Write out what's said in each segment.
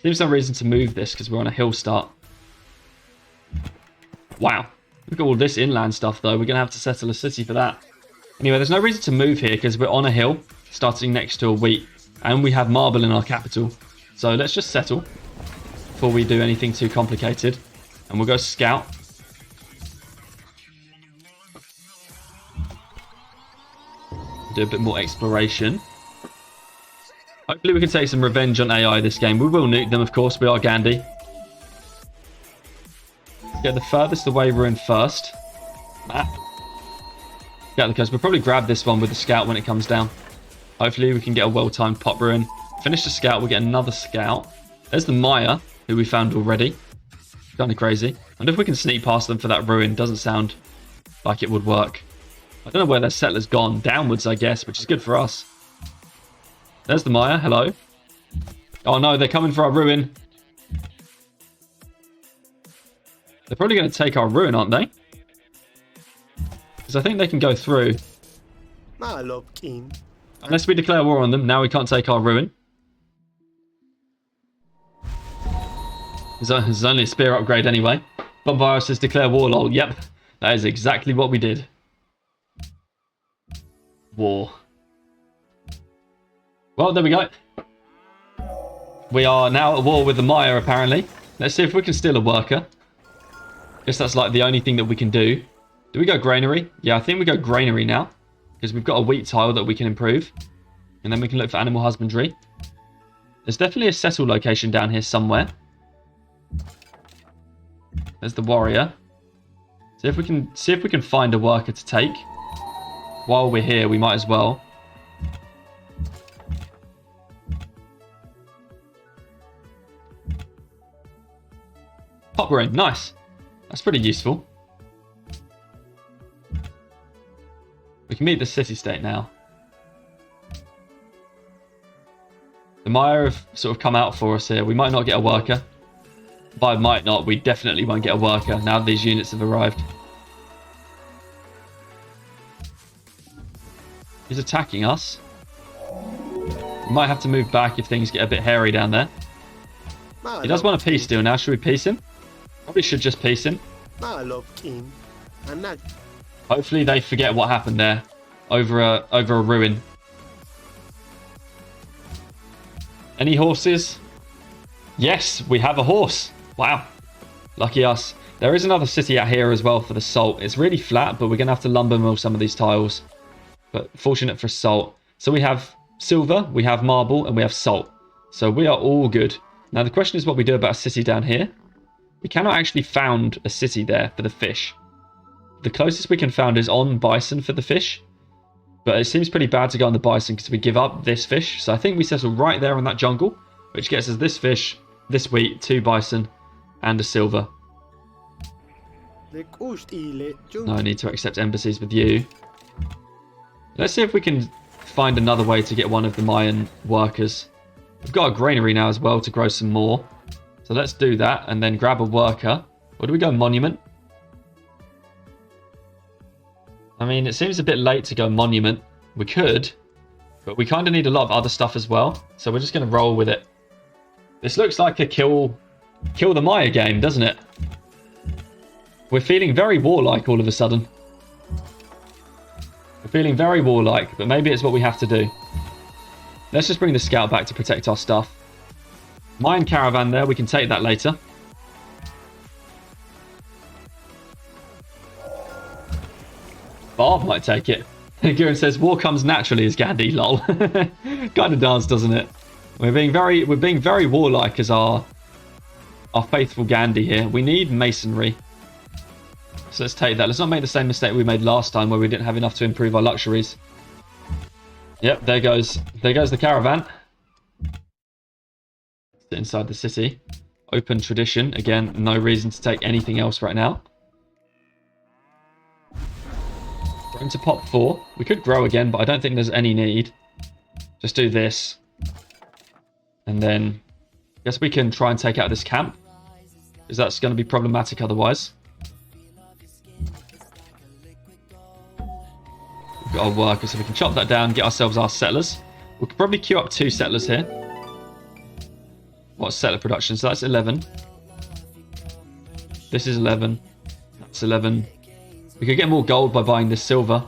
Seems no reason to move this because we're on a hill start. Wow. Look at all this inland stuff, though. We're going to have to settle a city for that. Anyway, there's no reason to move here because we're on a hill starting next to a wheat. And we have marble in our capital. So let's just settle before we do anything too complicated. And we'll go scout. Do a bit more exploration. Hopefully we can take some revenge on AI this game. We will nuke them, of course. We are Gandhi. Let's get the furthest away ruin first. Map. Get the coast. We'll probably grab this one with the scout when it comes down. Hopefully we can get a well-timed pop ruin. Finish the scout. We'll get another scout. There's the Maya, who we found already. Kind of crazy. I wonder if we can sneak past them for that ruin. Doesn't sound like it would work. I don't know where their settler's gone. Downwards, I guess, which is good for us. There's the Maya. Hello. Oh, no. They're coming for our ruin. They're probably going to take our ruin, aren't they? Because I think they can go through. Unless we declare war on them. Now we can't take our ruin. There's only a spear upgrade anyway. Bombvirus says declare war, lol. Yep. That is exactly what we did. War. Well, there we go. We are now at war with the Maya, apparently. Let's see if we can steal a worker. Guess that's like the only thing that we can do. Do we go granary? Yeah, I think we go granary now. Because we've got a wheat tile that we can improve. And then we can look for animal husbandry. There's definitely a settle location down here somewhere. There's the warrior. See if we can find a worker to take. While we're here, we might as well. Pop ruin, nice. That's pretty useful. We can meet the city-state now. The Maya have sort of come out for us here. We might not get a worker. By might not, we definitely won't get a worker now that these units have arrived. He's attacking us. We might have to move back if things get a bit hairy down there. He does want a peace deal now. Should we peace him? Probably should just peace him. Hopefully they forget what happened there over a ruin. Any horses? Yes, we have a horse. Wow. Lucky us. There is another city out here as well for the salt. It's really flat, but we're going to have to lumber mill some of these tiles. But fortunate for salt. So we have silver, we have marble, and we have salt. So we are all good. Now the question is what we do about a city down here. We cannot actually found a city there for the fish. The closest we can found is on bison for the fish. But it seems pretty bad to go on the bison because we give up this fish. So I think we settle right there in that jungle, which gets us this fish, this wheat, 2 bison, and a silver. No need to accept embassies with you. Let's see if we can find another way to get one of the Mayan workers. We've got a granary now as well to grow some more. So let's do that and then grab a worker. Or do we go monument? I mean, it seems a bit late to go monument. We could, but we kind of need a lot of other stuff as well. So we're just going to roll with it. This looks like a kill the Maya game, doesn't it? We're feeling very warlike all of a sudden. We're feeling very warlike, but maybe it's what we have to do. Let's just bring the scout back to protect our stuff. Mayan caravan there, we can take that later. Barb might take it. Guren says, war comes naturally as Gandhi, lol. Kind of does, doesn't it? We're being very warlike as our faithful Gandhi here. We need masonry. So let's take that. Let's not make the same mistake we made last time where we didn't have enough to improve our luxuries. Yep, there goes the caravan. Inside the city. Open tradition. Again, no reason to take anything else right now. We're into pop 4. We could grow again, but I don't think there's any need. Just do this. And then I guess we can try and take out this camp. Because that's going to be problematic otherwise. We've got our workers, so we can chop that down, get ourselves our settlers. We could probably queue up 2 settlers here. What, settler production? So that's 11. This is 11. That's 11. We could get more gold by buying this silver.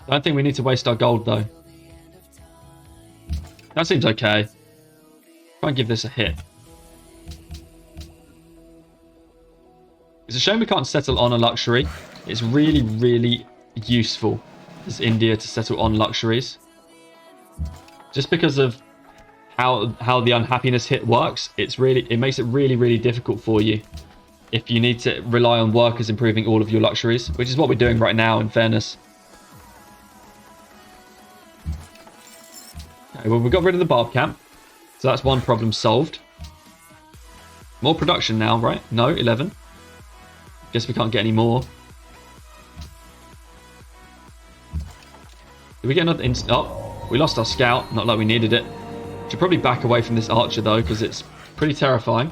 I don't think we need to waste our gold, though. That seems okay. Try and give this a hit. It's a shame we can't settle on a luxury. It's really, really useful as India to settle on luxuries. Just because of how the unhappiness hit works, it makes it really, really difficult for you if you need to rely on workers improving all of your luxuries, which is what we're doing right now, in fairness. Okay, well, we got rid of the barb camp, so that's one problem solved. More production now, right? No, 11. Guess we can't get any more. Did we get another oh, we lost our scout. Not like we needed it. Should probably back away from this archer, though, because it's pretty terrifying.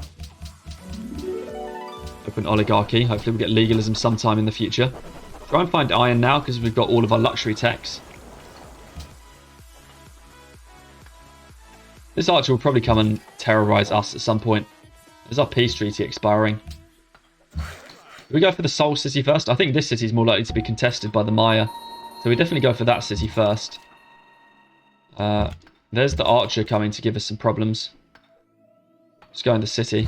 Open oligarchy. Hopefully we'll get legalism sometime in the future. Try and find iron now, because we've got all of our luxury techs. This archer will probably come and terrorize us at some point. There's our peace treaty expiring. Do we go for the Soul City first? I think this city is more likely to be contested by the Maya. So we definitely go for that city first. There's the archer coming to give us some problems. Let's go in the city.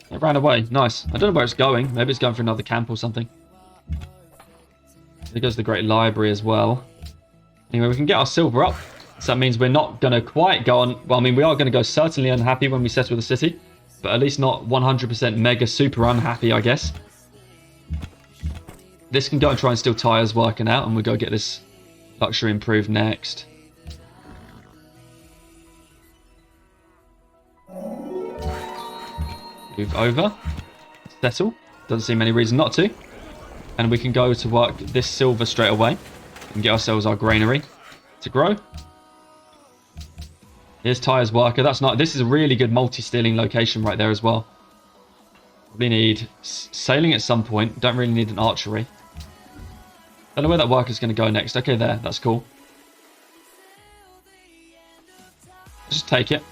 It ran away. Nice. I don't know where it's going. Maybe it's going for another camp or something. There goes the Great Library as well. Anyway, we can get our silver up. So that means we're not going to quite go on... Well, I mean, we are going to go certainly unhappy when we settle the city. But at least not 100% mega super unhappy, I guess. This can go and try and steal tires working out. And we'll go get this luxury improved next. Move over. Settle. Doesn't seem any reason not to. And we can go to work this silver straight away. And get ourselves our granary to grow. Here's Tyre's worker. That's not. This is a really good multi-stealing location right there as well. We need sailing at some point. Don't really need an archery. Don't know where that worker's going to go next. Okay, there. That's cool. Let's just take it.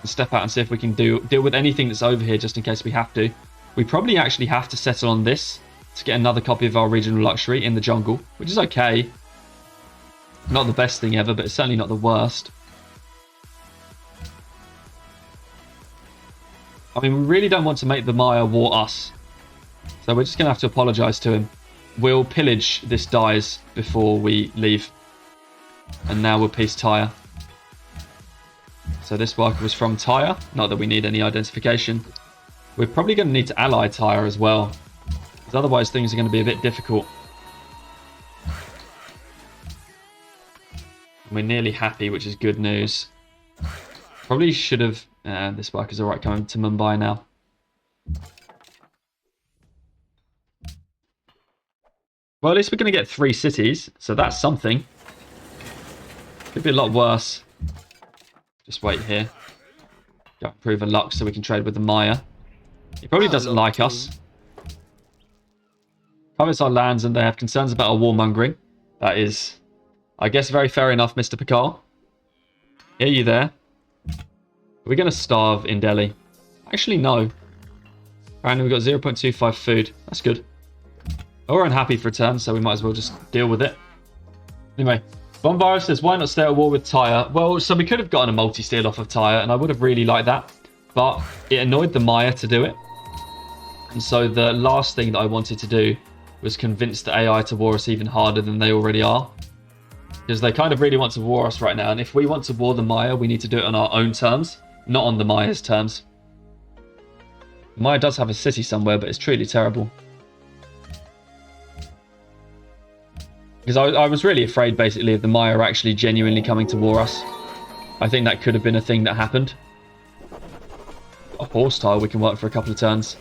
And step out and see if we can deal with anything that's over here just in case we have to. We probably actually have to settle on this to get another copy of our regional luxury in the jungle, which is okay. Not the best thing ever, but it's certainly not the worst. I mean, we really don't want to make the Maya war us. So we're just going to have to apologise to him. We'll pillage this dies before we leave. And now we'll peace Tyre. So this worker was from Tyre. Not that we need any identification. We're probably going to need to ally Tyre as well. Because otherwise things are going to be a bit difficult. We're nearly happy, which is good news. Probably should have... this worker's alright coming to Mumbai now. Well, at least we're going to get 3 cities, so that's something. Could be a lot worse. Just wait here. Go improve a luck so we can trade with the Maya. He probably doesn't like us. Covets our lands and they have concerns about our warmongering. That is... I guess very fair enough, Mr. Pakal. Hear you there. Are we going to starve in Delhi? Actually, no. Apparently we've got 0.25 food. That's good. But we're unhappy for a turn, so we might as well just deal with it. Anyway, Bonvirus says, why not stay at war with Tyre? Well, so we could have gotten a multi-steal off of Tyre, and I would have really liked that. But it annoyed the Maya to do it. And so the last thing that I wanted to do was convince the AI to war us even harder than they already are. Because they kind of really want to war us right now. And if we want to war the Maya, we need to do it on our own terms. Not on the Maya's terms. Maya does have a city somewhere, but it's truly terrible. Because I was really afraid, basically, of the Maya actually genuinely coming to war us. I think that could have been a thing that happened. A horse tile we can work for a couple of turns.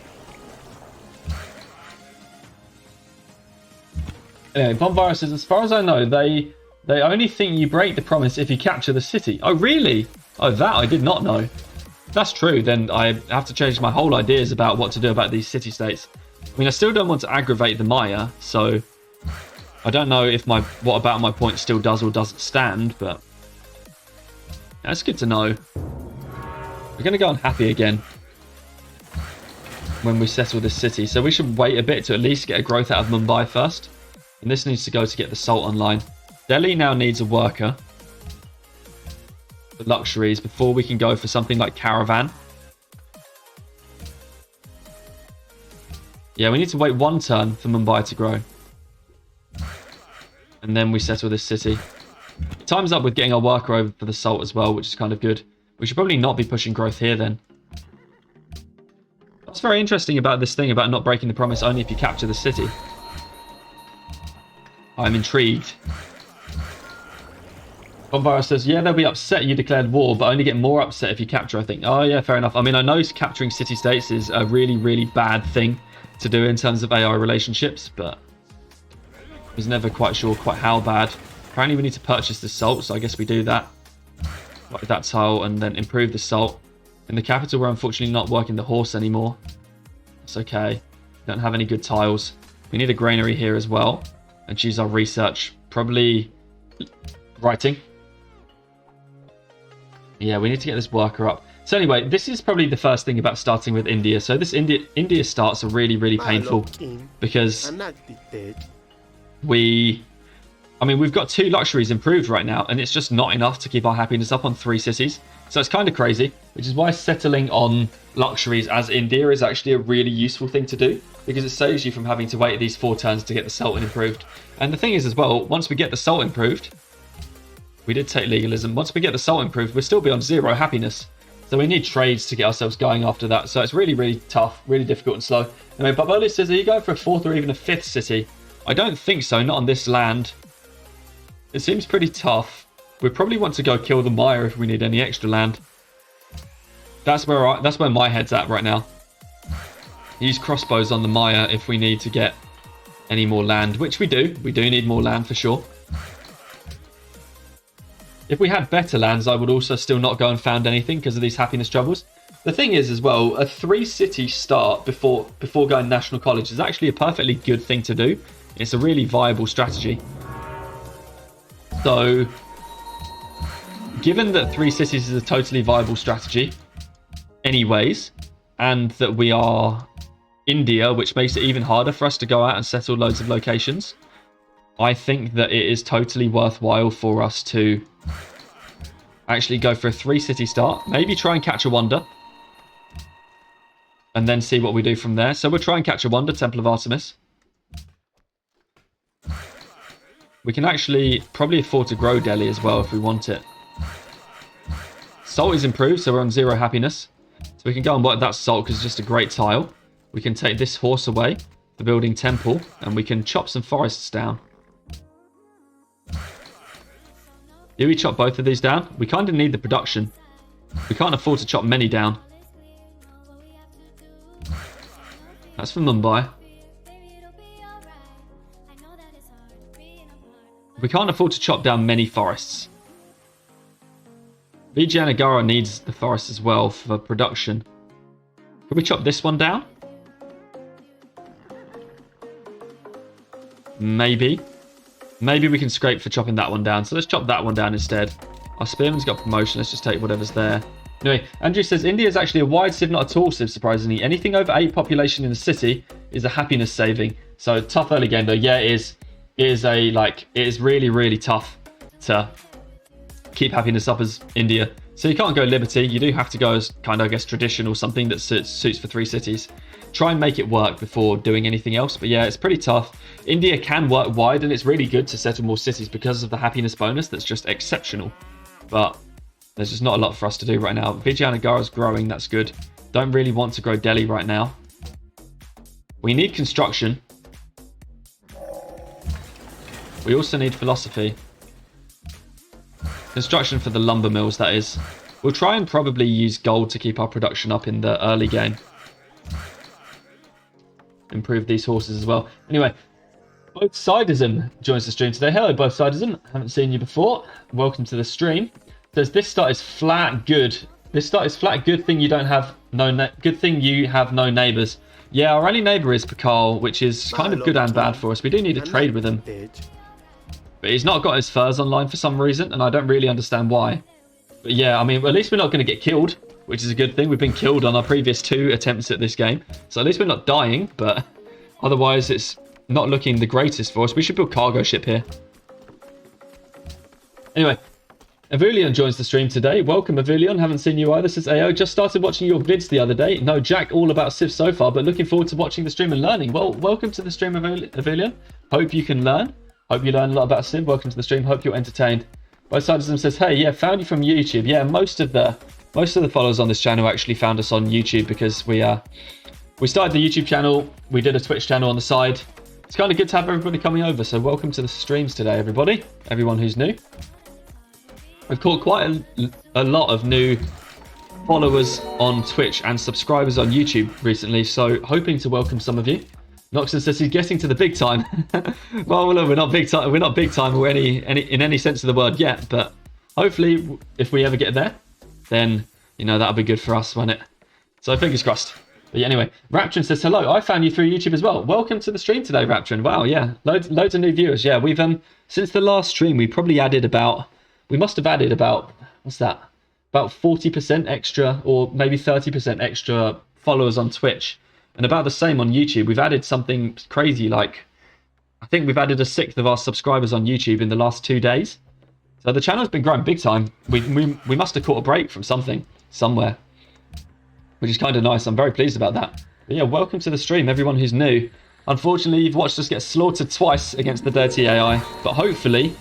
Anyway, Bonvirus says, as far as I know, they only think you break the promise if you capture the city. Oh, really? Oh, that I did not know. If that's true, then I have to change my whole ideas about what to do about these city-states. I mean, I still don't want to aggravate the Maya, so I don't know if what about my point still does or doesn't stand, but that's good to know. We're going to go unhappy again when we settle this city. So we should wait a bit to at least get a growth out of Mumbai first. And this needs to go to get the salt online. Delhi now needs a worker for luxuries before we can go for something like caravan. Yeah, we need to wait one turn for Mumbai to grow. And then we settle this city. Time's up with getting our worker over for the salt as well, which is kind of good. We should probably not be pushing growth here then. What's very interesting about this thing about not breaking the promise only if you capture the city. I'm intrigued. Bonfire says, yeah, they'll be upset you declared war, but only get more upset if you capture, I think. Oh, yeah, fair enough. I mean, I know capturing city-states is a really, really bad thing to do in terms of AI relationships, but I was never quite sure quite how bad. Apparently, we need to purchase the salt, so I guess we do that. Like that tile, and then improve the salt. In the capital, we're unfortunately not working the horse anymore. It's okay. Don't have any good tiles. We need a granary here as well. And choose our research. Probably writing. Yeah, we need to get this worker up. So anyway, this is probably the first thing about starting with India. So this India starts are really, really painful. Because we've got 2 luxuries improved right now, and it's just not enough to keep our happiness up on 3 cities. So it's kind of crazy, which is why settling on luxuries as India is actually a really useful thing to do, because it saves you from having to wait these 4 turns to get the Sultan improved. And the thing is as well, once we get the Sultan improved, we did take legalism. Once we get the Sultan improved, we'll still be on 0 happiness. So we need trades to get ourselves going after that. So it's really, really tough, really difficult and slow. Anyway, Barboli says, are you going for a 4th or even a 5th city? I don't think so, not on this land. It seems pretty tough. We probably want to go kill the Maya if we need any extra land. That's where my head's at right now. Use crossbows on the Maya if we need to get any more land, which we do. We do need more land for sure. If we had better lands, I would also still not go and found anything because of these happiness troubles. The thing is as well, a 3-city start before going national college is actually a perfectly good thing to do. It's a really viable strategy. So, given that 3 cities is a totally viable strategy, anyways, and that we are India, which makes it even harder for us to go out and settle loads of locations, I think that it is totally worthwhile for us to actually go for a 3-city start. Maybe try and catch a wonder, and then see what we do from there. So we'll try and catch a wonder, Temple of Artemis. We can actually probably afford to grow Delhi as well if we want it. Salt is improved, so we're on 0 happiness. So we can go and work that salt because it's just a great tile. We can take this horse away for building temple, and we can chop some forests down. Do we chop both of these down? We kind of need the production. We can't afford to chop many down. That's from Mumbai. We can't afford to chop down many forests. Vijayanagara needs the forest as well for production. Could we chop this one down? Maybe. Maybe we can scrape for chopping that one down. So let's chop that one down instead. Our spearman's got promotion. Let's just take whatever's there. Anyway, Andrew says, India is actually a wide civ, not a tall civ, surprisingly. Anything over 8 population in the city is a happiness saving. So tough early game though. Yeah, it is. It is really, really tough to keep happiness up as India. So you can't go Liberty. You do have to go as kind of, I guess, tradition or something that suits for 3 cities. Try and make it work before doing anything else. But yeah, it's pretty tough. India can work wide, and it's really good to settle more cities because of the happiness bonus that's just exceptional. But there's just not a lot for us to do right now. Vijayanagara is growing. That's good. Don't really want to grow Delhi right now. We need construction. We also need philosophy. Construction for the lumber mills, that is. We'll try and probably use gold to keep our production up in the early game. Improve these horses as well. Anyway, Both Sidism joins the stream today. Hello, Both Sidism. Haven't seen you before. Welcome to the stream. Says this start is flat good. This start is flat. Good thing you don't have good thing you have no neighbours. Yeah, our only neighbour is Pakal, which is kind of good and bad for us. We do need to trade with him. But he's not got his furs online for some reason, and I don't really understand why. But yeah, I mean, at least we're not going to get killed, which is a good thing. We've been killed on our previous 2 attempts at this game. So at least we're not dying, but otherwise it's not looking the greatest for us. We should build cargo ship here. Anyway, Avulion joins the stream today. Welcome, Avulion. Haven't seen you either, says AO. Just started watching your vids the other day. No Jack all about Civ so far, but looking forward to watching the stream and learning. Well, welcome to the stream, Avulion. Hope you can learn. Hope you learn a lot about Civ. Welcome to the stream. Hope you're entertained. Both sides of them says, hey, yeah, found you from YouTube. Yeah, most of the followers on this channel actually found us on YouTube because we started the YouTube channel. We did a Twitch channel on the side. It's kind of good to have everybody coming over. So welcome to the streams today, everybody. Everyone who's new. We've caught quite a lot of new followers on Twitch and subscribers on YouTube recently, so hoping to welcome some of you. Noxon says he's getting to the big time. Well, we're not big time. We're not big time or in any sense of the word yet, but hopefully, if we ever get there, then that'll be good for us, won't it? So fingers crossed. But yeah, anyway, Rapturen says hello. I found you through YouTube as well. Welcome to the stream today, Rapturen. Wow, yeah, loads of new viewers. Yeah, we've since the last stream, we probably added about. We must have added about, what's that? About 40% extra or maybe 30% extra followers on Twitch. And about the same on YouTube. We've added something crazy like, I think we've added 1/6 of our subscribers on YouTube in the last 2 days. So the channel's been growing big time. We must have caught a break from somewhere. Which is kind of nice. I'm very pleased about that. But yeah, welcome to the stream, everyone who's new. Unfortunately, you've watched us get slaughtered twice against the dirty AI. But hopefully,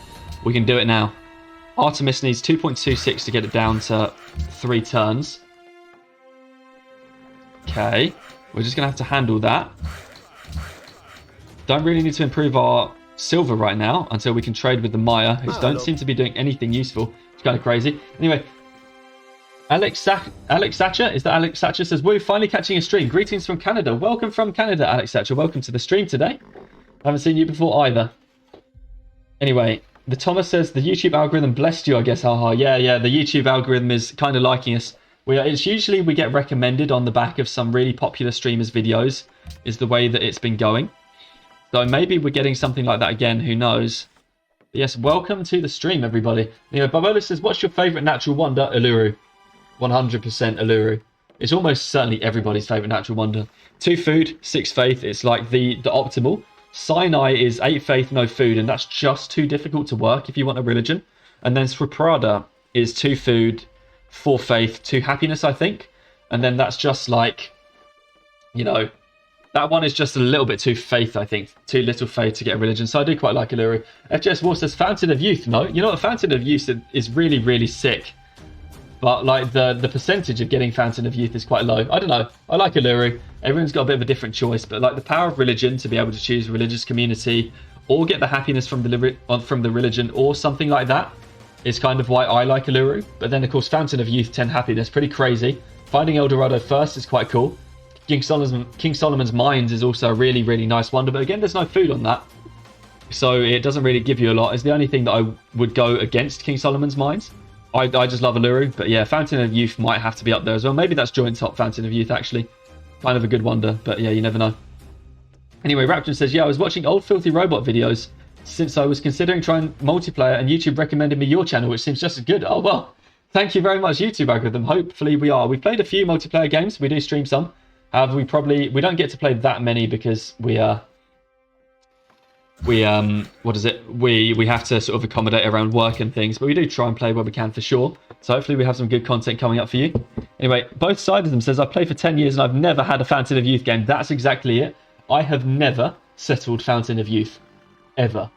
we can do it now. Artemis needs 2.26 to get it down to 3 turns. Okay. We're just going to have to handle that. Don't really need to improve our silver right now until we can trade with the Maya, who don't seem to be doing anything useful. It's kind of crazy. Anyway, Alex Thatcher, is that Alex Thatcher? Says, we're finally catching a stream. Greetings from Canada. Welcome from Canada, Alex Thatcher. Welcome to the stream today. I haven't seen you before either. Anyway. The Thomas says the YouTube algorithm blessed you, I guess. Haha. Yeah. The YouTube algorithm is kind of liking us. It's usually we get recommended on the back of some really popular streamers' videos. Is the way that it's been going. So maybe we're getting something like that again. Who knows? But yes. Welcome to the stream, everybody. Anyway, Barbola says, "What's your favourite natural wonder?" Uluru. 100% Uluru. It's almost certainly everybody's favourite natural wonder. 2 food, 6 faith. It's like the optimal. Sinai is 8 faith, no food, and that's just too difficult to work if you want a religion. And then Sriprada is 2 food, 4 faith, 2 happiness, I think. And then that's just like, that one is just a little bit too faith, I think. Too little faith to get a religion. So I do quite like Uluru. FJS War says Fountain of Youth. No, a Fountain of Youth is really, really sick. But like the percentage of getting Fountain of Youth is quite low. I don't know. I like Uluru. Everyone's got a bit of a different choice, but like the power of religion to be able to choose a religious community or get the happiness from the religion or something like that is kind of why I like Uluru. But then of course Fountain of Youth, 10 happiness, pretty crazy. Finding El Dorado first is quite cool. King Solomon's Mines is also a really, really nice wonder, but again there's no food on that. So it doesn't really give you a lot. It's the only thing that I would go against King Solomon's Mines. I just love Uluru, but yeah, Fountain of Youth might have to be up there as well. Maybe that's joint top Fountain of Youth, actually. Kind of a good wonder, but yeah, you never know. Anyway, Raptor says, yeah, I was watching old Filthy Robot videos since I was considering trying multiplayer, and YouTube recommended me your channel, which seems just as good. Oh, well, thank you very much, YouTube algorithm. Hopefully we are. We've played a few multiplayer games. We do stream some. However, we don't get to play that many because we have to sort of accommodate around work and things, but we do try and play where we can for sure. So hopefully we have some good content coming up for you. Anyway, both sides of them says, I've played for 10 years and I've never had a Fountain of Youth game. That's exactly it. I have never settled Fountain of Youth. Ever.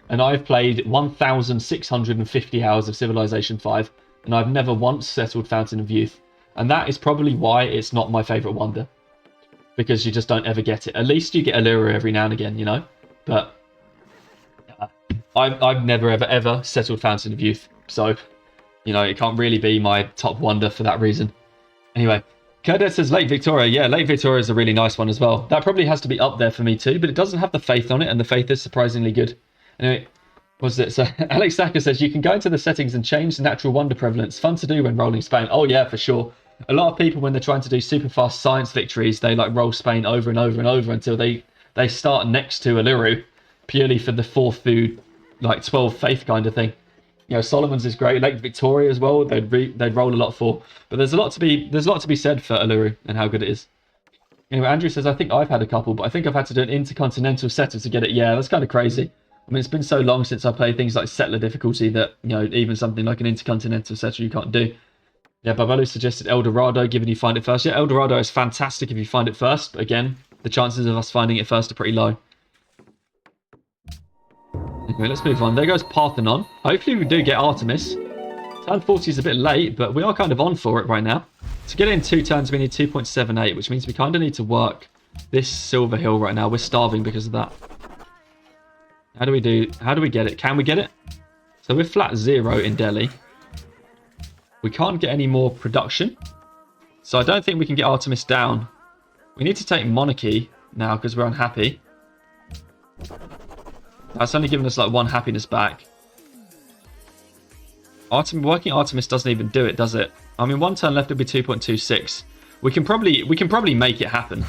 And I've played 1,650 hours of Civilization 5, and I've never once settled Fountain of Youth. And that is probably why it's not my favourite wonder. Because you just don't ever get it. At least you get Allura every now and again, But I've never, ever settled Fountain of Youth. So, it can't really be my top wonder for that reason. Anyway, Kurdet says Lake Victoria. Yeah, Lake Victoria is a really nice one as well. That probably has to be up there for me too, but it doesn't have the faith on it, and the faith is surprisingly good. Anyway, what's it? So Alex Sacker says, you can go into the settings and change the natural wonder prevalence. Fun to do when rolling Spain. Oh yeah, for sure. A lot of people, when they're trying to do super fast science victories, they like roll Spain over and over and over until they start next to Uluru, purely for the 4 food, like 12 faith kind of thing. You know, Solomon's is great. Lake Victoria as well. They'd roll a lot for, but there's a lot to be said for Uluru and how good it is. Anyway, Andrew says, I think I've had a couple, but I think I've had to do an intercontinental setter to get it. Yeah, that's kind of crazy. I mean, it's been so long since I played things like settler difficulty that, you know, even something like an intercontinental setter you can't do. Yeah, Babelu suggested El Dorado, given you find it first. Yeah, El Dorado is fantastic if you find it first, but again, the chances of us finding it first are pretty low. Anyway, let's move on. There goes Parthenon. Hopefully we do get Artemis. Turn 40 is a bit late, but we are kind of on for it right now. To get it in 2 turns, we need 2.78, which means we kind of need to work this silver hill right now. We're starving because of that. How do we get it? Can we get it? So we're flat 0 in Delhi. We can't get any more production. So I don't think we can get Artemis down. We need to take Monarchy now because we're unhappy. That's only given us like 1 happiness back. Working Artemis doesn't even do it, does it? I mean, 1 turn left would be 2.26. We can probably make it happen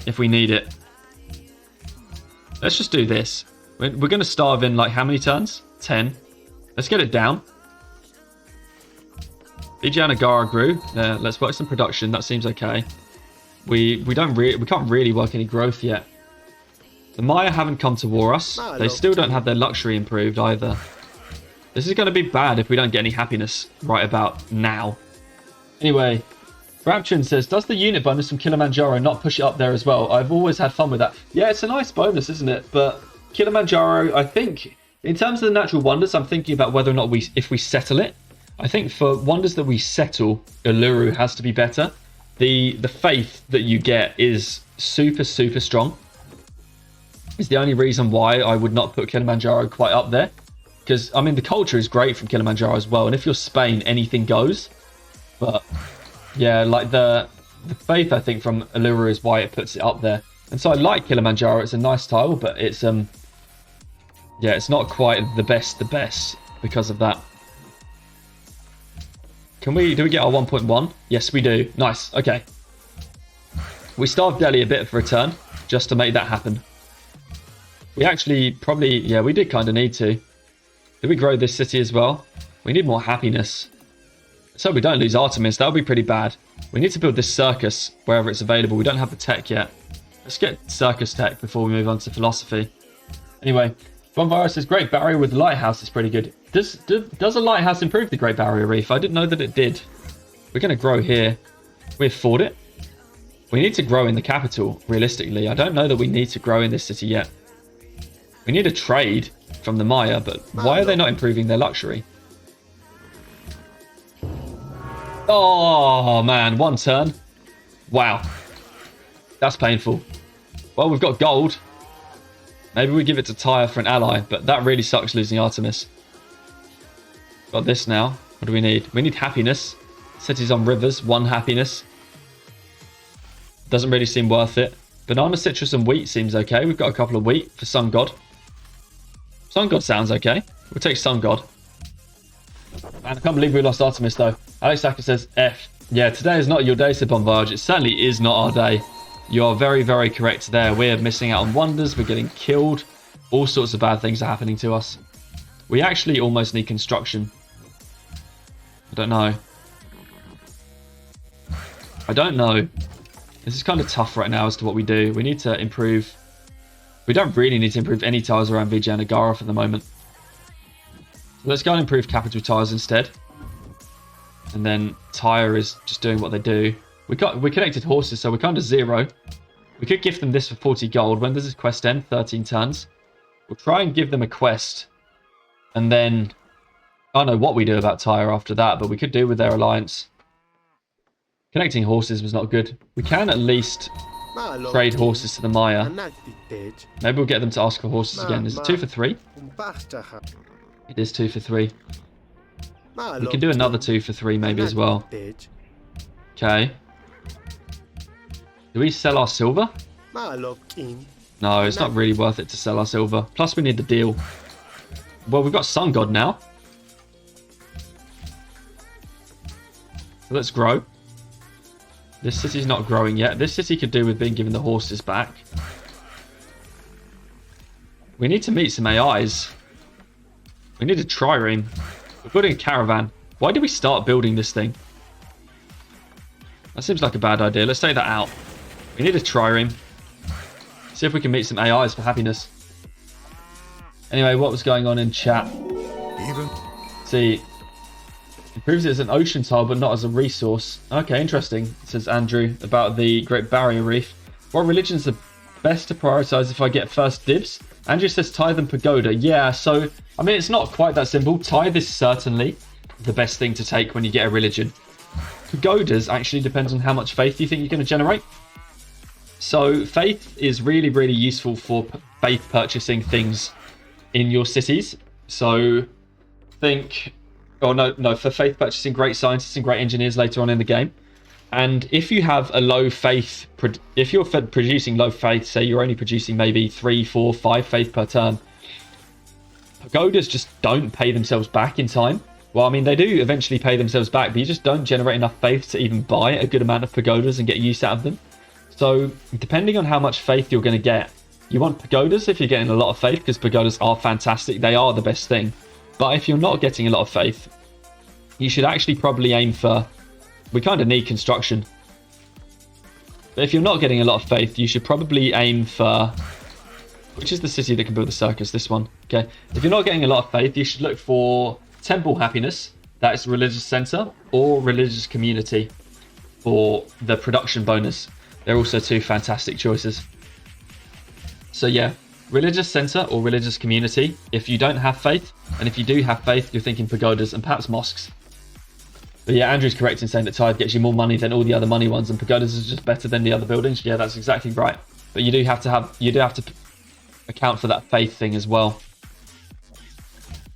if we need it. Let's just do this. We're going to starve in like how many turns? 10. Let's get it down. Vijayanagara grew. Let's work some production. That seems okay. We can't really work any growth yet. The Maya haven't come to war us. They still don't have their luxury improved either. This is going to be bad if we don't get any happiness right about now. Anyway, Rapturin says, does the unit bonus from Kilimanjaro not push it up there as well? I've always had fun with that. Yeah, it's a nice bonus, isn't it? But Kilimanjaro, I think, in terms of the natural wonders, I'm thinking about whether or not if we settle it. I think for wonders that we settle, Uluru has to be better. The faith that you get is super, super strong. It's the only reason why I would not put Kilimanjaro quite up there. Because, I mean, the culture is great from Kilimanjaro as well. And if you're Spain, anything goes. But, yeah, like the faith, I think, from Uluru is why it puts it up there. And so I like Kilimanjaro. It's a nice tile, but it's, yeah, it's not quite the best because of that. Do we get our 1.1? Yes, we do. Nice. Okay. We starved Delhi a bit for a turn just to make that happen. We actually probably, yeah, we did kind of need to. Did we grow this city as well? We need more happiness. So we don't lose Artemis. That would be pretty bad. We need to build this circus wherever it's available. We don't have the tech yet. Let's get circus tech before we move on to philosophy. Anyway, Bonvirus says, Great Barrier with Lighthouse is pretty good. Does a lighthouse improve the Great Barrier Reef? I didn't know that it did. We're going to grow here. We afford it. We need to grow in the capital, realistically. I don't know that we need to grow in this city yet. We need a trade from the Maya, but why are they not improving their luxury? Oh, man. 1 turn. Wow. That's painful. Well, we've got gold. Maybe we give it to Tyre for an ally, but that really sucks losing Artemis. Got this now. What do we need? We need happiness. Cities on rivers. 1 happiness. Doesn't really seem worth it. Banana, citrus, and wheat seems okay. We've got a couple of wheat for Sun God. Sun God sounds okay. We'll take Sun God. Man, I can't believe we lost Artemis, though. Alex Acker says, F. Yeah, today is not your day, Sir Bombage. It certainly is not our day. You are very, very correct there. We're missing out on wonders. We're getting killed. All sorts of bad things are happening to us. We actually almost need construction. I don't know. I don't know. This is kind of tough right now as to what we do. We need to improve. We don't really need to improve any tiles around Vijayanagara for the moment. So let's go and improve capital tiles instead. And then Tyre is just doing what they do. We connected horses, so we're kind of 0. We could give them this for 40 gold. When does this quest end? 13 turns. We'll try and give them a quest. And then I don't know what we do about Tyre after that, but we could do with their alliance. Connecting horses was not good. We can at least trade horses to the Maya. Maybe we'll get them to ask for horses again. Is it 2 for 3? It is 2 for 3. We can do another 2 for 3 maybe as well. Okay. Do we sell our silver? No, it's not really worth it to sell our silver. Plus we need the deal. Well, we've got Sun God now. So let's grow. This city's not growing yet. This city could do with being given the horses back. We need to meet some AIs. We need a trireme. We're building a caravan. Why did we start building this thing? That seems like a bad idea. Let's take that out. We need a trireme. See if we can meet some AIs for happiness. Anyway, what was going on in chat? See, improves it as an ocean tile, but not as a resource. Okay, interesting, says Andrew, about the Great Barrier Reef. What religion's the best to prioritize if I get first dibs? Andrew says tithe and pagoda. Yeah, so, I mean, it's not quite that simple. Tithe is certainly the best thing to take when you get a religion. Pagodas actually depends on how much faith you think you're going to generate. So faith is really, really useful for faith purchasing things in your cities. So think, no, for faith purchasing great scientists and great engineers later on in the game. And if you have a low faith, if you're producing low faith, say you're only producing maybe 3, 4, 5 faith per turn, pagodas just don't pay themselves back in time. Well, I mean, they do eventually pay themselves back, but you just don't generate enough faith to even buy a good amount of pagodas and get use out of them. So depending on how much faith you're going to get, you want pagodas if you're getting a lot of faith, because pagodas are fantastic. They are the best thing. But if you're not getting a lot of faith, you should actually probably aim for... We kind of need construction. But if you're not getting a lot of faith, you should probably aim for... Which is the city that can build the circus? This one. Okay. If you're not getting a lot of faith, you should look for temple happiness. That is religious center, or religious community for the production bonus. They're also two fantastic choices. So yeah, religious center or religious community if you don't have faith. And if you do have faith, you're thinking pagodas and perhaps mosques. But yeah, Andrew's correct in saying that tithe gets you more money than all the other money ones, and pagodas is just better than the other buildings. Yeah, that's exactly right. But you do have to account for that faith thing as well.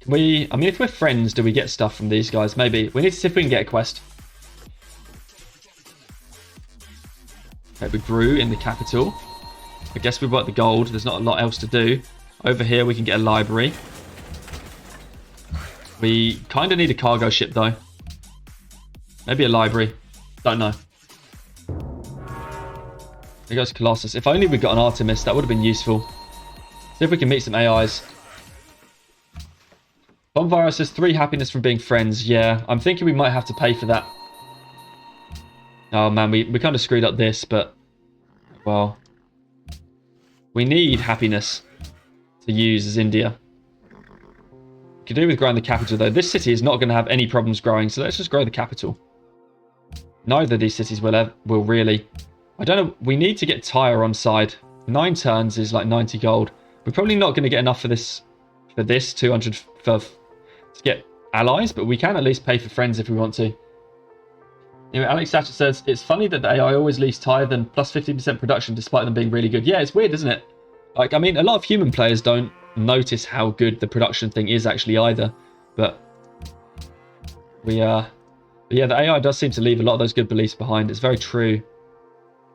I mean, if we're friends, do we get stuff from these guys? Maybe. We need to see if we can get a quest. Okay, we grew in the capital. I guess we've got the gold. There's not a lot else to do. Over here, we can get a library. We kind of need a cargo ship, though. Maybe a library. Don't know. There goes Colossus. If only we got an Artemis, that would have been useful. See if we can meet some AIs. Bonfire says 3 happiness from being friends. Yeah, I'm thinking we might have to pay for that. Oh man, we kind of screwed up this, but... Well... We need happiness to use as India. Could do with growing the capital, though. This city is not going to have any problems growing, so let's just grow the capital. Neither of these cities will really. I don't know. We need to get Tyre on side. 9 turns is like 90 gold. We're probably not going to get enough for this 200 to get allies, but we can at least pay for friends if we want to. Anyway, Alex Satcher says, it's funny that the AI always leaves Tyre and plus 15% production despite them being really good. Yeah, it's weird, isn't it? Like, I mean, a lot of human players don't notice how good the production thing is actually either. But yeah, the AI does seem to leave a lot of those good beliefs behind. It's very true.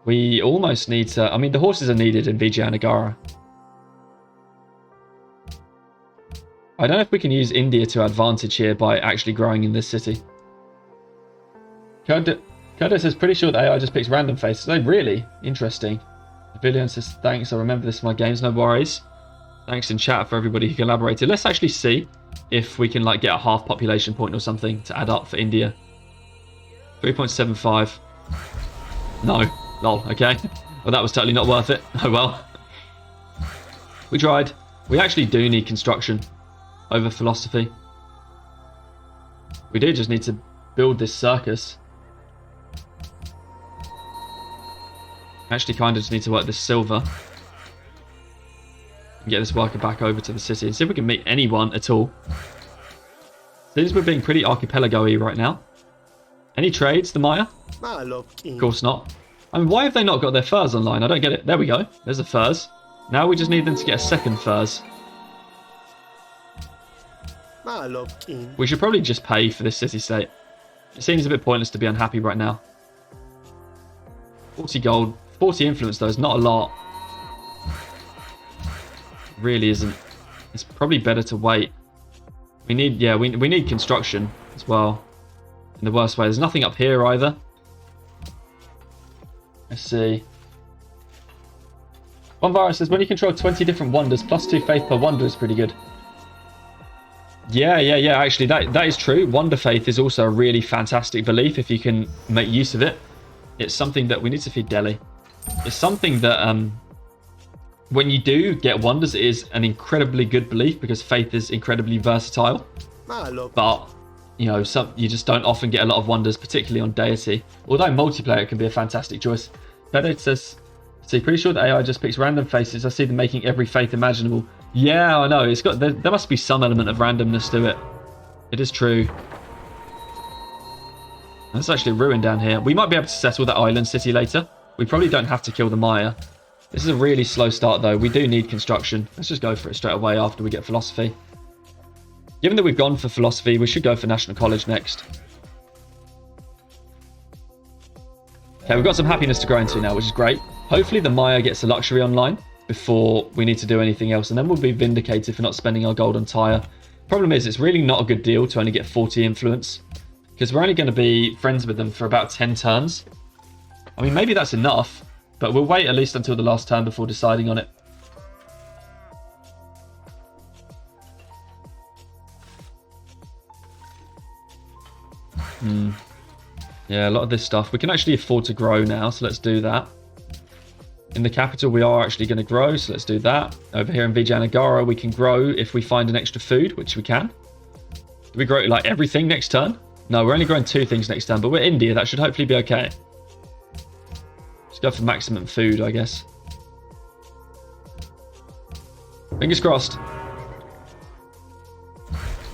We almost need to... I mean, the horses are needed in Vijayanagara. I don't know if we can use India to advantage here by actually growing in this city. Kodo says, pretty sure the AI just picks random faces. Oh, really? Interesting. Billion says, thanks. I remember this in my games. No worries. Thanks in chat for everybody who collaborated. Let's actually see if we can like get a half population point or something to add up for India. 3.75. No. Lol. Okay. Well, that was totally not worth it. Oh, well. We tried. We actually do need construction over philosophy. We do just need to build this circus. Actually kind of just need to work this silver and get this worker back over to the city and see if we can meet anyone at all. Seems we're being pretty archipelago-y right now. Any trades, the Maya? Of course not. I mean, why have they not got their furs online? I don't get it. There we go. There's the furs. Now we just need them to get a second furs. We should probably just pay for this city-state. It seems a bit pointless to be unhappy right now. 40 gold. 40 influence, though, is not a lot. It really isn't. It's probably better to wait. We need, yeah, we need construction as well. In the worst way. There's nothing up here either. Let's see. One virus says, when you control 20 different wonders, +2 faith per wonder is pretty good. Yeah. Actually, that is true. Wonder faith is also a really fantastic belief if you can make use of it. It's something that we need to feed Delhi. It's something that when you do get wonders, it is an incredibly good belief because faith is incredibly versatile. But you know, you just don't often get a lot of wonders, particularly on Deity. Although multiplayer can be a fantastic choice. Bedded says, "See, pretty sure the AI just picks random faces. I see them making every faith imaginable." Yeah, I know. It's got there must be some element of randomness to it. It is true. There's actually a ruin down here. We might be able to settle that island city later. We probably don't have to kill the Maya. This is a really slow start, though. We do need construction. Let's just go for it straight away after we get philosophy. Given that we've gone for philosophy, we should go for National College next. Okay, we've got some happiness to grow into now, which is great. Hopefully the Maya gets a luxury online before we need to do anything else, and then we'll be vindicated for not spending our gold on Tyre. Problem is, it's really not a good deal to only get 40 influence, because we're only going to be friends with them for about 10 turns. I mean, maybe that's enough, but we'll wait at least until the last turn before deciding on it. Yeah, a lot of this stuff. We can actually afford to grow now, so let's do that. In the capital, we are actually going to grow, so let's do that. Over here in Vijayanagara, we can grow if we find an extra food, which we can. Do we grow like everything next turn? No, we're only growing 2 things next turn, but we're India. That should hopefully be okay. Let's go for maximum food, I guess. Fingers crossed.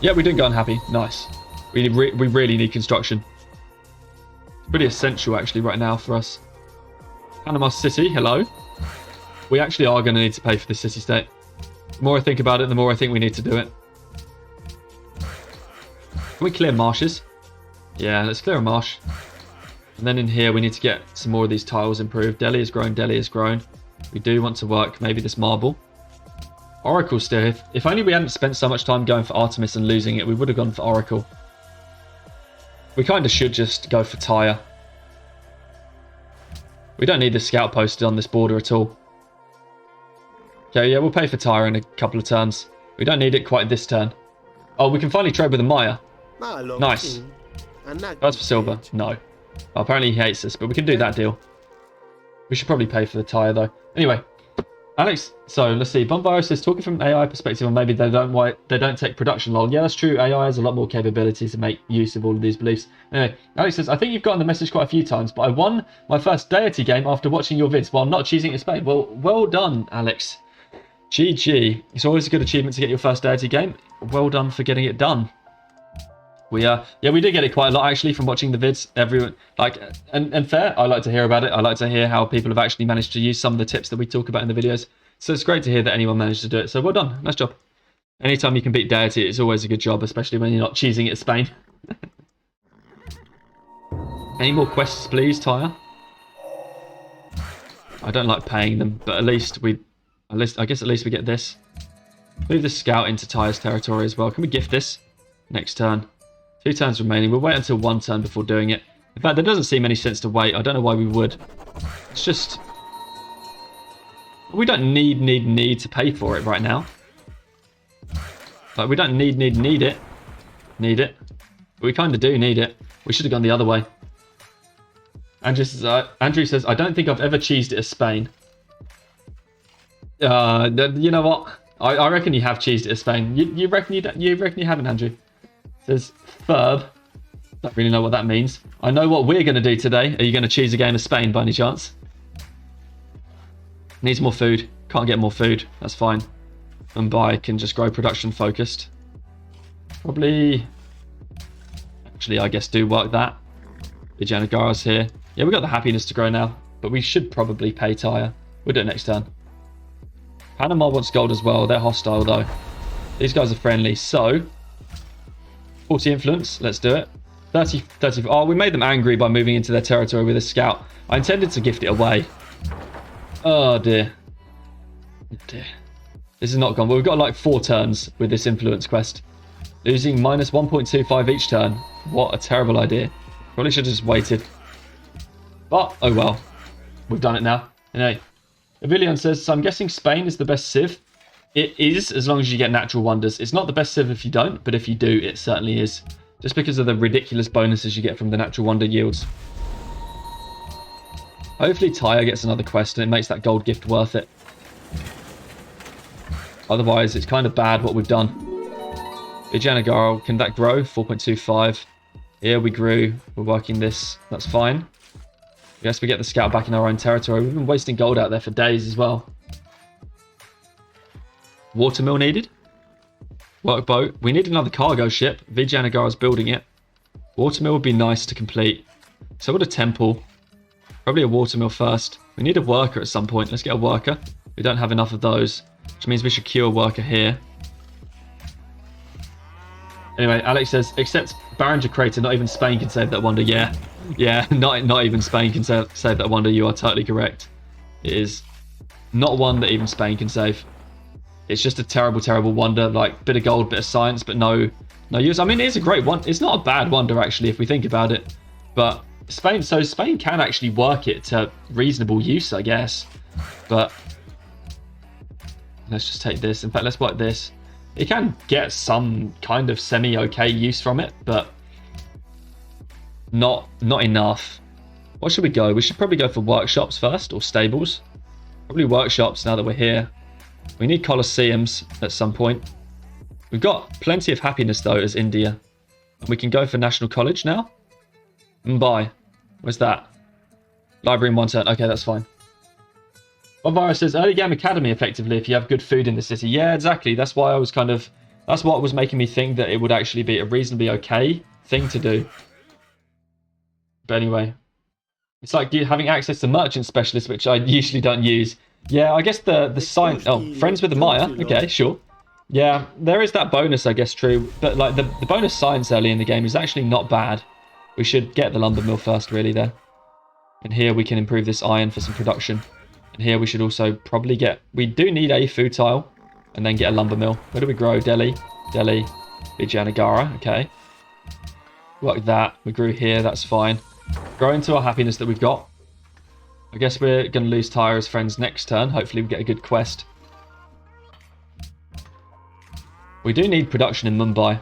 Yeah, we didn't go unhappy. Nice. We really need construction. It's pretty essential, actually, right now for us. Panama City, hello. We actually are going to need to pay for this city-state. The more I think about it, the more I think we need to do it. Can we clear marshes? Yeah, let's clear a marsh. And then in here, we need to get some more of these tiles improved. Delhi has grown, Delhi has grown. We do want to work maybe this marble. Oracle still. If only we hadn't spent so much time going for Artemis and losing it, we would have gone for Oracle. We kind of should just go for Tyre. We don't need the scout posted on this border at all. Okay, yeah, we'll pay for Tyre in a couple of turns. We don't need it quite this turn. Oh, we can finally trade with the Maya. Nice. That's for silver. No. Oh, apparently he hates us, but we can do that deal. We should probably pay for the Tyre, though. Anyway, Alex, so let's see. Bombaro says, talking from an AI perspective, or maybe they don't take production lol. Yeah, that's true. AI has a lot more capabilities to make use of all of these beliefs. Anyway, Alex says, I think you've gotten the message quite a few times, but I won my first Deity game after watching your vids while not choosing to Spain. Well done, Alex. GG. It's always a good achievement to get your first Deity game. Well done for getting it done. We did get it quite a lot actually from watching the vids. Everyone and fair. I like to hear about it. I like to hear how people have actually managed to use some of the tips that we talk about in the videos. So it's great to hear that anyone managed to do it. So well done, nice job. Anytime you can beat Deity, it's always a good job, especially when you're not cheesing it Spain. Any more quests, please, Tyre? I don't like paying them, but at least we get this. Move the scout into Tyre's territory as well. Can we gift this next turn? 2 turns remaining. We'll wait until 1 turn before doing it. In fact, there doesn't seem any sense to wait. I don't know why we would. It's just... we don't need to pay for it right now. Like, we don't need it. Need it. But we kind of do need it. We should have gone the other way. Andrew says, I don't think I've ever cheesed it as Spain. You know what? I reckon you have cheesed it as Spain. You reckon you haven't, Andrew? Says Ferb. Don't really know what that means. I know what we're going to do today. Are you going to choose a game of Spain by any chance? Needs more food. Can't get more food. That's fine. Mumbai can just grow production focused. Probably... actually, I guess do work that. Vijayanagara's here. Yeah, we got the happiness to grow now. But we should probably pay Tyre. We'll do it next turn. Panama wants gold as well. They're hostile though. These guys are friendly. So... 40 influence, let's do it. 30. Oh, we made them angry by moving into their territory with a scout. I intended to gift it away. Oh dear. Oh dear. This is not gone. Well, we've got like 4 turns with this influence quest. Losing minus 1.25 each turn. What a terrible idea. Probably should have just waited. But, oh well. we've done it now. Anyway, Avilion says, so I'm guessing Spain is the best civ. It is, as long as you get natural wonders. It's not the best civ if you don't, but if you do, it certainly is. Just because of the ridiculous bonuses you get from the natural wonder yields. Hopefully Tyre gets another quest and it makes that gold gift worth it. Otherwise, it's kind of bad what we've done. Vijayanagara, can that grow? 4.25. Here we grew. We're working this. That's fine. I guess we get the scout back in our own territory. We've been wasting gold out there for days as well. Watermill needed. Workboat. We need another cargo ship. Vijayanagara's building it. Watermill would be nice to complete. So would a temple. Probably a watermill first. We need a worker at some point. Let's get a worker. We don't have enough of those, which means we should queue a worker here. Anyway, Alex says, except Barringer Crater, not even Spain can save that wonder. Yeah, not even Spain can save that wonder. You are totally correct. It is not one that even Spain can save. It's just a terrible, terrible wonder. Like, bit of gold, bit of science, but no use. I mean, it is a great one. It's not a bad wonder, actually, if we think about it. But Spain can actually work it to reasonable use, I guess. But let's just take this. In fact, let's work this. It can get some kind of semi-okay use from it, but not enough. What should we go? We should probably go for workshops first, or stables. Probably workshops now that we're here. We need Colosseums at some point. We've got plenty of happiness, though, as India. And we can go for National College now. Mumbai. Where's that? Library in 1 turn. Okay, that's fine. Bonvirus says, early game academy, effectively, if you have good food in the city. Yeah, exactly. That's why I was that's what was making me think that it would actually be a reasonably okay thing to do. But anyway. It's like having access to merchant specialists, which I usually don't use. Yeah, I guess the sign... Oh, friends with the Maya. Okay, sure. Yeah, there is that bonus, I guess, true. But like the bonus science early in the game is actually not bad. We should get the lumber mill first, really, there. And here we can improve this iron for some production. And here we should also probably get... We do need a food tile. And then get a lumber mill. Where do we grow? Delhi, Vijayanagara. Okay. Like that. We grew here. That's fine. Grow into our happiness that we've got. I guess we're going to lose Tyre as friends next turn. Hopefully we get a good quest. We do need production in Mumbai.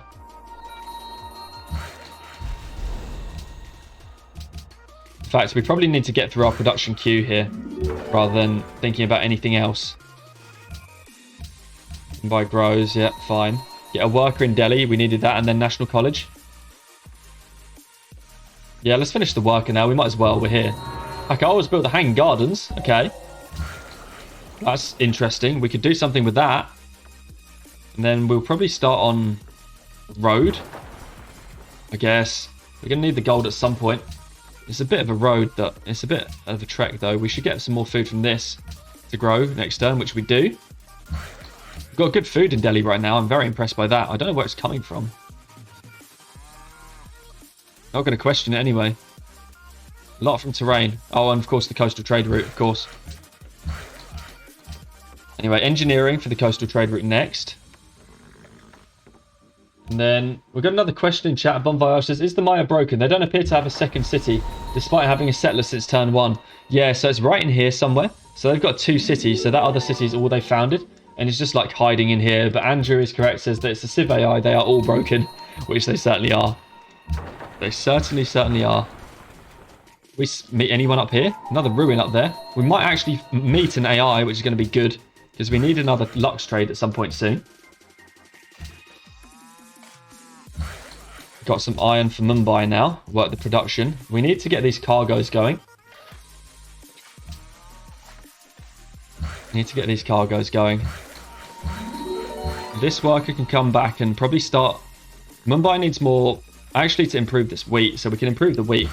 In fact, we probably need to get through our production queue here, rather than thinking about anything else. Mumbai grows, yeah, fine. Get a worker in Delhi, we needed that, and then National College. Yeah, let's finish the worker now, we might as well, we're here. I can always build the hanging gardens, okay. That's interesting, we could do something with that. And then we'll probably start on road, I guess. We're going to need the gold at some point. It's a bit of a road, it's a bit of a trek though. We should get some more food from this to grow next turn, which we do. We've got good food in Delhi right now. I'm very impressed by that. I don't know where it's coming from. Not going to question it anyway. A lot from terrain. Oh, and of course the coastal trade route, of course. Anyway, engineering for the coastal trade route next. And then we've got another question in chat. Bonfire says, is the Maya broken? They don't appear to have a second city, despite having a settler since turn 1. Yeah, so it's right in here somewhere. So they've got 2 cities, so that other city is all they founded. And it's just like hiding in here. But Andrew is correct, says that it's a Civ AI. They are all broken, which they certainly are. They certainly are. We meet anyone up here? Another ruin up there. We might actually meet an AI, which is going to be good, because we need another Lux trade at some point soon. Got some iron for Mumbai now. Work the production. We need to get these cargoes going. Need to get these cargoes going. This worker can come back and probably start... Mumbai needs more... Actually, to improve this wheat, so we can improve the wheat.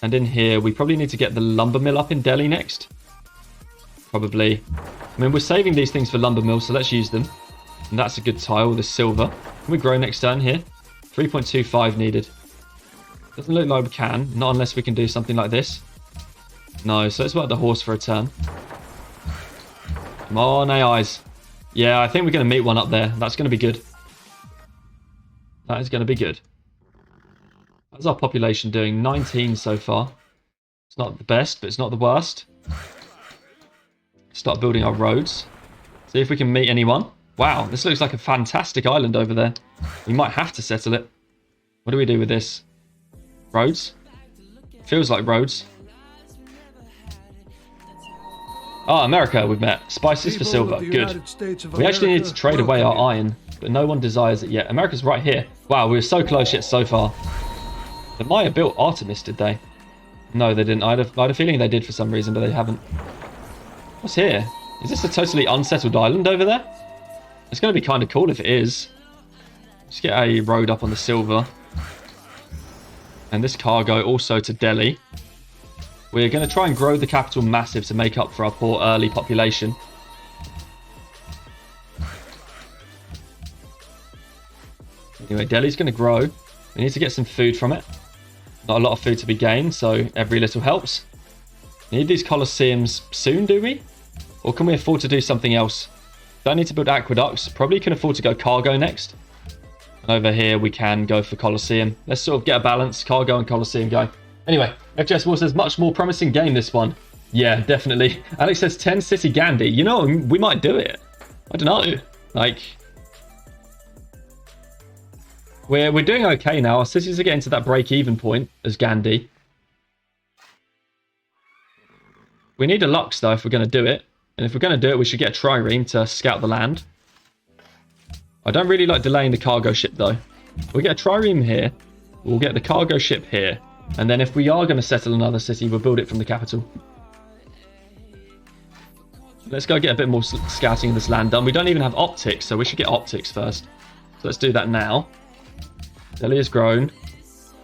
And in here, we probably need to get the lumber mill up in Delhi next. Probably. I mean, we're saving these things for lumber mill, so let's use them. And that's a good tile, the silver. Can we grow next turn here? 3.25 needed. Doesn't look like we can, not unless we can do something like this. No, so let's work the horse for a turn. Come on, AIs. Yeah, I think we're going to meet one up there. That's going to be good. That is going to be good. How's our population doing? 19 so far. It's not the best, but it's not the worst. Start building our roads. See if we can meet anyone. Wow, this looks like a fantastic island over there. We might have to settle it. What do we do with this? Roads? Feels like roads. Ah, America we've met. Spices for silver. Good. We actually need to trade away our iron, but no one desires it yet. America's right here. Wow, we were so close yet so far. The Maya built Artemis, did they? No, they didn't. I had a feeling they did for some reason, but they haven't. What's here? Is this a totally unsettled island over there? It's going to be kind of cool if it is. Let's get a road up on the silver. And this cargo also to Delhi. We're going to try and grow the capital massive to make up for our poor early population. Anyway, Delhi's going to grow. We need to get some food from it. Not a lot of food to be gained, so every little helps. Need these colosseums soon, do we? Or can we afford to do something else? Don't need to build aqueducts. Probably can afford to go cargo next. And over here we can go for colosseum. Let's sort of get a balance. Cargo and colosseum going. Anyway, FJS War says much more promising game this one. Yeah, definitely. Alex says 10 City Gandhi. You know, we might do it. I don't know. Like, we're doing okay now. Our cities are getting to that break-even point as Gandhi. We need a Lux, though, if we're going to do it. And if we're going to do it, we should get a trireme to scout the land. I don't really like delaying the cargo ship, though. We'll get a trireme here. We'll get the cargo ship here. And then if we are going to settle another city, we'll build it from the capital. Let's go get a bit more scouting of this land done. We don't even have optics, so we should get optics first. So let's do that now. Delhi has grown.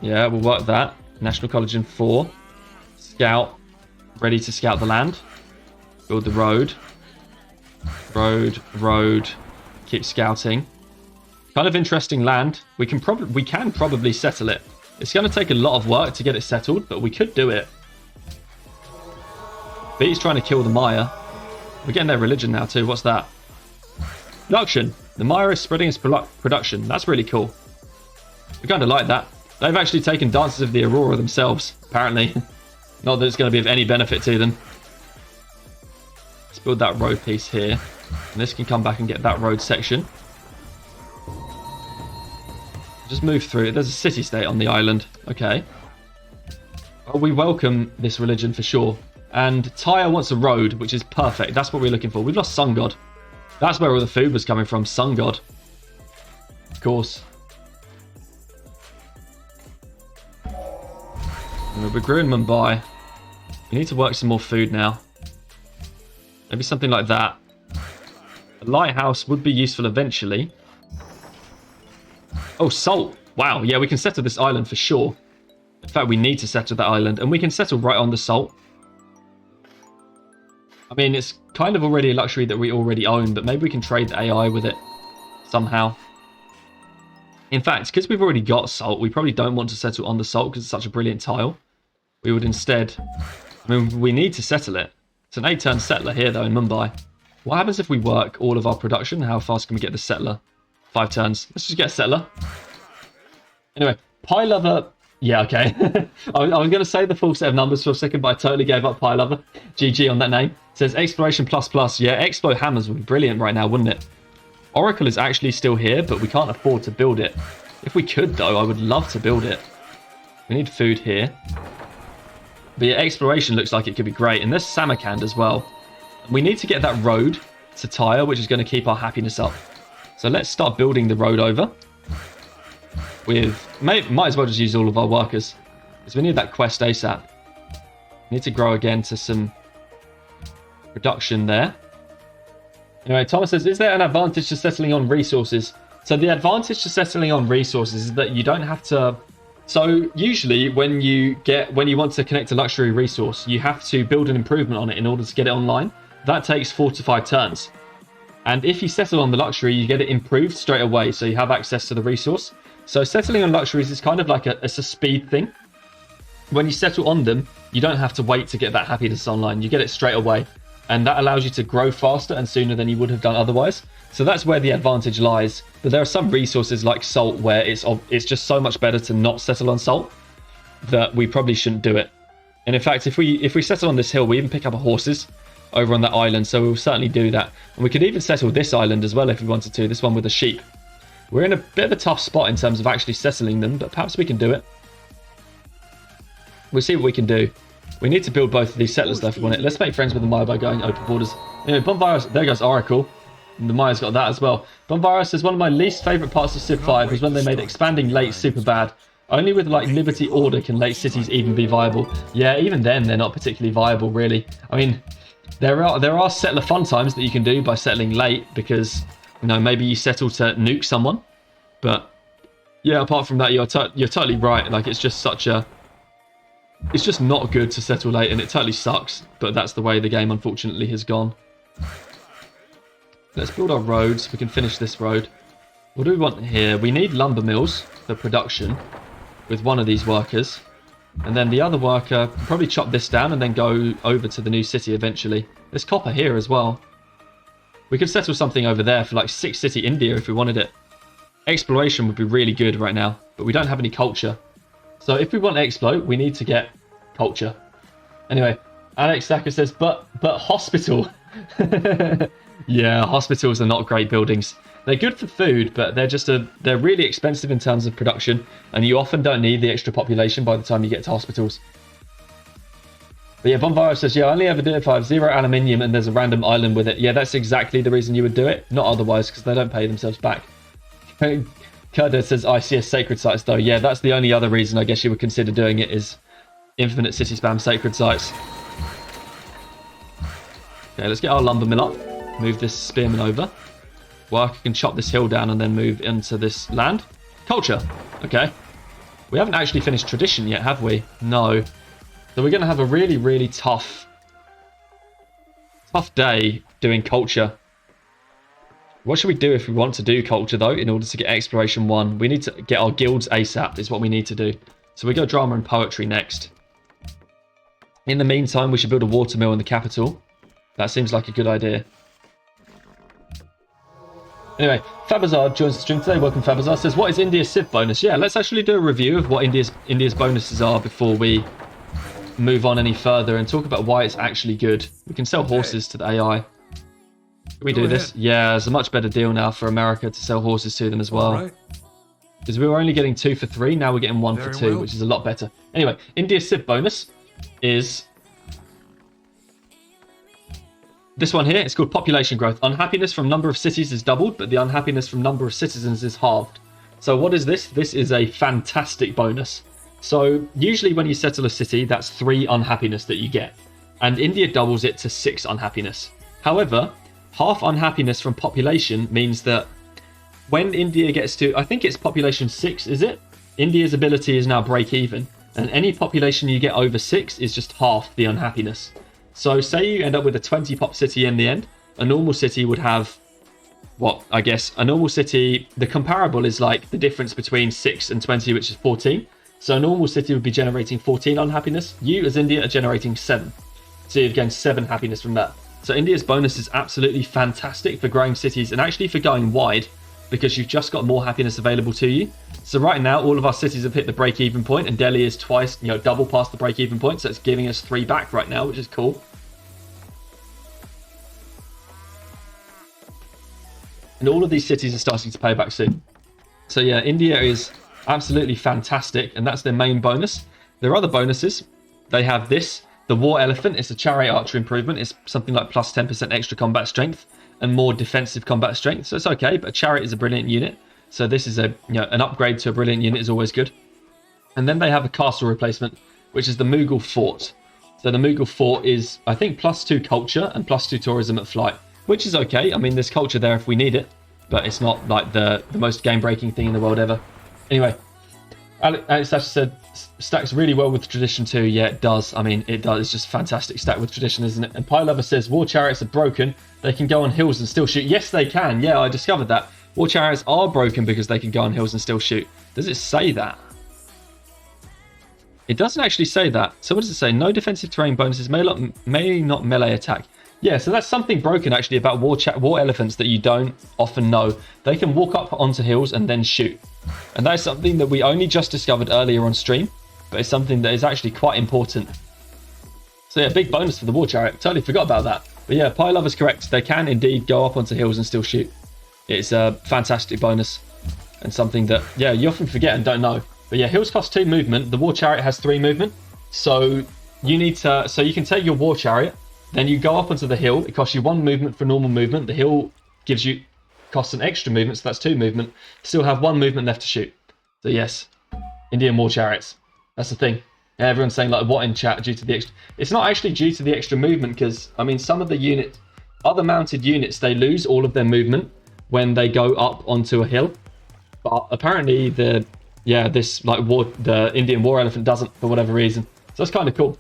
Yeah, we'll work that. National College in 4. Scout. Ready to scout the land. Build the road. Road. Keep scouting. Kind of interesting land. We can probably settle it. It's going to take a lot of work to get it settled, but we could do it. Beat's trying to kill the Maya. We're getting their religion now too. What's that? Production. The Maya is spreading its production. That's really cool. We kind of like that. They've actually taken Dances of the Aurora themselves, apparently. Not that it's going to be of any benefit to them. Let's build that road piece here. And this can come back and get that road section. Just move through. There's a city-state on the island. Okay. Well, we welcome this religion for sure. And Tyre wants a road, which is perfect. That's what we're looking for. We've lost Sun God. That's where all the food was coming from. Sun God. Of course. We're growing Mumbai. We need to work some more food now. Maybe something like that. A lighthouse would be useful eventually. Oh, salt. Wow, yeah, we can settle this island for sure. In fact, we need to settle that island. And we can settle right on the salt. I mean, it's kind of already a luxury that we already own, but maybe we can trade the AI with it somehow. In fact, because we've already got salt, we probably don't want to settle on the salt because it's such a brilliant tile. We would instead... I mean, we need to settle it. It's an 8-turn settler here, though, in Mumbai. What happens if we work all of our production? How fast can we get the settler? 5 turns. Let's just get a settler. Anyway, Pie Lover... Yeah, okay. I was going to say the full set of numbers for a second, but I totally gave up Pie Lover. GG on that name. It says Exploration++. Yeah, Expo Hammers would be brilliant right now, wouldn't it? Oracle is actually still here, but we can't afford to build it. If we could, though, I would love to build it. We need food here. But yeah, Exploration looks like it could be great. And there's Samarkand as well. We need to get that road to Tyre, which is going to keep our happiness up. So let's start building the road over. Might as well just use all of our workers. Because we need that quest ASAP. We need to grow again to some production there. Anyway, Thomas says, is there an advantage to settling on resources? So the advantage to settling on resources is that you don't have to... So usually when you want to connect a luxury resource, you have to build an improvement on it in order to get it online. That takes 4 to 5 turns. And if you settle on the luxury, you get it improved straight away, so you have access to the resource. So settling on luxuries is kind of like it's a speed thing. When you settle on them, you don't have to wait to get that happiness online. You get it straight away. And that allows you to grow faster and sooner than you would have done otherwise. So that's where the advantage lies. But there are some resources like salt where it's just so much better to not settle on salt that we probably shouldn't do it. And in fact, if we settle on this hill, we even pick up our horses over on that island. So we'll certainly do that. And we could even settle this island as well if we wanted to. This one with the sheep. We're in a bit of a tough spot in terms of actually settling them, but perhaps we can do it. We'll see what we can do. We need to build both of these settlers though if we want it. Let's make friends with the Maya by going open borders. Anyway, Bonvirus, there goes Oracle. And the Maya's got that as well. Bonvirus says, one of my least favourite parts of Civ 5 was when they made expanding late super bad. Only with like Liberty Order can late cities even be viable. Yeah, even then they're not particularly viable really. I mean, there are settler fun times that you can do by settling late because, you know, maybe you settle to nuke someone. But yeah, apart from that, you're totally right. Like, it's just such a... It's just not good to settle late, and it totally sucks. But that's the way the game, unfortunately, has gone. Let's build our roads. We can finish this road. What do we want here? We need lumber mills for production with one of these workers. And then the other worker probably chop this down and then go over to the new city eventually. There's copper here as well. We could settle something over there for like 6 city India if we wanted it. Exploration would be really good right now, but we don't have any culture. So if we want Explo, we need to get culture. Anyway, Alex Sacker says, but hospital. Yeah, hospitals are not great buildings. They're good for food, but they're really expensive in terms of production, and you often don't need the extra population by the time you get to hospitals. But yeah, Bonvirus says, yeah, I only ever do it if I have 0 aluminium and there's a random island with it. Yeah, that's exactly the reason you would do it, not otherwise, because they don't pay themselves back. Kurda says, I see sacred sites though. Yeah, that's the only other reason I guess you would consider doing it is infinite city spam sacred sites. Okay, let's get our lumber mill up. Move this spearman over. Worker can chop this hill down and then move into this land. Culture. Okay. We haven't actually finished tradition yet, have we? No. So we're going to have a really, really tough day doing culture. What should we do if we want to do culture, though, in order to get exploration 1? We need to get our guilds ASAP is what we need to do. So we got drama and poetry next. In the meantime, we should build a water mill in the capital. That seems like a good idea. Anyway, Fabazar joins the stream today. Welcome, Fabazar. Says, what is India's Civ bonus? Yeah, let's actually do a review of what India's bonuses are before we move on any further and talk about why it's actually good. We can sell horses to the AI. Can we do this? Yeah, it's a much better deal now for America to sell horses to them as well. Because we were only getting 2 for 3, now we're getting 1 for 2, which is a lot better. Anyway, India's Civ bonus is... this one here, it's called population growth. Unhappiness from number of cities is doubled, but the unhappiness from number of citizens is halved. So what is this? This is a fantastic bonus. So usually when you settle a city, that's 3 unhappiness that you get. And India doubles it to 6 unhappiness. However, half unhappiness from population means that when India gets to, I think it's population 6, is it? India's ability is now break even. And any population you get over 6 is just half the unhappiness. So say you end up with a 20 pop city in the end, a normal city would have, what, I guess, a normal city, the comparable is like the difference between 6 and 20, which is 14. So a normal city would be generating 14 unhappiness. You, as India, are generating 7. So you've gained 7 happiness from that. So India's bonus is absolutely fantastic for growing cities and actually for going wide because you've just got more happiness available to you. So right now, all of our cities have hit the break-even point, and Delhi is twice, double past the break-even point. So it's giving us 3 back right now, which is cool. And all of these cities are starting to pay back soon. So yeah, India is absolutely fantastic, and that's their main bonus. There are other bonuses. They have this, the War Elephant. It's a chariot archer improvement. It's something like plus 10% extra combat strength and more defensive combat strength. So it's okay, but a chariot is a brilliant unit. So this is an upgrade to a brilliant unit is always good. And then they have a castle replacement, which is the Mughal Fort. So the Mughal Fort is, I think, plus 2 culture and plus 2 tourism at flight, which is okay. I mean, there's culture there if we need it, but it's not like the most game-breaking thing in the world ever. Anyway, Alex Thatcher said, stacks really well with tradition too. Yeah, it does. I mean, it does. It's just fantastic stack with tradition, isn't it? And Pie Lover says, war chariots are broken. They can go on hills and still shoot. Yes, they can. Yeah, I discovered that. War chariots are broken because they can go on hills and still shoot. Does it say that? It doesn't actually say that. So what does it say? No defensive terrain bonuses may not melee attack. Yeah, so that's something broken actually about war elephants that you don't often know. They can walk up onto hills and then shoot. And that is something that we only just discovered earlier on stream, but it's something that is actually quite important. So yeah, big bonus for the war chariot. Totally forgot about that. But yeah, Pie Lover's correct. They can indeed go up onto hills and still shoot. It's a fantastic bonus and something that, yeah, you often forget and don't know. But yeah, hills cost 2 movement. The war chariot has 3 movement. So you need to, so you can take your war chariot, then you go up onto the hill. It costs you 1 movement for normal movement. The hill costs an extra movement, so that's 2 movement. Still have 1 movement left to shoot. So yes, Indian war chariots. That's the thing. Everyone's saying like what in chat due to the extra. It's not actually due to the extra movement because I mean some of the units, other mounted units, they lose all of their movement when they go up onto a hill. But apparently the Indian war elephant doesn't for whatever reason. So that's kind of cool.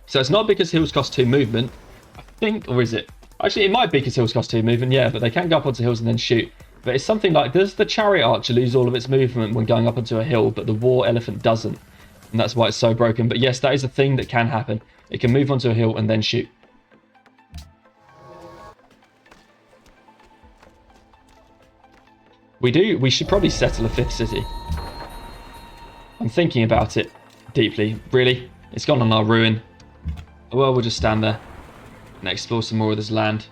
So it's not because hills cost 2 movement, I think, or is it? Actually, it might be because hills cost 2 movement, yeah, but they can go up onto hills and then shoot. But it's something like, does the chariot archer lose all of its movement when going up onto a hill, but the war elephant doesn't? And that's why it's so broken. But yes, that is a thing that can happen. It can move onto a hill and then shoot. We should probably settle a 5th city. I'm thinking about it deeply. Really? It's gone on our ruin. Well, we'll just stand there and explore some more of this land.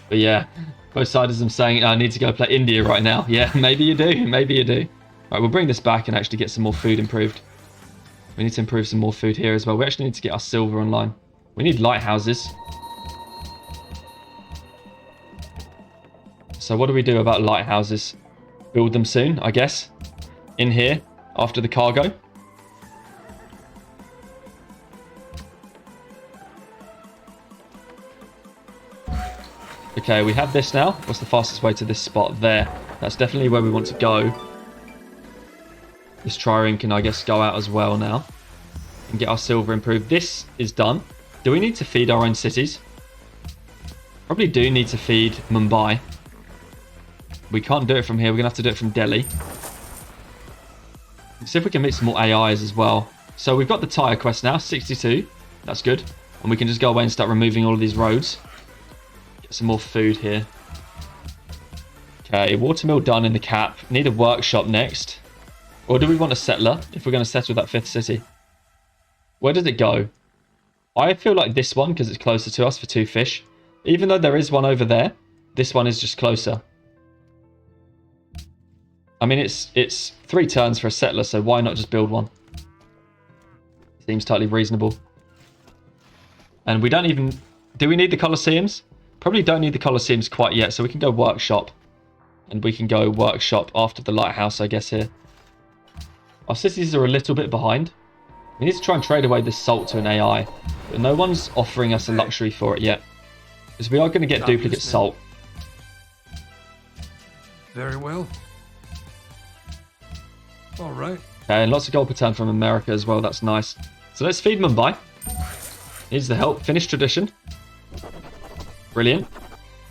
But yeah, both sides of them saying, I need to go play India right now. Yeah, maybe you do. Maybe you do. Right, we'll bring this back and actually get some more food improved. We need to improve some more food here as well. We actually need to get our silver online. We need lighthouses. So what do we do about lighthouses? Build them soon, I guess. In here, after the cargo. Okay, we have this now. What's the fastest way to this spot? There. That's definitely where we want to go. This trireme can, I guess, go out as well now. And get our silver improved. This is done. Do we need to feed our own cities? Probably do need to feed Mumbai. We can't do it from here. We're going to have to do it from Delhi. Let's see if we can make some more AIs as well. So we've got the tyre quest now. 62. That's good. And we can just go away and start removing all of these roads. Get some more food here. Okay, watermill done in the cap. Need a workshop next. Or do we want a settler if we're going to settle that 5th city? Where does it go? I feel like this one because it's closer to us for 2 fish. Even though there is one over there, this one is just closer. I mean, it's 3 turns for a settler, so why not just build one? Seems totally reasonable. And we don't even... Do we need the Colosseums? Probably don't need the Colosseums quite yet, so we can go workshop. And we can go workshop after the lighthouse, I guess, here. Our cities are a little bit behind. We need to try and trade away this salt to an AI. But no one's offering us a luxury for it yet. Because we are going to get duplicate salt. Very well. All right. Okay, and lots of gold per turn from America as well. That's nice. So let's feed Mumbai. Needs the help. Finish tradition. Brilliant.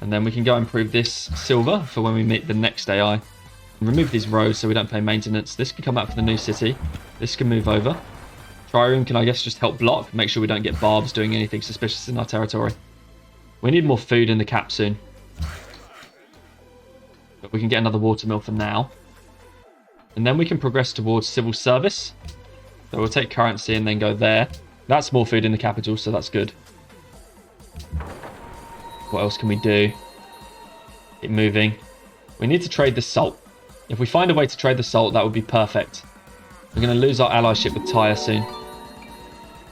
And then we can go improve this silver for when we meet the next AI. And remove these roads so we don't pay maintenance. This can come out for the new city. This can move over. Trireme can, I guess, just help block. Make sure we don't get barbs doing anything suspicious in our territory. We need more food in the cap soon. But we can get another watermill for now. And then we can progress towards civil service. So we'll take currency and then go there. That's more food in the capital, so that's good. What else can we do? Keep moving. We need to trade the salt. If we find a way to trade the salt, that would be perfect. We're going to lose our allyship with Tyre soon.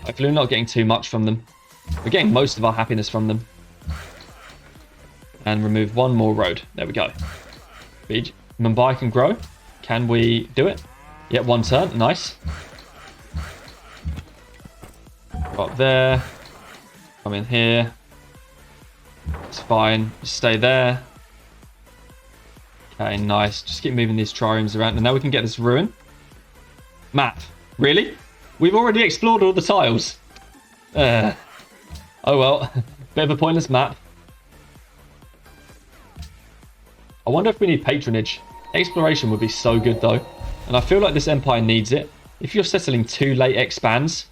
Hopefully we're not getting too much from them. We're getting most of our happiness from them. And remove one more road. There we go. Mumbai can grow. Can we do it? Yep, 1 turn. Nice. Go up there. Come in here. It's fine. Just stay there. Okay, nice. Just keep moving these triremes around. And now we can get this ruin. Map. Really? We've already explored all the tiles. Oh well. Bit of a pointless map. I wonder if we need patronage. Exploration would be so good though. And I feel like this empire needs it. If you're settling 2 late expands,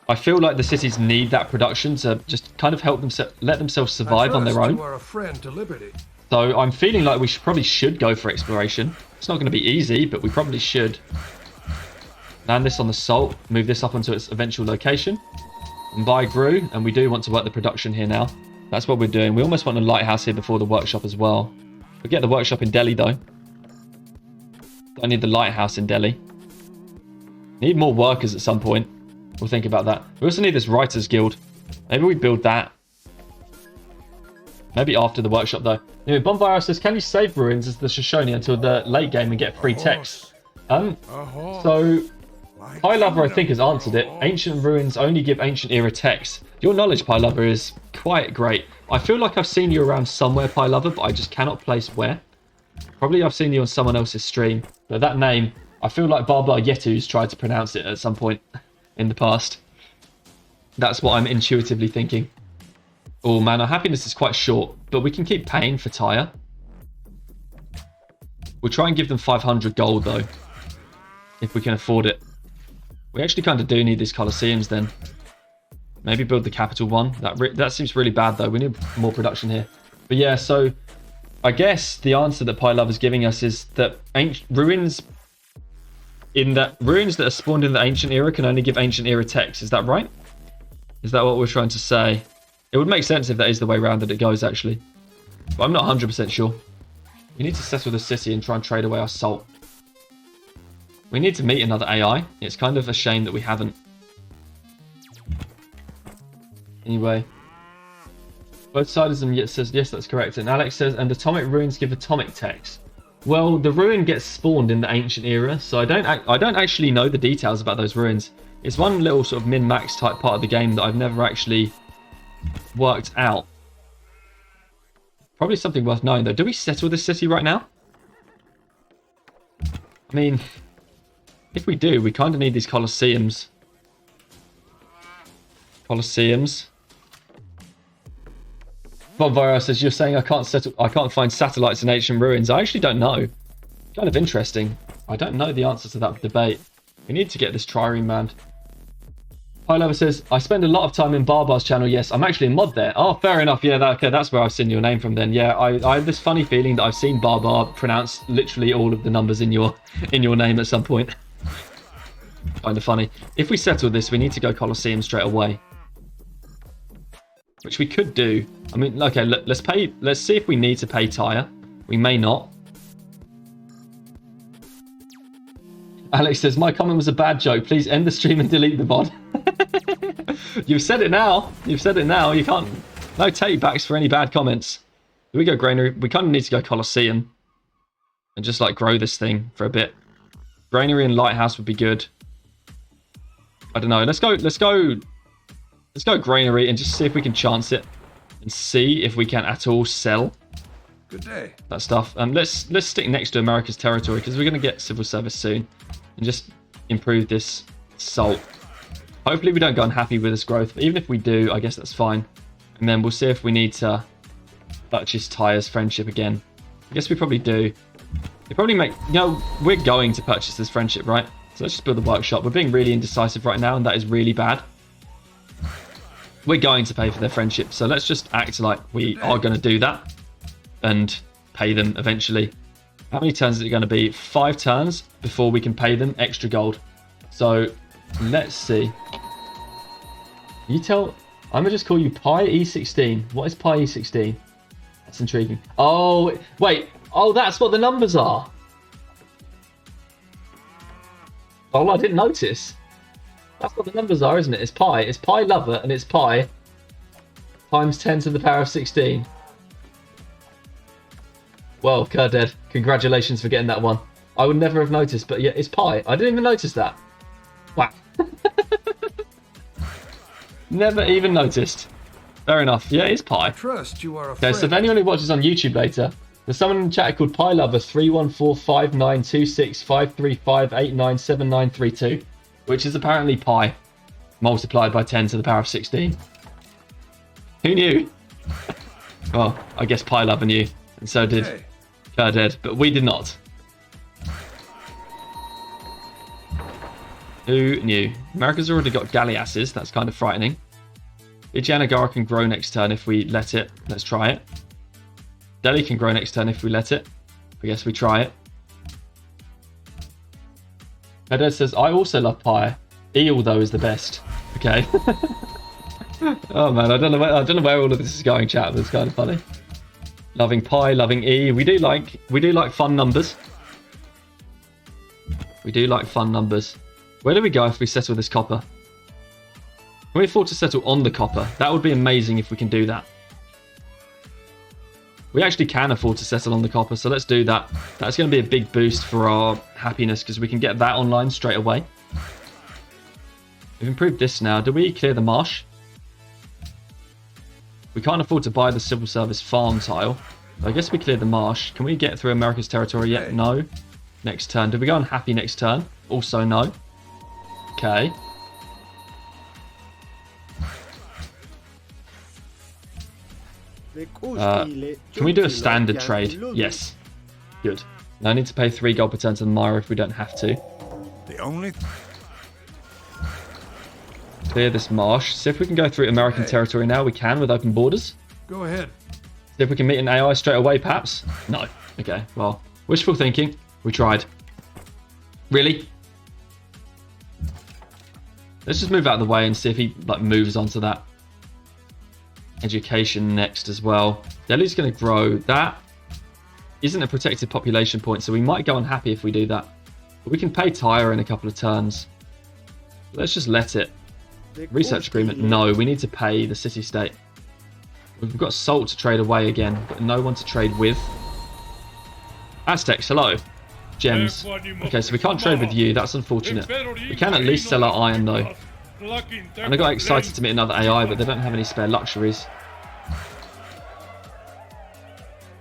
I feel like the cities need that production to just kind of help them let themselves survive on their own. You are a friend to liberty. So I'm feeling like we probably should go for exploration. It's not going to be easy, but we probably should. Land this on the salt. Move this up onto its eventual location. And buy Gru. And we do want to work the production here now. That's what we're doing. We almost want a lighthouse here before the workshop as well. We'll get the workshop in Delhi though. Don't need the lighthouse in Delhi. Need more workers at some point. We'll think about that. We also need this writers guild. Maybe we build that. Maybe after the workshop though. Anyway, Bonfire says, can you save ruins as the Shoshone until the late game and get free text? So Pie Lover I think has answered it. Ancient ruins only give ancient era text. Your knowledge, Pie Lover, is quite great. I feel like I've seen you around somewhere, Pie Lover, but I just cannot place where. Probably I've seen you on someone else's stream. But that name, I feel like Barbara Yetu's tried to pronounce it at some point in the past. That's what I'm intuitively thinking. Oh man, our happiness is quite short, but we can keep paying for Tyre. We'll try and give them 500 gold though, if we can afford it. We actually kind of do need these Colosseums then. Maybe build the capital one. That seems really bad though. We need more production here. But yeah, so I guess the answer that Pie Love is giving us is that ruins that are spawned in the ancient era can only give ancient era text. Is that right? Is that what we're trying to say? It would make sense if that is the way around that it goes actually. But I'm not 100% sure. We need to settle the city and try and trade away our salt. We need to meet another AI. It's kind of a shame that we haven't. Anyway. Both sides of them says, yes, that's correct. And Alex says, and atomic ruins give atomic text. Well, the ruin gets spawned in the ancient era, so I don't actually know the details about those ruins. It's one little sort of min-max type part of the game that I've never actually worked out. Probably something worth knowing though. Do we settle this city right now? I mean, if we do, we kind of need these Colosseums. Bonfire says, you're saying I can't find satellites in ancient ruins. I actually don't know. Kind of interesting. I don't know the answer to that debate. We need to get this trireme manned. High Level says, I spend a lot of time in Barbar's channel. Yes, I'm actually a mod there. Oh, fair enough. Yeah, okay, that's where I've seen your name from then. Yeah, I have this funny feeling that I've seen Barbar pronounce literally all of the numbers in your name at some point. Kind of funny. If we settle this, we need to go Colosseum straight away. Which we could do. I mean, okay, let's see if we need to pay Tyre. We may not. Alex says, my comment was a bad joke. Please end the stream and delete the VOD. You've said it now. You've said it now. You can't... No take backs for any bad comments. Do we go Granary? We kind of need to go Colosseum. And just like grow this thing for a bit. Granary and Lighthouse would be good. I don't know. Let's go Granary and just see if we can chance it. And see if we can at all sell. Good day. That stuff. Let's stick next to America's territory because we're going to get civil service soon. And just improve this salt. Hopefully we don't go unhappy with this growth. But even if we do, I guess that's fine. And then we'll see if we need to purchase Tyre's friendship again. I guess we probably do. They probably make... You know, we're going to purchase this friendship, right? So let's just build the workshop. We're being really indecisive right now, and that is really bad. We're going to pay for their friendship. So let's just act like we are going to do that. And pay them eventually. How many turns is it going to be? 5 turns before we can pay them extra gold. So let's see. You tell... I'm going to just call you Pi E16. What is Pi E16? That's intriguing. Oh, wait. Oh, that's what the numbers are. Oh, I didn't notice. That's what the numbers are, isn't it? It's pi. It's pi lover, and it's pi times 10 to the power of 16. Well, Kerded, congratulations for getting that one. I would never have noticed, but yeah, it's pi. I didn't even notice that. Wow. Never even noticed. Fair enough. Yeah, it's pi. I trust you are a Okay, friend. so if anyone who watches on YouTube later, there's someone in the chat called PieLover31459265358979932, which is apparently pi multiplied by 10 to the power of 16. Who knew? Well, I guess PieLover knew, and so did Kerded, but we did not. Who knew? America's already got galleasses. That's kind of frightening. Vijayanagara can grow next turn if we let it. Let's try it. Delhi can grow next turn if we let it. I guess we try it. Meadow says, I also love pie. Eel, though, is the best. Okay. Oh, man, I don't know where all of this is going, chat, but it's kind of funny. Loving pie, loving E. We do like fun numbers. We do like fun numbers. Where do we go if we settle this copper? Can we afford to settle on the copper? That would be amazing if we can do that. We actually can afford to settle on the copper, so let's do that. That's going to be a big boost for our happiness because we can get that online straight away. We've improved this now. Do we clear the marsh? We can't afford to buy the civil service farm tile. I guess we cleared the marsh. Can we get through America's territory yet? No. Next turn. Did we go on happy next turn? Also no. Okay. Can we do a standard trade? Yes. Good. No need to pay 3 gold per turn to the Myra if we don't have to. The only... Clear this marsh. See if we can go through American territory now. We can with open borders. Go ahead. See if we can meet an AI straight away, perhaps? No. Okay, well, wishful thinking. We tried. Really? Let's just move out of the way and see if he moves onto that. Education next as well. Delhi's going to grow. That isn't a protected population point, so we might go unhappy if we do that. But we can pay Tyre in a couple of turns. Let's just let it. Research agreement. No, we need to pay the city-state. We've got salt to trade away again, but no one to trade with. Aztecs, hello. Gems. Okay, so we can't trade with you. That's unfortunate. We can at least sell our iron, though. And I got excited to meet another AI, but they don't have any spare luxuries.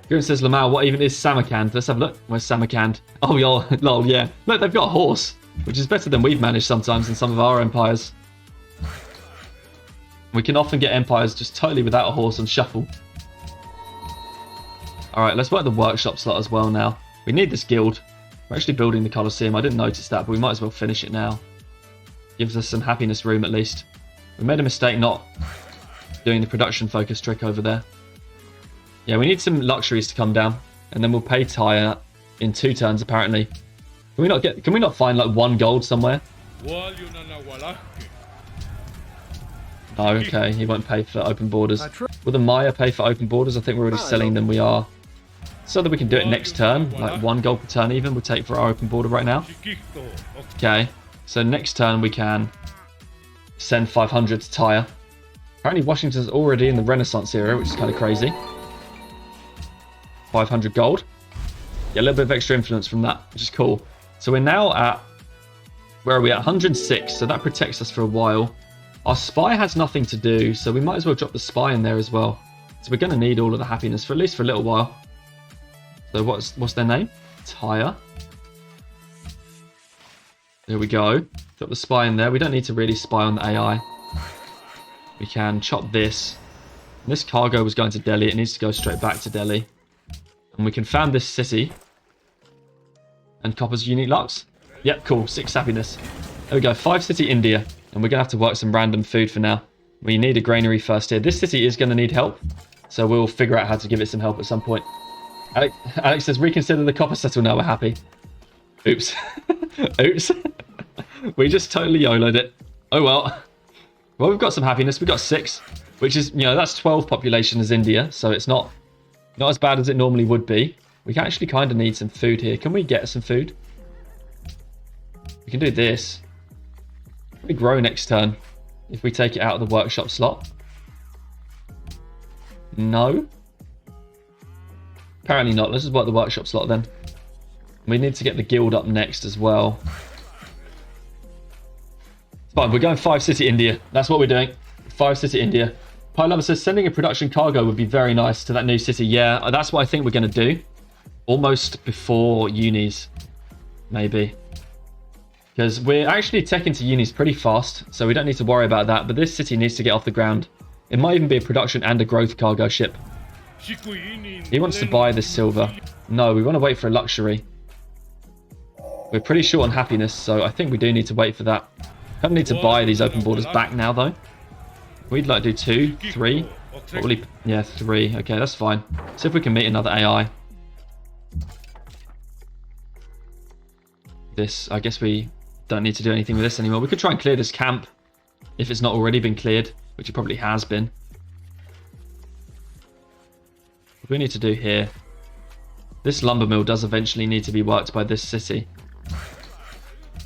Grim says, Lamau, what even is Samarkand? Let's have a look. Where's Samarkand? Oh, lol, yeah. Look, they've got a horse, which is better than we've managed sometimes in some of our empires. We can often get empires just totally without a horse and shuffle. Alright, let's work the workshop slot as well now. We need this guild. We're actually building the Colosseum. I didn't notice that, but we might as well finish it now. Gives us some happiness room at least. We made a mistake not doing the production focus trick over there. Yeah, we need some luxuries to come down, and then we'll pay Tyre in 2 turns apparently. Can we not find 1 gold somewhere? Oh, okay, he won't pay for open borders. Will the Maya pay for open borders? I think we're already selling them. We are. So that we can do it next turn, 1 gold per turn even, we'll take for our open border right now. Okay, so next turn we can send 500 to Tyre. Apparently Washington's already in the Renaissance era, which is kind of crazy. 500 gold. Yeah, a little bit of extra influence from that, which is cool. So we're now at, where are we at? 106, so that protects us for a while. Our spy has nothing to do, so we might as well drop the spy in there as well. So we're going to need all of the happiness for at least for a little while. So what's their name? Tyre. There we go. Drop the spy in there. We don't need to really spy on the AI. We can chop this. And this cargo was going to Delhi. It needs to go straight back to Delhi. And we can found this city. And copper's unique lux. Yep, cool. 6 happiness. There we go. 5 city India. And we're going to have to work some random food for now. We need a granary first here. This city is going to need help. So we'll figure out how to give it some help at some point. Alex says, reconsider the copper settle now. We're happy. Oops. Oops. We just totally YOLO'd it. Oh, well. Well, we've got some happiness. We've got 6. Which is, that's 12 population as India. So it's not as bad as it normally would be. We actually kind of need some food here. Can we get some food? We can do this. We grow next turn if we take it out of the workshop slot. No. Apparently not. Let's just work the workshop slot then. We need to get the guild up next as well. It's fine. We're going 5 city India. That's what we're doing. 5 city India. Pie Lover says sending a production cargo would be very nice to that new city. Yeah, that's what I think we're going to do. Almost before unis, maybe. Because we're actually tech into unis pretty fast, so we don't need to worry about that. But this city needs to get off the ground. It might even be a production and a growth cargo ship. He wants to buy this silver. No, we want to wait for a luxury. We're pretty short on happiness, so I think we do need to wait for that. Don't need to buy these open borders back now, though. We'd like to do 2, 3. What will he... Yeah, 3. Okay, that's fine. See if we can meet another AI. This, I guess we don't need to do anything with this anymore. We could try and clear this camp if it's not already been cleared, which it probably has been. What we need to do here, this lumber mill does eventually need to be worked by this city.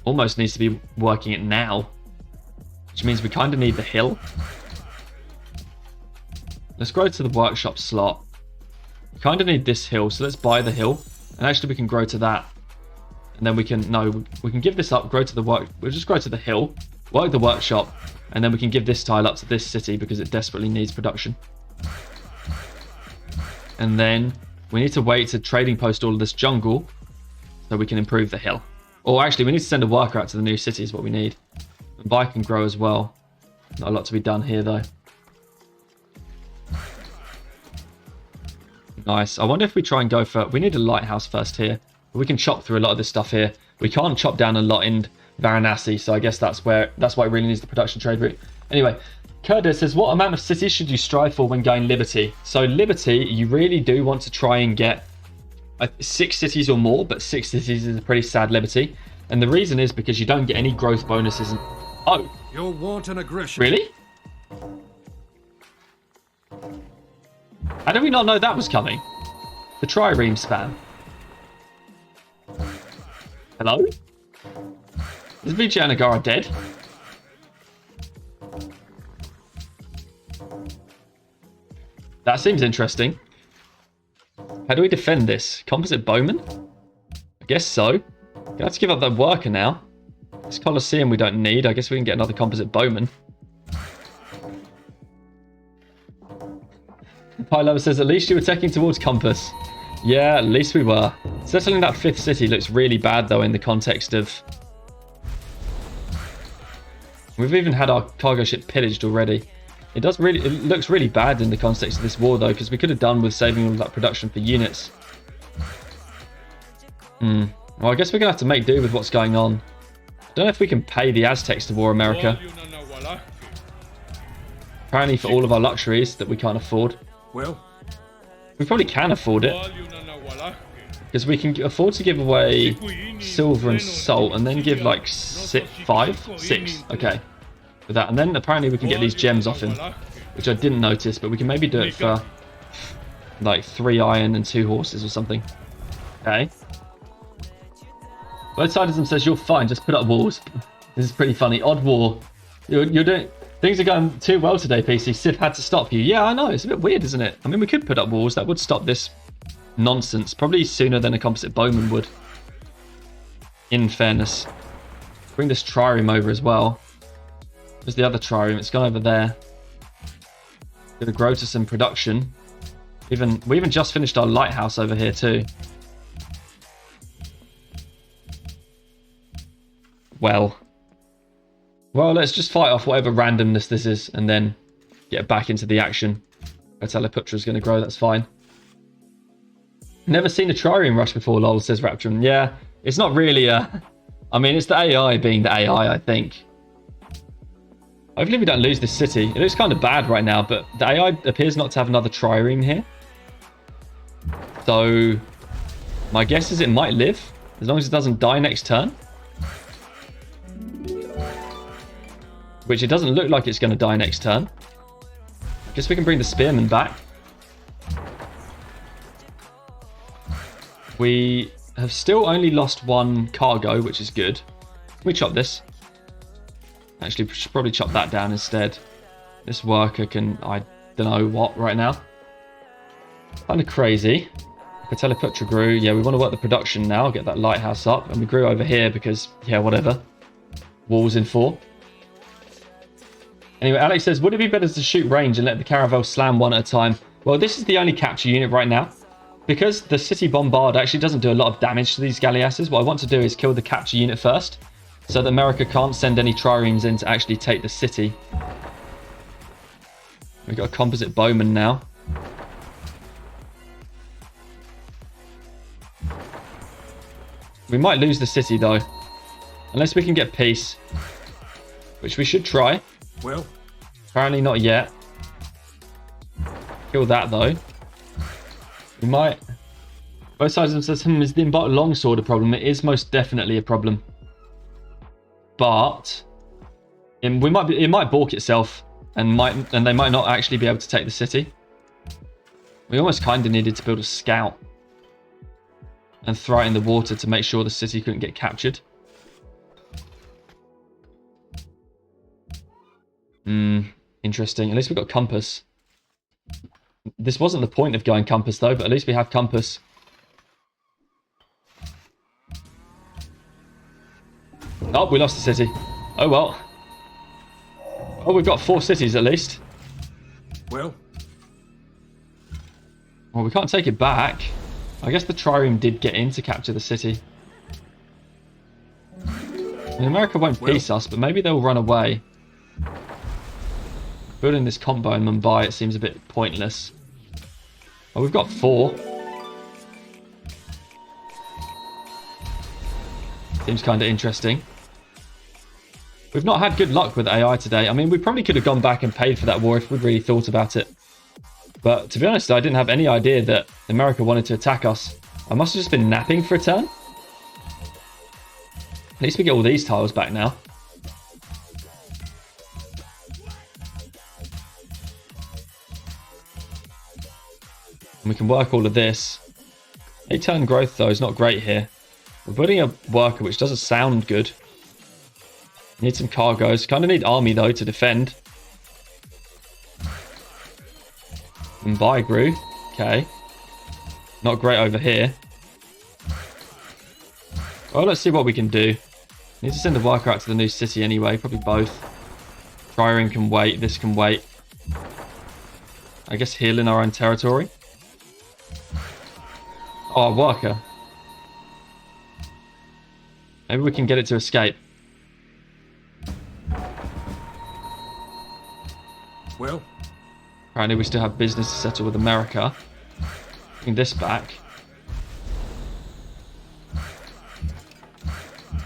Almost needs to be working it now, which means we kind of need the hill. Let's grow to the workshop slot. We kind of need this hill, so let's buy the hill. And actually we can grow to that. And then we can, no, we can give this up, grow to the work, we'll just grow to the hill, work the workshop, and then we can give this tile up to this city because it desperately needs production. And then we need to wait to trading post all of this jungle so we can improve the hill. Or actually, we need to send a worker out to the new city is what we need. And buy can grow as well. Not a lot to be done here, though. Nice. I wonder if we try and go for... We need a lighthouse first here. We can chop through a lot of this stuff here. We can't chop down a lot in Varanasi, so I guess that's why it really needs the production trade route. Anyway, Kurda says, what amount of cities should you strive for when going Liberty? So Liberty, you really do want to try and get 6 cities or more, but 6 cities is a pretty sad Liberty. And the reason is because you don't get any growth bonuses. Oh. You'll want an aggression. Really? How did we not know that was coming? The trireme spam. Hello? Is Vijay Nagara dead? That seems interesting. How do we defend this? Composite bowman? I guess so. Gonna have to give up that worker now. This Colosseum we don't need. I guess we can get another composite bowman. Pylo says, at least you were taking towards compass. Yeah, at least we were. Settling that 5th city looks really bad, though, in the context of... We've even had our cargo ship pillaged already. It looks really bad in the context of this war, though, because we could have done with saving all of that production for units. Well, I guess we're going to have to make do with what's going on. I don't know if we can pay the Aztecs to war America. Apparently for all of our luxuries that we can't afford. Well, we probably can afford it. Because we can afford to give away silver and salt and then give like 6. Okay. With that. And then apparently we can get these gems off him. Which I didn't notice, but we can maybe do it for like 3 iron and 2 horses or something. Okay. Birdsidism says you're fine, just put up walls. This is pretty funny. Odd war. You're doing... Things are going too well today, PC. Civ had to stop you. Yeah, I know. It's a bit weird, isn't it? I mean, we could put up walls. That would stop this nonsense. Probably sooner than a composite bowman would. In fairness. Bring this trireme over as well. There's the other trireme. It's gone over there. Gonna grow to some production. We even just finished our lighthouse over here too. Well, let's just fight off whatever randomness this is and then get back into the action. Teleputra is going to grow, that's fine. Never seen a trireme rush before, lol, says Raptrum. Yeah, it's not really a... I mean, it's the AI being the AI, I think. Hopefully we don't lose this city. It looks kind of bad right now, but the AI appears not to have another trireme here. So, my guess is it might live, as long as it doesn't die next turn. Which it doesn't look like it's going to die next turn. Guess we can bring the spearmen back. We have still only lost 1 cargo, which is good. Can we chop this? Actually, we should probably chop that down instead. This worker can... I don't know what right now. Kind of crazy. Teleputra grew. Yeah, we want to work the production now. Get that lighthouse up. And we grew over here because... Yeah, whatever. Walls in 4. Anyway, Alex says, would it be better to shoot range and let the caravel slam one at a time? Well, this is the only capture unit right now. Because the city bombard actually doesn't do a lot of damage to these galleasses, what I want to do is kill the capture unit first. So that America can't send any triremes in to actually take the city. We've got a composite bowman now. We might lose the city though. Unless we can get peace. Which we should try. Well, apparently not yet. Kill that though. We might. Both sides of the system is the longsword a problem. It is most definitely a problem. but it might balk itself and they might not actually be able to take the city. We almost kind of needed to build a scout and throw it in the water to make sure the city couldn't get captured. Interesting. At least we got compass. This wasn't the point of going compass though, but at least we have compass. Oh, we lost the city. Oh well. Oh, we've got 4 cities at least. Well, we can't take it back. I guess the trireme did get in to capture the city. I mean, America won't peace us, but maybe they'll run away. Building this combo in Mumbai, it seems a bit pointless. Oh, we've got 4. Seems kind of interesting. We've not had good luck with AI today. I mean, we probably could have gone back and paid for that war if we'd really thought about it. But to be honest, I didn't have any idea that America wanted to attack us. I must have just been napping for a turn. At least we get all these tiles back now. And we can work all of this. 8-turn growth, though, is not great here. We're building a worker, which doesn't sound good. Need some cargoes. Kind of need army, though, to defend. Mumbai grew. Okay. Not great over here. Well, let's see what we can do. Need to send a worker out to the new city anyway. Probably both. Trireme can wait. This can wait. I guess heal in our own territory. Oh, a worker. Maybe we can get it to escape. Well, apparently we still have business to settle with America. Bring this back.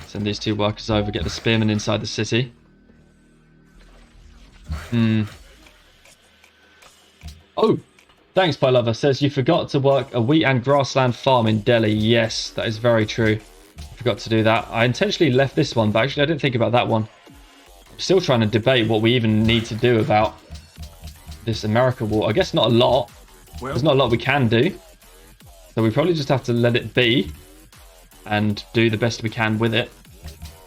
Send these 2 workers over, get the spearmen inside the city. Oh, thanks, Pie Lover. Says you forgot to work a wheat and grassland farm in Delhi. Yes, that is very true. Forgot to do that. I intentionally left this one, but actually I didn't think about that one. I'm still trying to debate what we even need to do about this America war. I guess not a lot. Well, there's not a lot we can do. So we probably just have to let it be and do the best we can with it.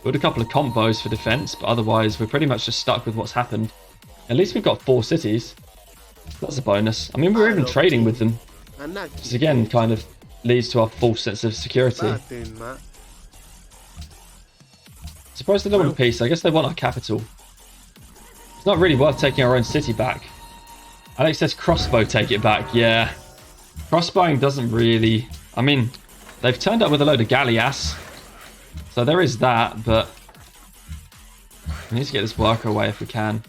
Build a couple of combos for defense, but otherwise we're pretty much just stuck with what's happened. At least we've got 4 cities. That's a bonus. I mean, we're even trading with them. This again kind of leads to our false sense of security. Surprised they don't want peace. I guess they want our capital. It's not really worth taking our own city back. Alex says crossbow, take it back. Yeah. Crossbowing doesn't really... I mean, they've turned up with a load of galleass. So there is that, but... we need to get this worker away if we can.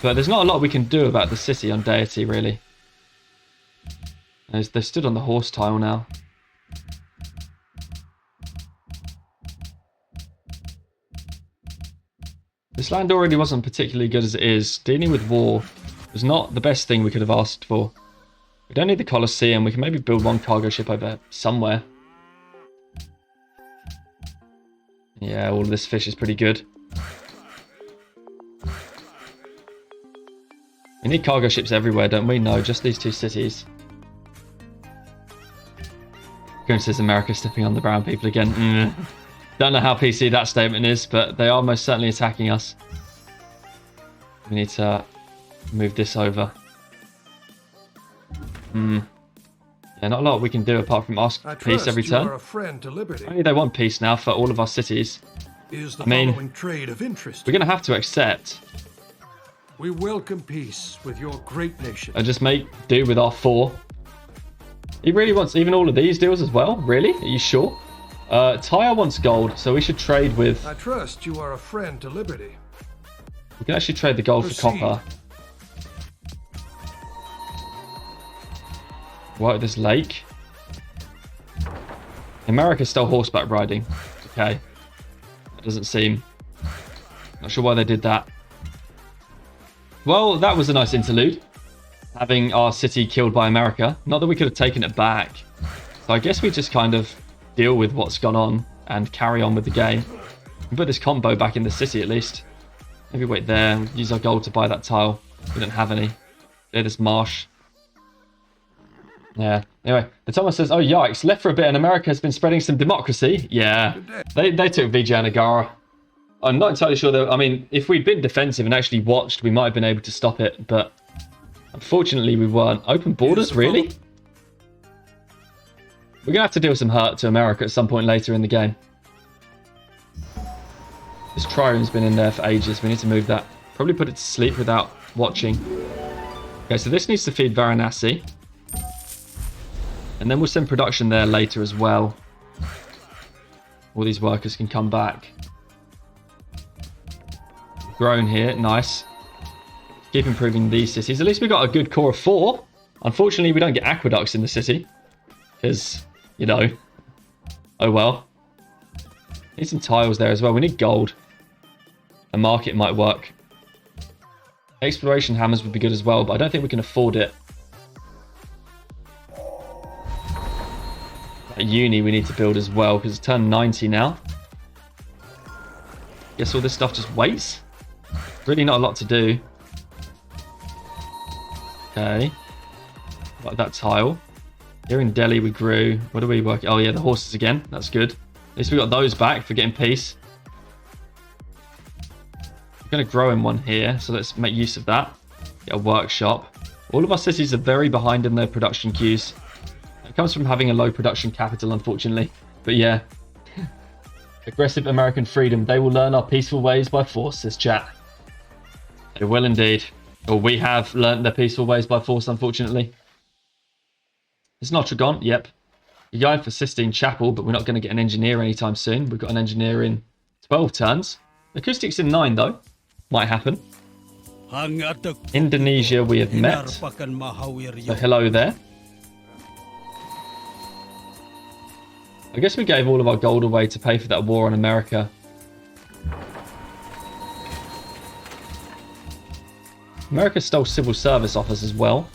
But there's not a lot we can do about the city on Deity, really. They stood on the horse tile now. This land already wasn't particularly good as it is. Dealing with war was not the best thing we could have asked for. We don't need the Colosseum. We can maybe build 1 cargo ship over somewhere. Yeah, all of this fish is pretty good. We need cargo ships everywhere, don't we? No, just these 2 cities. Going says America stepping on the brown people again. Don't know how PC that statement is, but they are most certainly attacking us. We need to move this over. Yeah, not a lot we can do apart from ask peace every turn. Only they want peace now for all of our cities. I mean, trade of interest. We're going to have to accept. We welcome peace with your great nation. And just make do with our 4. He really wants even all of these deals as well? Really? Are you sure? Tyre wants gold, so we should trade with... I trust you are a friend to liberty. We can actually trade the gold for copper. Right at this lake. America's still horseback riding. Okay. That doesn't seem... Not sure why they did that. Well, that was a nice interlude. Having our city killed by America. Not that we could have taken it back. So I guess we just kind of deal with what's gone on. and carry on with the game. We put this combo back in the city at least. Maybe wait there. Use our gold to buy that tile. We don't have any. Clear this marsh. Yeah. Anyway, the Thomas says, oh, yikes. Left for a bit and America has been spreading some democracy. Yeah. They took Vijay Nagara. I'm not entirely sure, though. I mean, if we'd been defensive and actually watched, we might have been able to stop it. But unfortunately, we weren't. Open borders? Really? We're going to have to deal some hurt to America at some point later in the game. This triroom's been in there for ages. We need to move that. Probably put it to sleep without watching. Okay, so this needs to feed Varanasi. And then we'll send production there later as well. All these workers can come back. Grown here, nice. Keep improving these cities. At least we got a good core of 4. Unfortunately, we don't get aqueducts in the city. Because, you know, oh well. Need some tiles there as well. We need gold. A market might work. Exploration hammers would be good as well, but I don't think we can afford it. At uni we need to build as well, because it's turned 90 now. Guess all this stuff just waits. Really not a lot to do. Okay. Like that tile. Here in Delhi we grew. What are we working? Oh yeah, the horses again. That's good. At least we got those back for getting peace. I'm going to grow in one here, so let's make use of that. Get a workshop. All of our cities are very behind in their production queues. It comes from having a low production capital, unfortunately. But yeah. Aggressive American freedom. They will learn our peaceful ways by force, says chat. They will indeed. Or we have learnt their peaceful ways by force, unfortunately. Is Notre gone? Yep. You're going for Sistine Chapel, but we're not going to get an engineer anytime soon. We've got an engineer in 12 turns. Acoustics in 9, though. Might happen. Indonesia we have met. So hello there. I guess we gave all of our gold away to pay for that war on America. America stole civil service off us as well.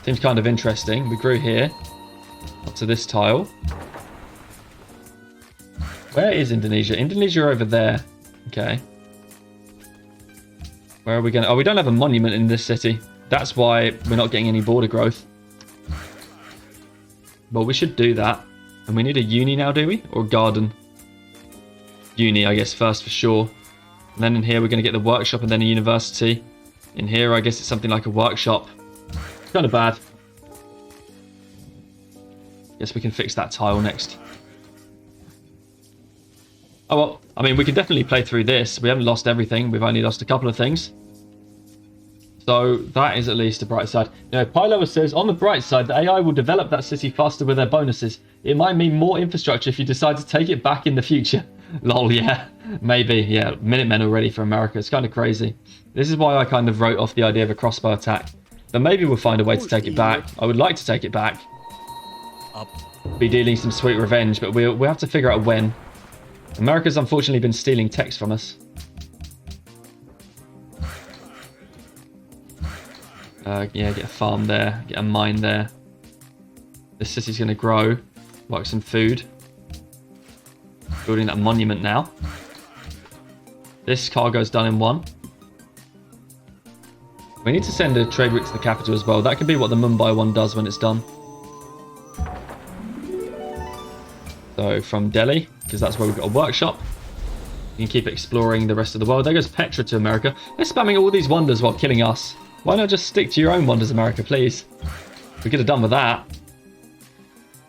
Seems kind of interesting. We grew here. Up to this tile. Where is Indonesia? Indonesia over there. Okay. Where are we going? Oh, we don't have a monument in this city. That's why we're not getting any border growth. Well, we should do that. And we need a uni now, do we? Or a garden? Uni, I guess, first for sure. And then in here, we're going to get the workshop and then a university. In here, I guess it's something like a workshop. It's kind of bad. Guess we can fix that tile next. Oh, well, I mean, we could definitely play through this. We haven't lost everything. We've only lost a couple of things. So that is at least a bright side. Now, Pylo says, on the bright side, the AI will develop that city faster with their bonuses. It might mean more infrastructure if you decide to take it back in the future. Lol, yeah. Maybe, yeah. Minutemen are ready for America. It's kind of crazy. This is why I kind of wrote off the idea of a crossbow attack. But maybe we'll find a way to take it back. I would like to take it back. Be dealing some sweet revenge, but we'll have to figure out when. America's unfortunately been stealing techs from us. Yeah, get a farm there, get a mine there. This city's going to grow. Work some food. Building that monument now. This cargo's done in 1. We need to send a trade route to the capital as well. That could be what the Mumbai one does when it's done. So from Delhi, because that's where we've got a workshop. You can keep exploring the rest of the world. There goes Petra to America. They're spamming all these wonders while killing us. Why not just stick to your own wonders, America, please? We could have done with that.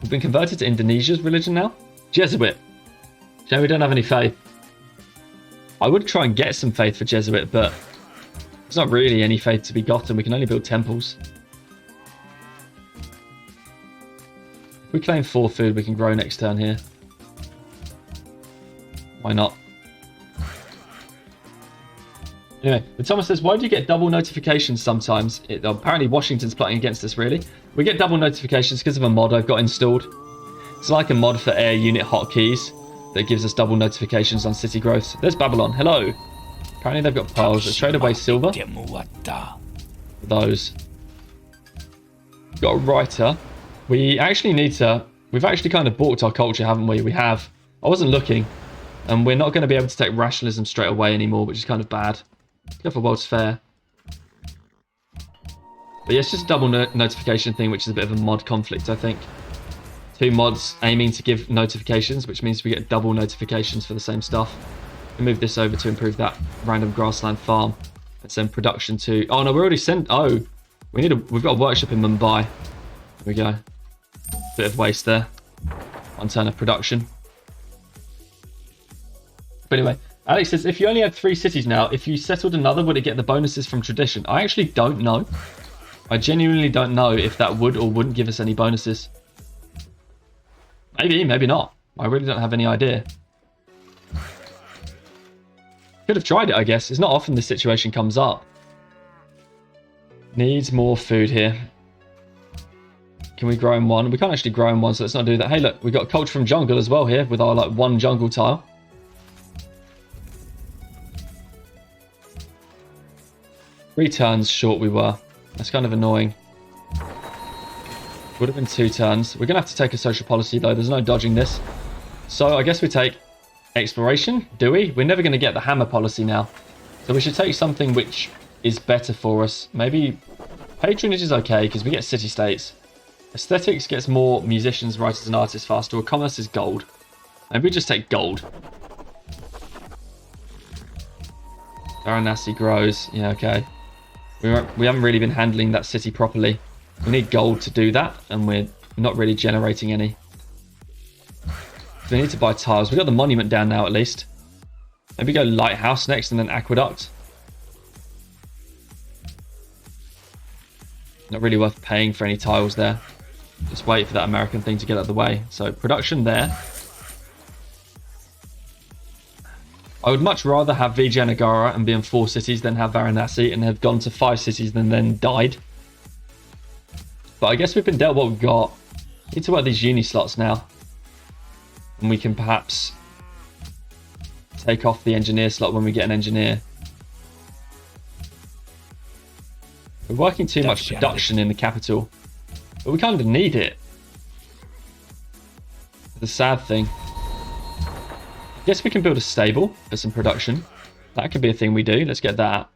We've been converted to Indonesia's religion now. Jesuit. Shame we don't have any faith. I would try and get some faith for Jesuit, but there's not really any faith to be gotten. We can only build temples. If we claim 4 food, we can grow next turn here. Why not? Anyway, but Thomas says, why do you get double notifications sometimes? Apparently Washington's plotting against us, really. We get double notifications because of a mod I've got installed. It's like a mod for air unit hotkeys that gives us double notifications on city growth. There's Babylon. Hello. Apparently they've got piles. Let's trade away silver. Those. We've got a writer. We actually need to... We've actually kind of balked our culture, haven't we? We have. I wasn't looking. And we're not going to be able to take rationalism straight away anymore, which is kind of bad. Go for World's Fair. But yeah, it's just a double notification thing, which is a bit of a mod conflict, I think. 2 mods aiming to give notifications, which means we get double notifications for the same stuff. We move this over to improve that random grassland farm. And send production to... Oh, no, we already sent... Oh, we've got a workshop in Mumbai. There we go. Bit of waste there. 1 turn of production. But anyway, Alex says, if you only had 3 cities now, if you settled another, would it get the bonuses from tradition? I actually don't know. I genuinely don't know if that would or wouldn't give us any bonuses. Maybe, maybe not. I really don't have any idea. Could have tried it, I guess. It's not often this situation comes up. Needs more food here. Can we grow in 1? We can't actually grow in 1, so let's not do that. Hey, look, we got culture from jungle as well here with our, like, 1 jungle tile. Three turns short we were. That's kind of annoying. Would have been 2 turns. We're going to have to take a social policy, though. There's no dodging this. So I guess we take exploration, do we? We're never going to get the hammer policy now. So we should take something which is better for us. Maybe patronage is okay because we get city-states. Aesthetics gets more musicians, writers, and artists faster. Or commerce is gold. Maybe we just take gold. Varanasi grows. Yeah, okay. We haven't really been handling that city properly. We need gold to do that, and we're not really generating any. So we need to buy tiles. We've got the monument down now, at least. Maybe go lighthouse next, and then aqueduct. Not really worth paying for any tiles there. Just wait for that American thing to get out of the way. So production there. I would much rather have Vijayanagara and be in 4 cities than have Varanasi and have gone to 5 cities and then died. But I guess we've been dealt what we've got. Need to work these uni slots now. And we can perhaps take off the engineer slot when we get an engineer. We're working too much production in the capital. But we kind of need it. The sad thing. I guess we can build a stable for some production. That could be a thing we do. Let's get that.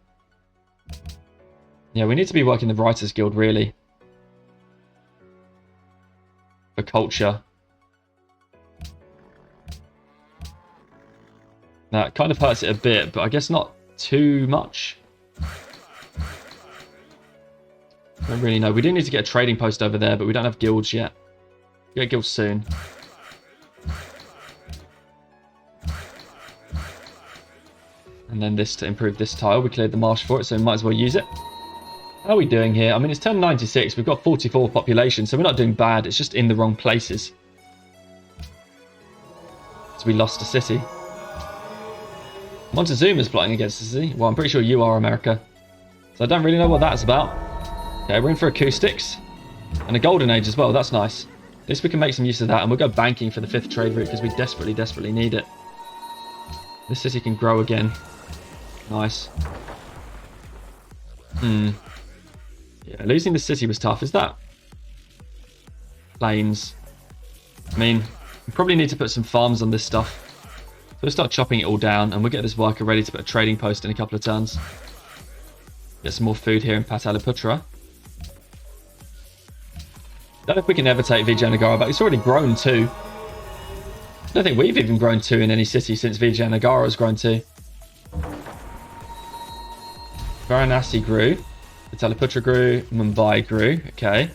Yeah, we need to be working the Writers Guild, really. For culture. That kind of hurts it a bit, but I guess not too much. I don't really know. We do need to get a trading post over there, but we don't have guilds yet. We'll get guilds soon. And then this to improve this tile. We cleared the marsh for it, so we might as well use it. How are we doing here? I mean, it's turn 96. We've got 44 population, so we're not doing bad. It's just in the wrong places. So we lost a city. Montezuma's plotting against the city. Well, I'm pretty sure you are, America. So I don't really know what that's about. Okay, we're in for acoustics. And a golden age as well. That's nice. At least we can make some use of that. And we'll go banking for the 5th trade route because we desperately, desperately need it. This city can grow again. Nice. Yeah, losing the city was tough. Is that plains? I mean, we probably need to put some farms on this stuff. So we'll start chopping it all down, and we'll get this worker ready to put a trading post in a couple of turns. Get some more food here in Pataliputra. Don't know if we can ever take Vijayanagara back. It's already grown 2. I don't think we've even grown 2 in any city since Vijayanagara has grown 2. Varanasi grew. Pataliputra grew. Mumbai grew. Okay.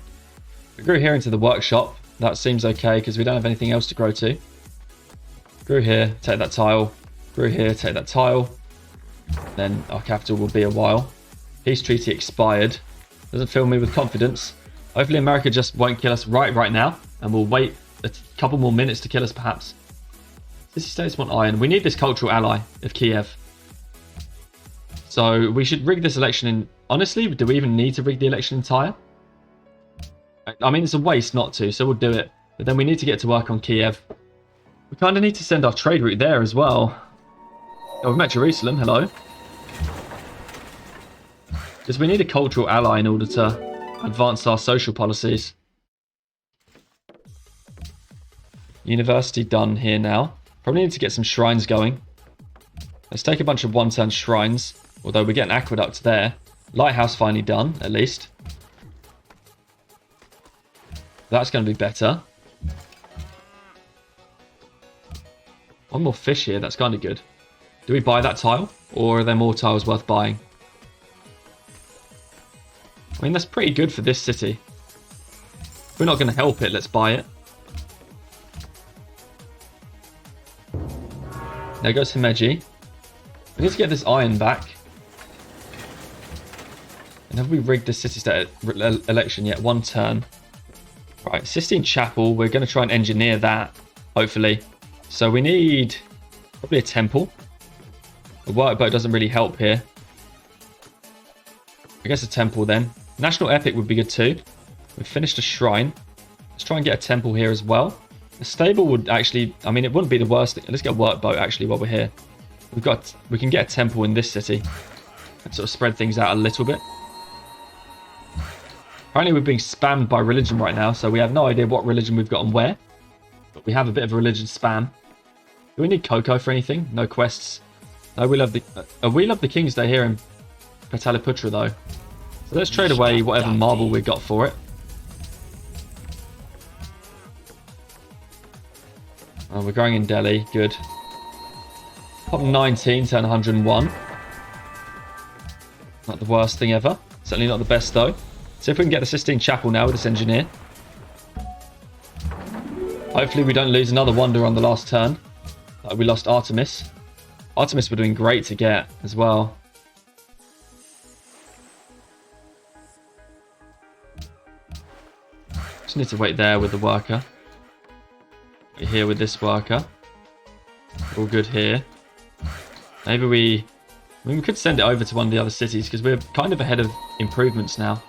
We grew here into the workshop. That seems okay because we don't have anything else to grow to. Grew here. Take that tile. Grew here. Take that tile. Then our capital will be a while. Peace treaty expired. Doesn't fill me with confidence. Hopefully America just won't kill us right now. And we'll wait a couple more minutes to kill us perhaps. City states want iron. We need this cultural ally of Kiev. So we should rig this election in... Honestly, do we even need to rig the election entire? I mean, it's a waste not to, so we'll do it. But then we need to get to work on Kiev. We kind of need to send our trade route there as well. Oh, we've met Jerusalem. Hello. Because we need a cultural ally in order to advance our social policies. University done here now. Probably need to get some shrines going. Let's take a bunch of one-turn shrines. Although we get an aqueduct there. Lighthouse finally done, at least. That's going to be better. One more fish here. That's kind of good. Do we buy that tile? Or are there more tiles worth buying? I mean, that's pretty good for this city. If we're not going to help it, let's buy it. There goes Himeji. We need to get this iron back. And have we rigged the city-state election yet? One turn. Right, Sistine Chapel. We're going to try and engineer that, hopefully. So we need probably a temple. The workboat doesn't really help here. I guess a temple then. National Epic would be good too. We've finished a shrine. Let's try and get a temple here as well. A stable would actually, I mean, it wouldn't be the worst thing. Let's get a workboat actually while we're here. We can get a temple in this city and sort of spread things out a little bit. Apparently we're being spammed by religion right now, so we have no idea what religion we've got and where. But we have a bit of a religion spam. Do we need cocoa for anything? No quests. No, we love the King's Day here in Pataliputra though. So let's trade away whatever marble we got for it. Oh, we're growing in Delhi. Good. Pop 19, turn 101. Not the worst thing ever. Certainly not the best though. So if we can get the Sistine Chapel now with this engineer. Hopefully we don't lose another wonder on the last turn. Like we lost Artemis. Artemis we're doing great to get as well. Just need to wait there with the worker. Wait here with this worker. All good here. Maybe we could send it over to one of the other cities because we're kind of ahead of improvements now.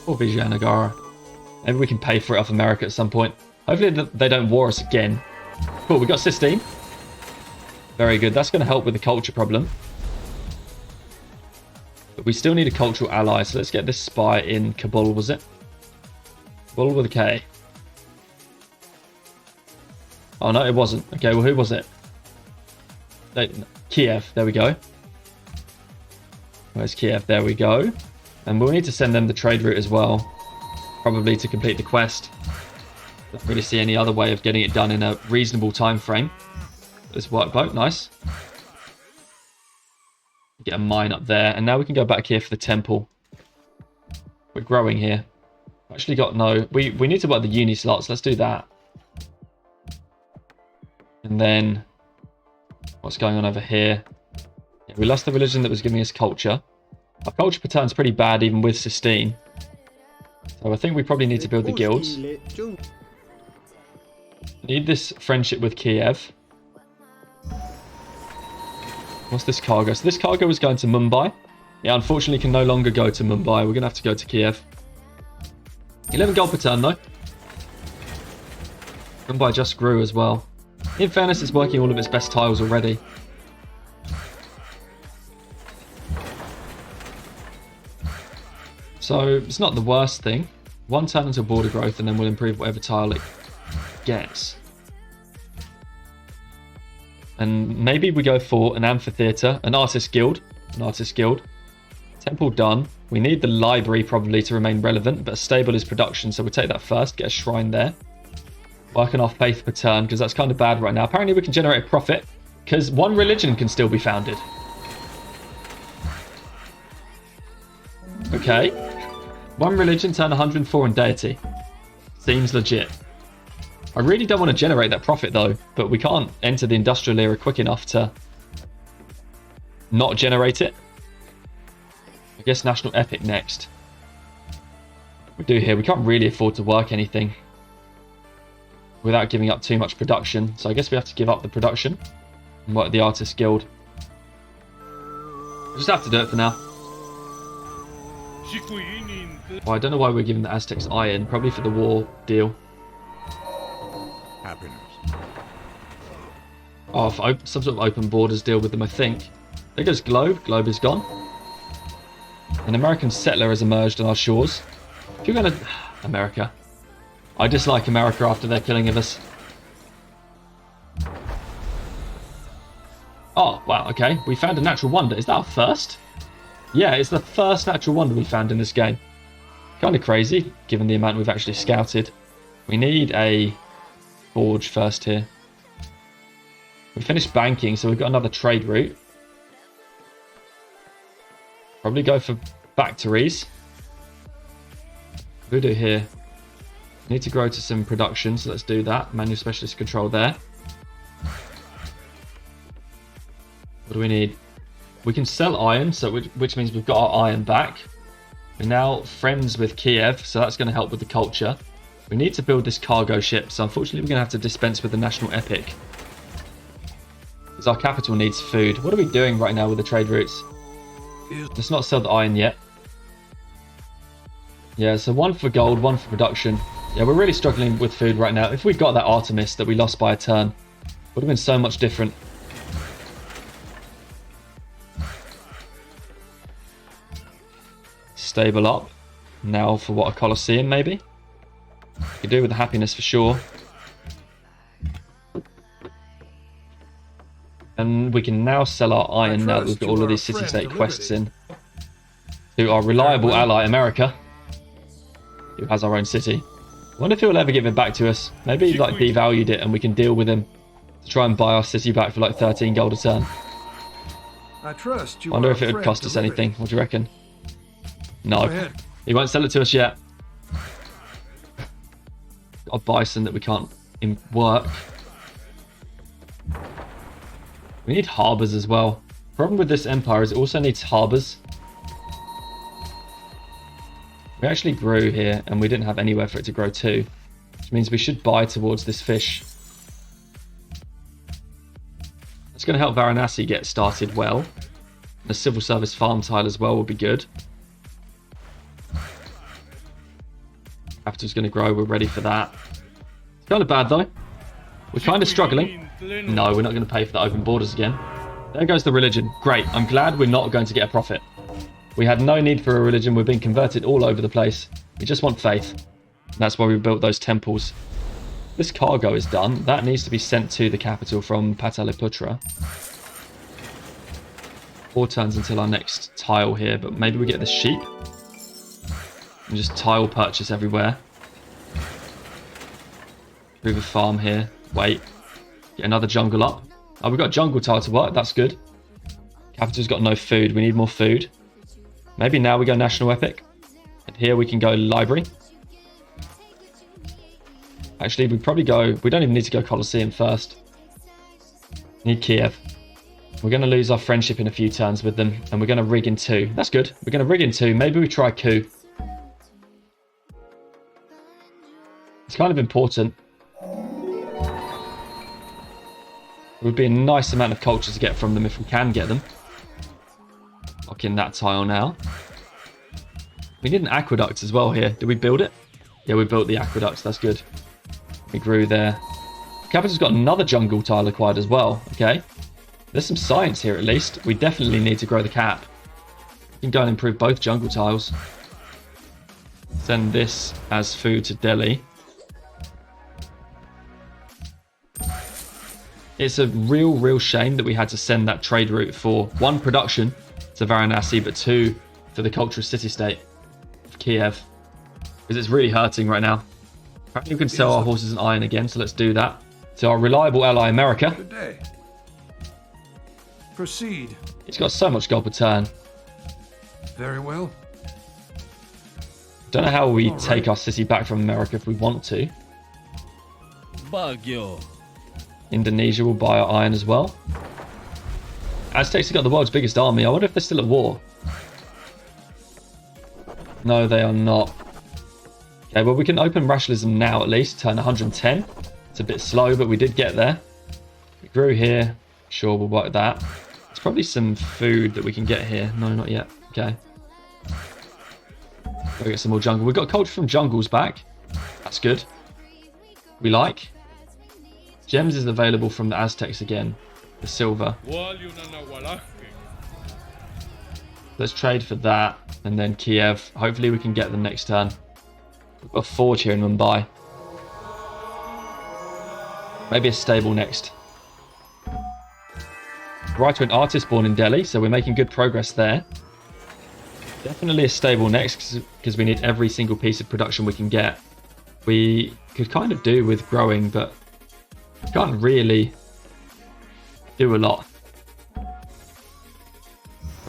Or Vijayanagara. Maybe we can pay for it off America at some point. Hopefully they don't war us again. Cool, we got Sistine. Very good. That's going to help with the culture problem. But we still need a cultural ally. So let's get this spy in Kabul, was it? Kabul with a K. Oh, no, it wasn't. Okay, well, who was it? Kiev. There we go. Where's Kiev? There we go. And we'll need to send them the trade route as well. Probably to complete the quest. Don't really see any other way of getting it done in a reasonable time frame. This workboat, nice. Get a mine up there. And now we can go back here for the temple. We're growing here. Actually got no... We need to work the uni slots. Let's do that. And then... What's going on over here? Yeah, we lost the religion that was giving us culture. Our culture patern's pretty bad even with Sistine. So I think we probably need to build the guilds. Need this friendship with Kiev. What's this cargo? So this cargo is going to Mumbai. Yeah, unfortunately can no longer go to Mumbai. We're going to have to go to Kiev. 11 gold per turn though. Mumbai just grew as well. In fairness, it's working all of its best tiles already. So it's not the worst thing. One turn until border growth and then we'll improve whatever tile it gets. And maybe we go for an amphitheatre, an artist guild. Temple done. We need the library probably to remain relevant, but stable is production, so we'll take that first, get a shrine there. Working off faith per turn, because that's kind of bad right now. Apparently we can generate a profit, because one religion can still be founded. Okay. One religion, turn 104 in Deity. Seems legit. I really don't want to generate that profit though, but we can't enter the industrial era quick enough to not generate it. I guess National Epic next. We do here. We can't really afford to work anything without giving up too much production. So I guess we have to give up the production and work the Artist Guild. We just have to do it for now. Well, I don't know why we're giving the Aztecs iron. Probably for the war deal. Happiness. Oh, for some sort of open borders deal with them, I think. There goes Globe. Globe is gone. An American settler has emerged on our shores. If you're going to... America. I dislike America after their killing of us. Oh, wow, okay. We found a natural wonder. Is that our first? Yeah, it's the first natural wonder we found in this game. Kind of crazy, given the amount we've actually scouted. We need a forge first here. We finished banking, so we've got another trade route. Probably go for factories. What do we do here? Need to grow to some production, so let's do that. Manual specialist control there. What do we need? We can sell iron, so which means we've got our iron back. We're now friends with Kiev, so that's going to help with the culture. We need to build this cargo ship, so unfortunately we're going to have to dispense with the national epic. Because our capital needs food. What are we doing right now with the trade routes? Let's not sell the iron yet. Yeah, so one for gold, one for production. Yeah, we're really struggling with food right now. If we got that Artemis that we lost by a turn, it would have been so much different. Stable up. Now for what, a Colosseum maybe? Could do with the happiness for sure. And we can now sell our iron now that we've got all of these city-state quests in. To our reliable ally, America, who has our own city. I wonder if he'll ever give it back to us. Maybe like devalued it and we can deal with him to try and buy our city back for like 13 gold a turn. I trust you. Wonder if it would cost us anything. What do you reckon? No. He won't sell it to us yet. Got a bison that we can't work. We need harbours as well. Problem with this empire is it also needs harbours. We actually grew here and we didn't have anywhere for it to grow to, which means we should buy towards this fish. It's going to help Varanasi get started well. The civil service farm tile as well will be good. Capital's going to grow, we're ready for that. It's kind of bad though. We're kind of struggling. No, we're not going to pay for the open borders again. There goes the religion. Great, I'm glad we're not going to get a profit. We had no need for a religion. We're being converted all over the place. We just want faith. That's why we built those temples. This cargo is done. That needs to be sent to the capital from Pataliputra. 4 turns until our next tile here, but maybe we get the sheep. And just tile purchase everywhere. Move a farm here. Wait. Get another jungle up. Oh, we've got a jungle tile to work. That's good. Capital's got no food. We need more food. Maybe now we go national epic. And here we can go library. Actually, we probably go... We don't even need to go Colosseum first. Need Kiev. We're going to lose our friendship in a few turns with them. And we're going to rig in 2. That's good. We're going to rig in 2. Maybe we try coup. It's kind of important. It would be a nice amount of culture to get from them if we can get them. Lock in that tile now. We need an aqueduct as well here. Did we build it? Yeah, we built the aqueducts. That's good. We grew there. Capital's got another jungle tile acquired as well. Okay. There's some science here at least. We definitely need to grow the cap. We can go and improve both jungle tiles. Send this as food to Delhi. It's a real shame that we had to send that trade route for 1, production to Varanasi, but 2, for the cultural city-state of Kiev. Because it's really hurting right now. Apparently we can sell our horses and iron again, so let's do that. To our reliable ally, America. Good day. Proceed. He's got so much gold per turn. Very well. Don't know how we take our city back from America if we want to. Baguio. Indonesia will buy our iron as well. Aztecs have got the world's biggest army. I wonder if they're still at war. No, they are not. Okay, well, we can open rationalism now at least. Turn 110. It's a bit slow, but we did get there. We grew here. Sure, we'll work that. There's probably some food that we can get here. No, not yet. Okay. Go get some more jungle. We've got culture from jungles back. That's good. We like. Gems is available from the Aztecs again. The silver. Let's trade for that. And then Kiev. Hopefully we can get them next turn. We've got a forge here in Mumbai. Maybe a stable next. Writer and artist born in Delhi, so we're making good progress there. Definitely a stable next, because we need every single piece of production we can get. We could kind of do with growing, but can't really do a lot. Got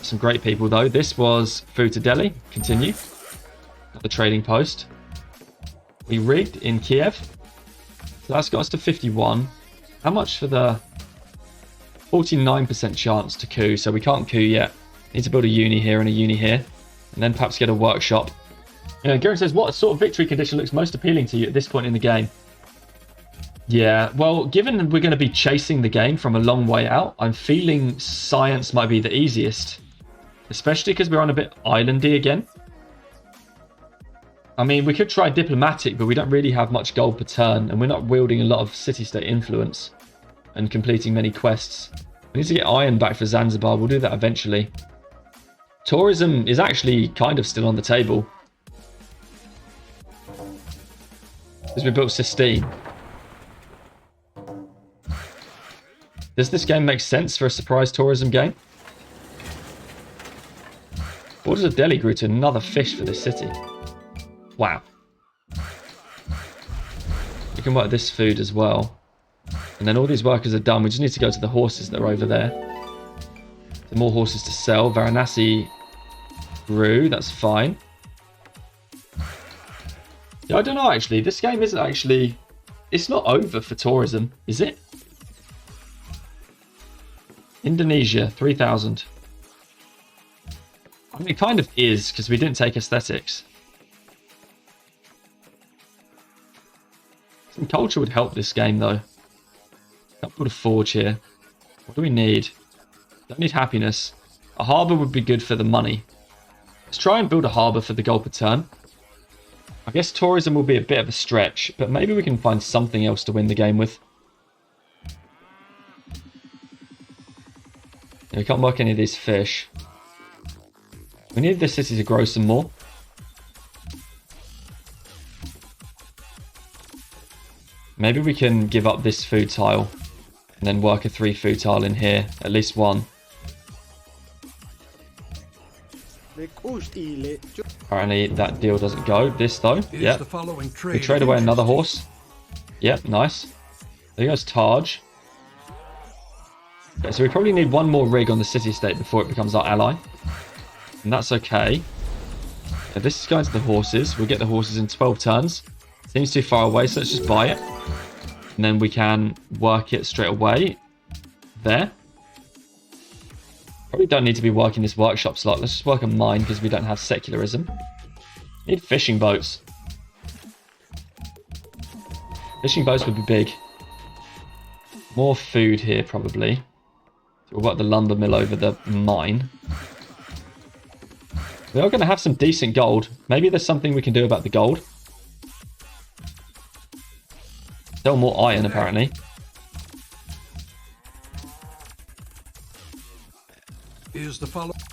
some great people though. This was food to Delhi. Continue. At the trading post. We rigged in Kiev. So that's got us to 51. How much for the 49% chance to coup? So we can't coup yet. Need to build a uni here and a uni here. And then perhaps get a workshop. Garen says, what sort of victory condition looks most appealing to you at this point in the game? Yeah, well, given we're going to be chasing the game from a long way out, I'm feeling science might be the easiest. Especially because we're on a bit islandy again. I mean, we could try diplomatic, but we don't really have much gold per turn. And we're not wielding a lot of city-state influence and completing many quests. We need to get iron back for Zanzibar. We'll do that eventually. Tourism is actually kind of still on the table. Because we built Sistine. Does this game make sense for a surprise tourism game? Orders of Delhi grew to another fish for this city. Wow. We can work this food as well. And then all these workers are done. We just need to go to the horses that are over there. The more horses to sell. Varanasi grew. That's fine. Yeah, I don't know actually. This game isn't actually... It's not over for tourism, is it? Indonesia, 3,000. I mean, it kind of is, because we didn't take aesthetics. Some culture would help this game, though. Can't put a forge here. What do we need? Don't need happiness. A harbour would be good for the money. Let's try and build a harbour for the gold per turn. I guess tourism will be a bit of a stretch, but maybe we can find something else to win the game with. Yeah, we can't work any of these fish. We need this city to grow some more. Maybe we can give up this food tile and then work a 3 food tile in here. At least one. Apparently that deal doesn't go. This though. Yep. We trade away another horse. Yep, nice. There goes Taj. Okay, so we probably need one more rig on the city-state before it becomes our ally. And that's okay. Yeah, this is going to the horses. We'll get the horses in 12 turns. Seems too far away, so let's just buy it. And then we can work it straight away. There. Probably don't need to be working this workshop slot. Let's just work a mine because we don't have secularism. Need fishing boats. Fishing boats would be big. More food here, probably. So we'll work the lumber mill over the mine. We are going to have some decent gold. Maybe there's something we can do about the gold. Sell more iron, apparently.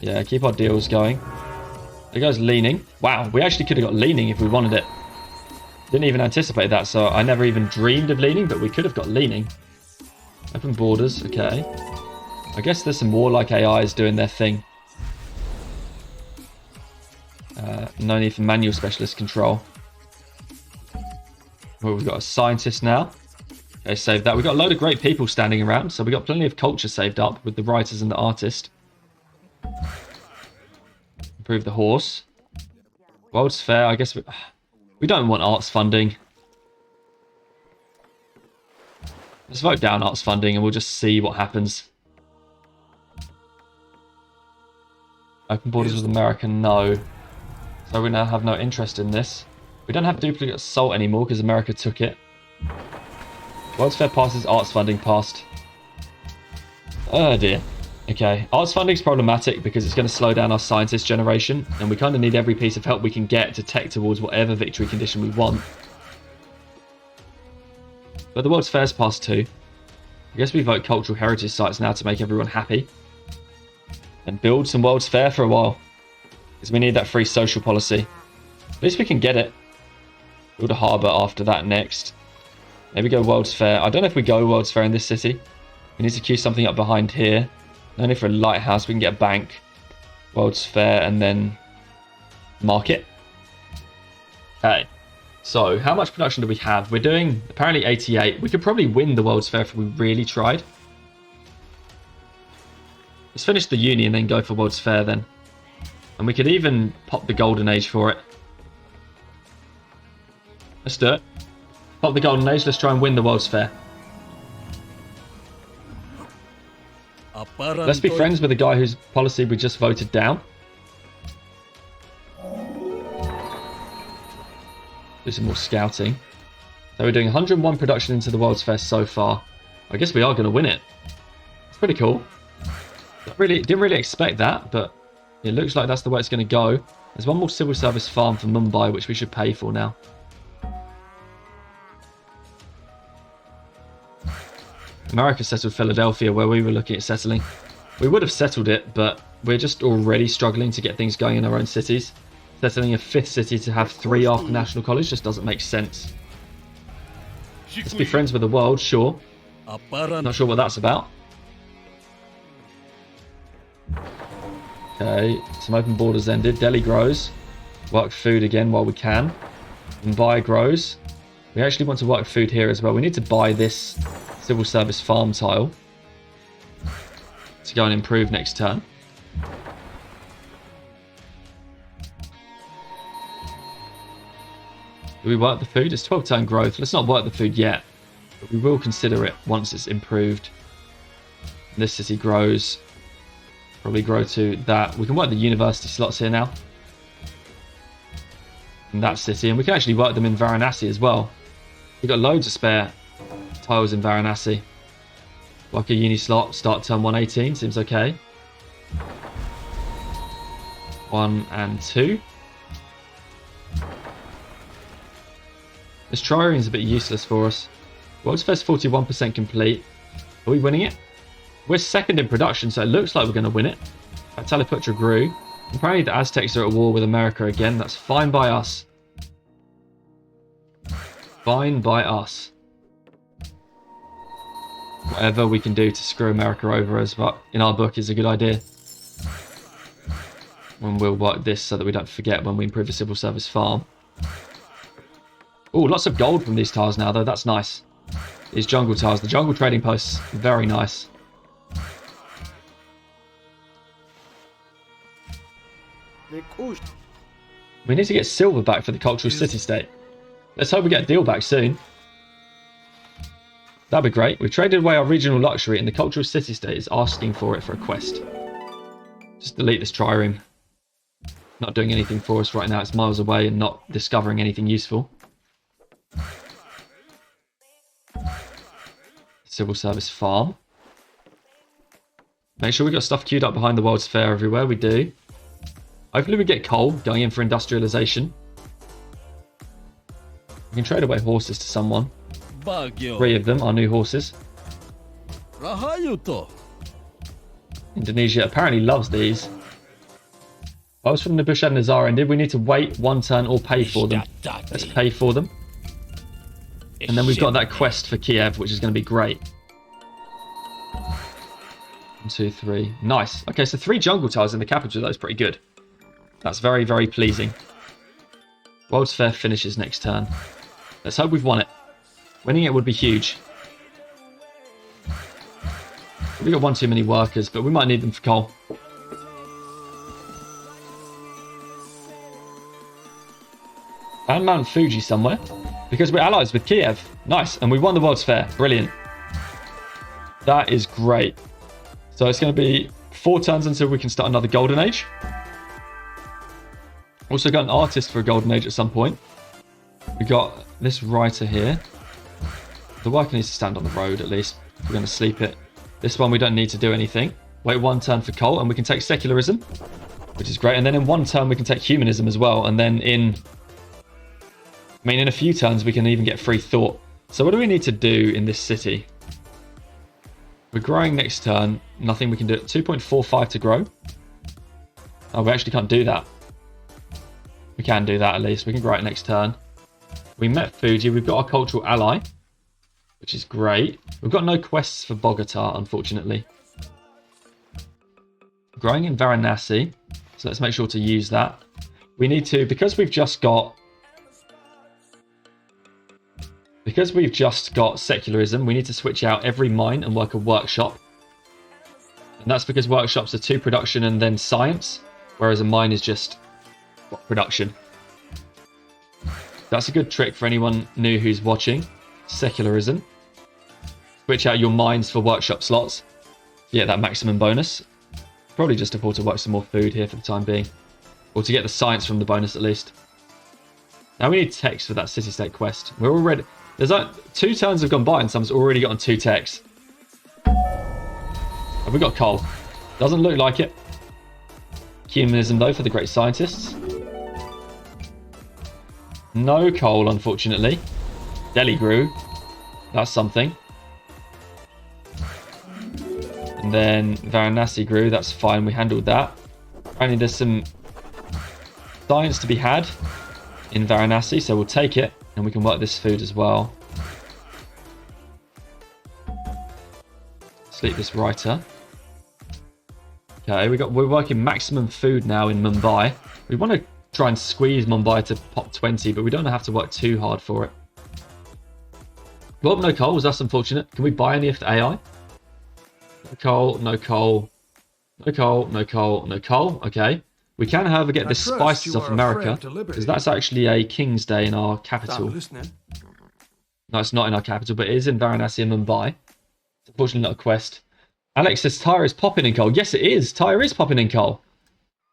Yeah, keep our deals going. There goes leaning. Wow, we actually could have got leaning if we wanted it. Didn't even anticipate that, so I never even dreamed of leaning, but we could have got leaning. Open borders, okay. I guess there's some warlike AIs doing their thing. No need for manual specialist control. Well, we've got a scientist now. Okay, save that. We've got a load of great people standing around, so we've got plenty of culture saved up with the writers and the artist. Improve the horse. World's Fair, I guess we don't want arts funding. Let's vote down arts funding and we'll just see what happens. Open borders with America, no. So we now have no interest in this. We don't have duplicate salt anymore because America took it. World's Fair passes, arts funding passed. Oh dear. Okay, arts funding is problematic because it's going to slow down our scientist generation, and we kind of need every piece of help we can get to tech towards whatever victory condition we want. But the World's Fair's passed too. I guess we vote cultural heritage sites now to make everyone happy. And build some World's Fair for a while. Because we need that free social policy. At least we can get it. Build a harbour after that next. Maybe go World's Fair. I don't know if we go World's Fair in this city. We need to queue something up behind here. Only for a lighthouse, we can get a bank. World's Fair, and then market. Okay. So, how much production do we have? We're doing apparently 88. We could probably win the World's Fair if we really tried. Let's finish the uni and then go for World's Fair then. And we could even pop the Golden Age for it. Let's do it. Pop the Golden Age. Let's try and win the World's Fair. Let's be friends with the guy whose policy we just voted down. Do some more scouting. So we're doing 101 production into the World's Fair so far. I guess we are going to win it. It's pretty cool. Didn't really expect that, but it looks like that's the way it's going to go. There's one more civil service farm for Mumbai, which we should pay for now. America settled Philadelphia, where we were looking at settling. We would have settled it, but we're just already struggling to get things going in our own cities. Settling a 5th city to have 3 after National College just doesn't make sense. Let's be friends with the world, sure. Not sure what that's about. Okay, some open borders ended. Delhi grows. Work food again while we can. Mumbai grows. We actually want to work food here as well. We need to buy this civil service farm tile to go and improve next turn. Do we work the food? It's 12 turn growth. Let's not work the food yet, but we will consider it once it's improved. This city grows. Probably grow to that. We can work the university slots here now. In that city. And we can actually work them in Varanasi as well. We've got loads of spare tiles in Varanasi. Work a uni slot. Start turn 118. Seems okay. 1 and 2. This trireme is a bit useless for us. World's Fair's 41% complete. Are we winning it? We're second in production, so it looks like we're going to win it. Pataliputra grew. Apparently the Aztecs are at war with America again. That's fine by us. Fine by us. Whatever we can do to screw America over, as well, in our book, is a good idea. And we'll work this so that we don't forget when we improve the civil service farm. Oh, lots of gold from these tiles now, though. That's nice. These jungle tiles. The jungle trading posts, very nice. We need to get silver back for the cultural city-state. Let's hope we get a deal back soon. That'd be great. We've traded away our regional luxury and the cultural city-state is asking for it for a quest. Just delete this trireme. Not doing anything for us right now. It's miles away and not discovering anything useful. Civil service farm. Make sure we got stuff queued up behind the World's Fair everywhere. We do. Hopefully we get coal going in for industrialization. We can trade away horses to someone. 3 of them are new horses. Indonesia apparently loves these. Whilst from the Nebuchadnezzar ended, we need to wait 1 turn or pay for them. Let's pay for them. And then we've got that quest for Kiev, which is going to be great. 1, 2, 3. Nice. Okay, so 3 jungle tiles in the capital. That is pretty good. That's very, very pleasing. World's Fair finishes next turn. Let's hope we've won it. Winning it would be huge. We've got 1 too many workers, but we might need them for coal. Found Mount Fuji somewhere. Because we're allies with Kiev. Nice. And we won the World's Fair. Brilliant. That is great. So it's going to be 4 turns until we can start another Golden Age. Also got an artist for a Golden Age at some point. We got this writer here. The worker needs to stand on the road at least. We're going to sleep it. This one we don't need to do anything. Wait 1 turn for coal and we can take secularism, which is great. And then in 1 turn we can take humanism as well. And then in a few turns we can even get free thought. So what do we need to do in this city? We're growing next turn. Nothing we can do. 2.45 to grow. Oh, we actually can't do that. We can do that at least. We can grow it next turn. We met Fuji. We've got our cultural ally. which is great. We've got no quests for Bogota, unfortunately. Growing in Varanasi, so let's make sure to use that. We need to, because we've just got secularism, we need to switch out every mine and work a workshop. And that's because workshops are 2 production and then science, whereas a mine is just production. That's a good trick for anyone new who's watching. Secularism. Switch out your mines for workshop slots. Yeah, that maximum bonus. Probably just afford to work some more food here for the time being. Or to get the science from the bonus at least. Now we need techs for that city-state quest. We're already... There's like 2 turns have gone by and someone's already gotten 2 techs. Have we got coal? Doesn't look like it. Humanism though for the great scientists. No coal, unfortunately. Delhi grew. That's something. And then Varanasi grew. That's fine. We handled that. Apparently there's some science to be had in Varanasi, so we'll take it. And we can work this food as well. Sleep this writer. Okay, we're working maximum food now in Mumbai. We want to try and squeeze Mumbai to pop 20, but we don't have to work too hard for it. Well, no coal. Was that unfortunate? Can we buy any of the AI? No coal, no coal, no coal, no coal, no coal. Okay. We can, however, get the spices off America, because that's actually a King's Day in our capital. No, it's not in our capital, but it is in Varanasi and Mumbai. It's unfortunately not a quest. Alex says Tyre is popping in coal. Yes, it is. Tyre is popping in coal.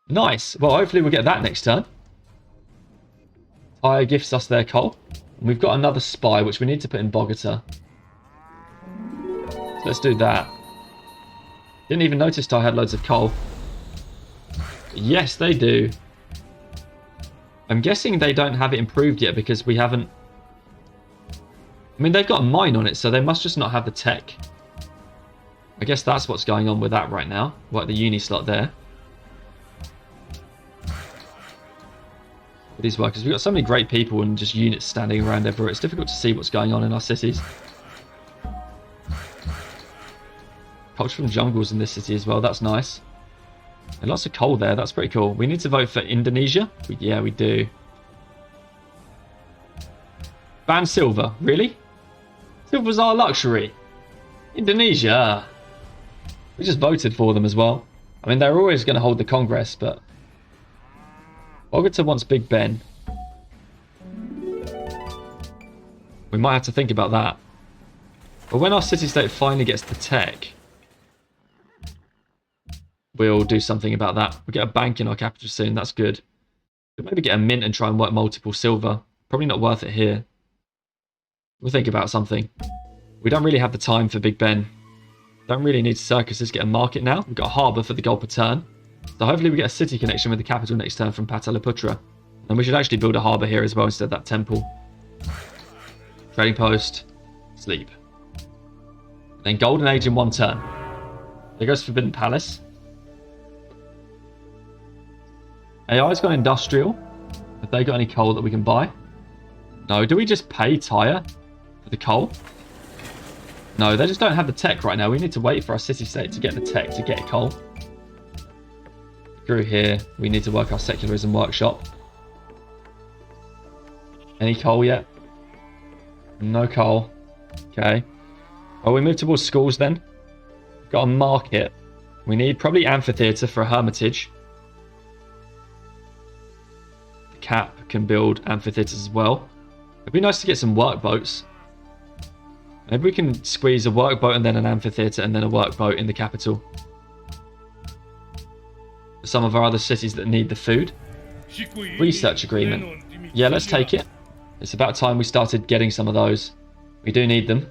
Nice. Well, hopefully we'll get that next turn. Tyre gifts us their coal. And we've got another spy, which we need to put in Bogota. So let's do that. Didn't even notice Tyre had loads of coal. Yes, they do. I'm guessing they don't have it improved yet because we haven't... I mean, they've got a mine on it, so they must just not have the tech. I guess that's what's going on with that right now. Work the uni slot there. With these workers, we've got so many great people and just units standing around everywhere. It's difficult to see what's going on in our cities. Culture from jungles in this city as well. That's nice. And lots of coal there. That's pretty cool. We need to vote for Indonesia. Yeah, we do. Ban silver. Really? Silver's our luxury. Indonesia. We just voted for them as well. I mean, they're always going to hold the Congress, but... Bogota wants Big Ben. We might have to think about that. But when our city-state finally gets the tech... we'll do something about that. We'll get a bank in our capital soon. That's good. We'll maybe get a mint and try and work multiple silver. Probably not worth it here. We'll think about something. We don't really have the time for Big Ben. Don't really need circuses. Get a market now. We've got a harbour for the gold per turn. So hopefully we get a city connection with the capital next turn from Pataliputra. And we should actually build a harbour here as well instead of that temple. Trading post. Sleep. Then Golden Age in 1 turn. There goes Forbidden Palace. AI's got industrial. Have they got any coal that we can buy? No. Do we just pay Tyre for the coal? No, they just don't have the tech right now. We need to wait for our city-state to get the tech to get coal. Through here, we need to work our secularism workshop. Any coal yet? No coal. Okay. Well, we move towards schools then. Got a market. We need probably amphitheatre for a hermitage. The cap can build amphitheatres as well. It'd be nice to get some workboats. Maybe we can squeeze a workboat and then an amphitheatre and then a workboat in the capital. For some of our other cities that need the food. Research agreement. Yeah, let's take it. It's about time we started getting some of those. We do need them.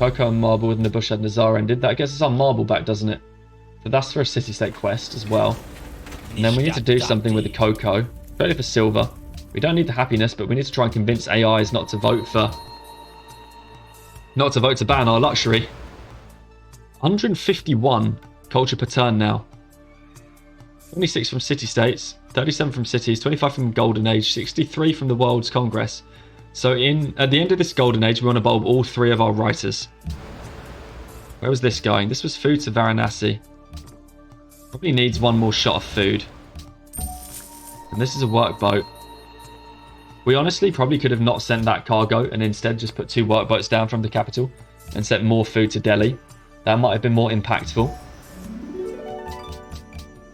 Cocoa and marble with Nebuchadnezzar Nazar ended. That gets us our marble back, doesn't it? So that's for a city-state quest as well. And then we need to do something with the cocoa. Ready for silver. We don't need the happiness, but we need to try and convince AIs not to vote for... not to vote to ban our luxury. 151 culture per turn now. 26 from city-states, 37 from cities, 25 from Golden Age, 63 from the World's Congress. So at the end of this golden age, we want to bulb all 3 of our writers. Where was this going? This was food to Varanasi. Probably needs 1 more shot of food. And this is a workboat. We honestly probably could have not sent that cargo and instead just put 2 workboats down from the capital and sent more food to Delhi. That might have been more impactful.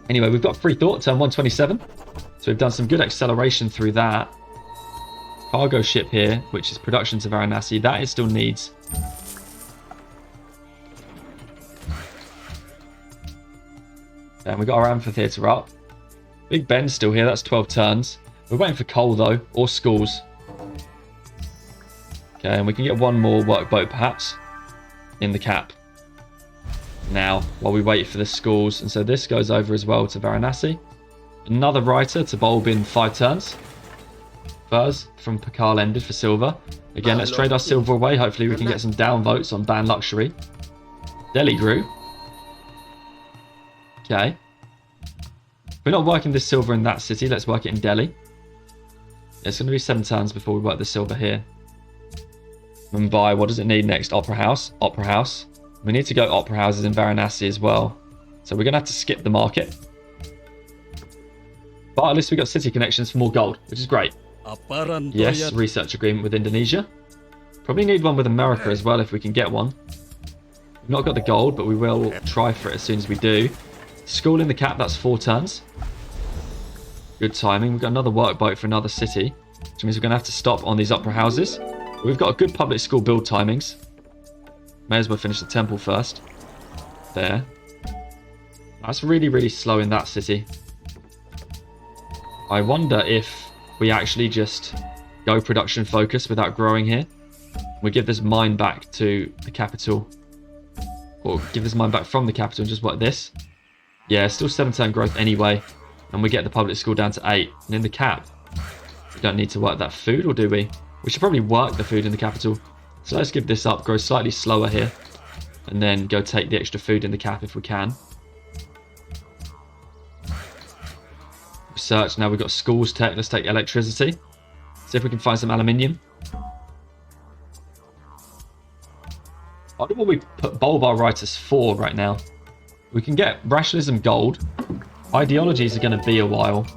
Anyway, we've got free thought, turn 127. So we've done some good acceleration through that. Cargo ship here, which is production to Varanasi, that it still needs. And we got our amphitheatre up. Big Ben's still here, that's 12 turns. We're waiting for coal though, or schools. Okay, and we can get 1 more workboat perhaps in the cap now while we wait for the schools. And so this goes over as well to Varanasi. Another writer to bulb in 5 turns. Furs from Pakal ended for silver. Again, let's trade our silver away. Hopefully we can get some down votes on ban luxury. Delhi grew. Okay. We're not working this silver in that city. Let's work it in Delhi. It's going to be 7 turns before we work the silver here. Mumbai, what does it need next? Opera House. Opera House. We need to go Opera Houses in Varanasi as well. So we're going to have to skip the market. But at least we got city connections for more gold, which is great. Yes, research agreement with Indonesia. Probably need one with America as well if we can get one. We've not got the gold, but we will try for it as soon as we do. School in the cap, that's 4 turns. Good timing. We've got another workboat for another city, which means we're going to have to stop on these opera houses. We've got a good public school build timings. May as well finish the temple first. There. That's really, really slow in that city. I wonder if we actually just go production focus without growing here. We give this mine back to the capital. Or give this mine back from the capital and just work this. Yeah, still 7 turn growth anyway. And we get the public school down to 8. And in the cap, we don't need to work that food, or do we? We should probably work the food in the capital. So let's give this up, grow slightly slower here. And then go take the extra food in the cap if we can. Research, now we've got schools tech. Let's take electricity. See if we can find some aluminium. I wonder what we put bulb our writers for right now. We can get rationalism gold. Ideologies are going to be a while,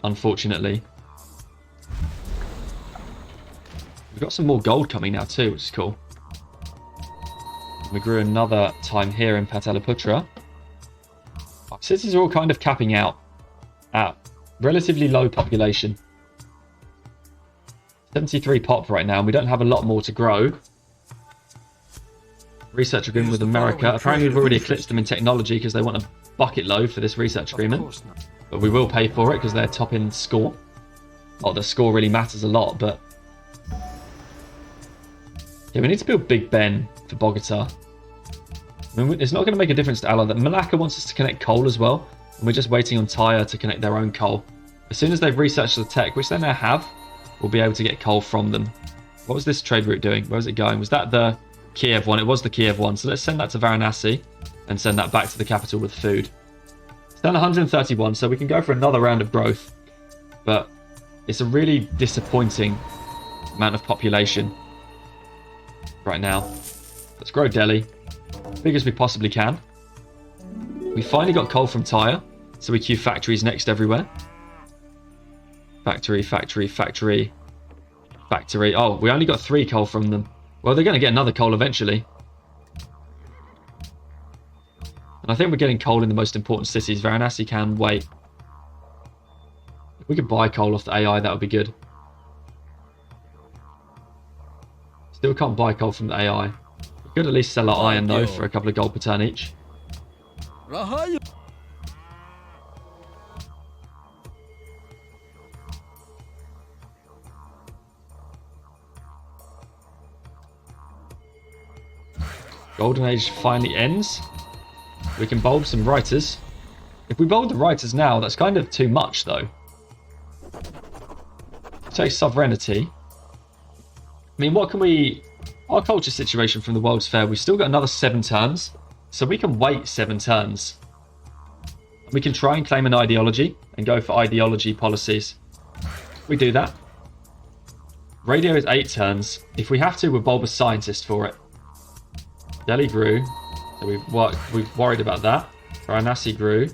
unfortunately. We've got some more gold coming now too, which is cool. We grew another time here in Pataliputra. Our cities are all kind of capping out at relatively low population. 73 pop right now, and we don't have a lot more to grow. Research agreement with America. Apparently we've already eclipsed them in technology because they want a bucket load for this research agreement. But we will pay for it because they're top in score. Oh, the score really matters a lot, but... yeah, we need to build Big Ben for Bogota. I mean, it's not going to make a difference to Ally that Malacca wants us to connect coal as well. And we're just waiting on Tyre to connect their own coal. As soon as they've researched the tech, which they now have, we'll be able to get coal from them. What was this trade route doing? Where was it going? Was that the Kiev one? It was the Kiev one. So let's send that to Varanasi and send that back to the capital with food. It's down 131, so we can go for another round of growth. But it's a really disappointing amount of population right now. Let's grow Delhi big as we possibly can. We finally got coal from Tyre, so we queue factories next everywhere. Factory, factory, factory, factory. Oh, we only got 3 coal from them. Well, they're going to get another coal eventually. And I think we're getting coal in the most important cities. Varanasi can wait. If we could buy coal off the AI, that would be good. Still can't buy coal from the AI. We could at least sell our iron though for a couple of gold per turn each. Golden Age finally ends. We can bulb some writers. If we bulb the writers now, that's kind of too much though. Take sovereignty. I mean, what can we... our culture situation from the World's Fair, we've still got another 7 turns. So we can wait 7 turns. We can try and claim an ideology and go for ideology policies. We do that. Radio is 8 turns. If we have to, we'll bulb a scientist for it. Delhi grew. So we've worried about that. Varanasi grew.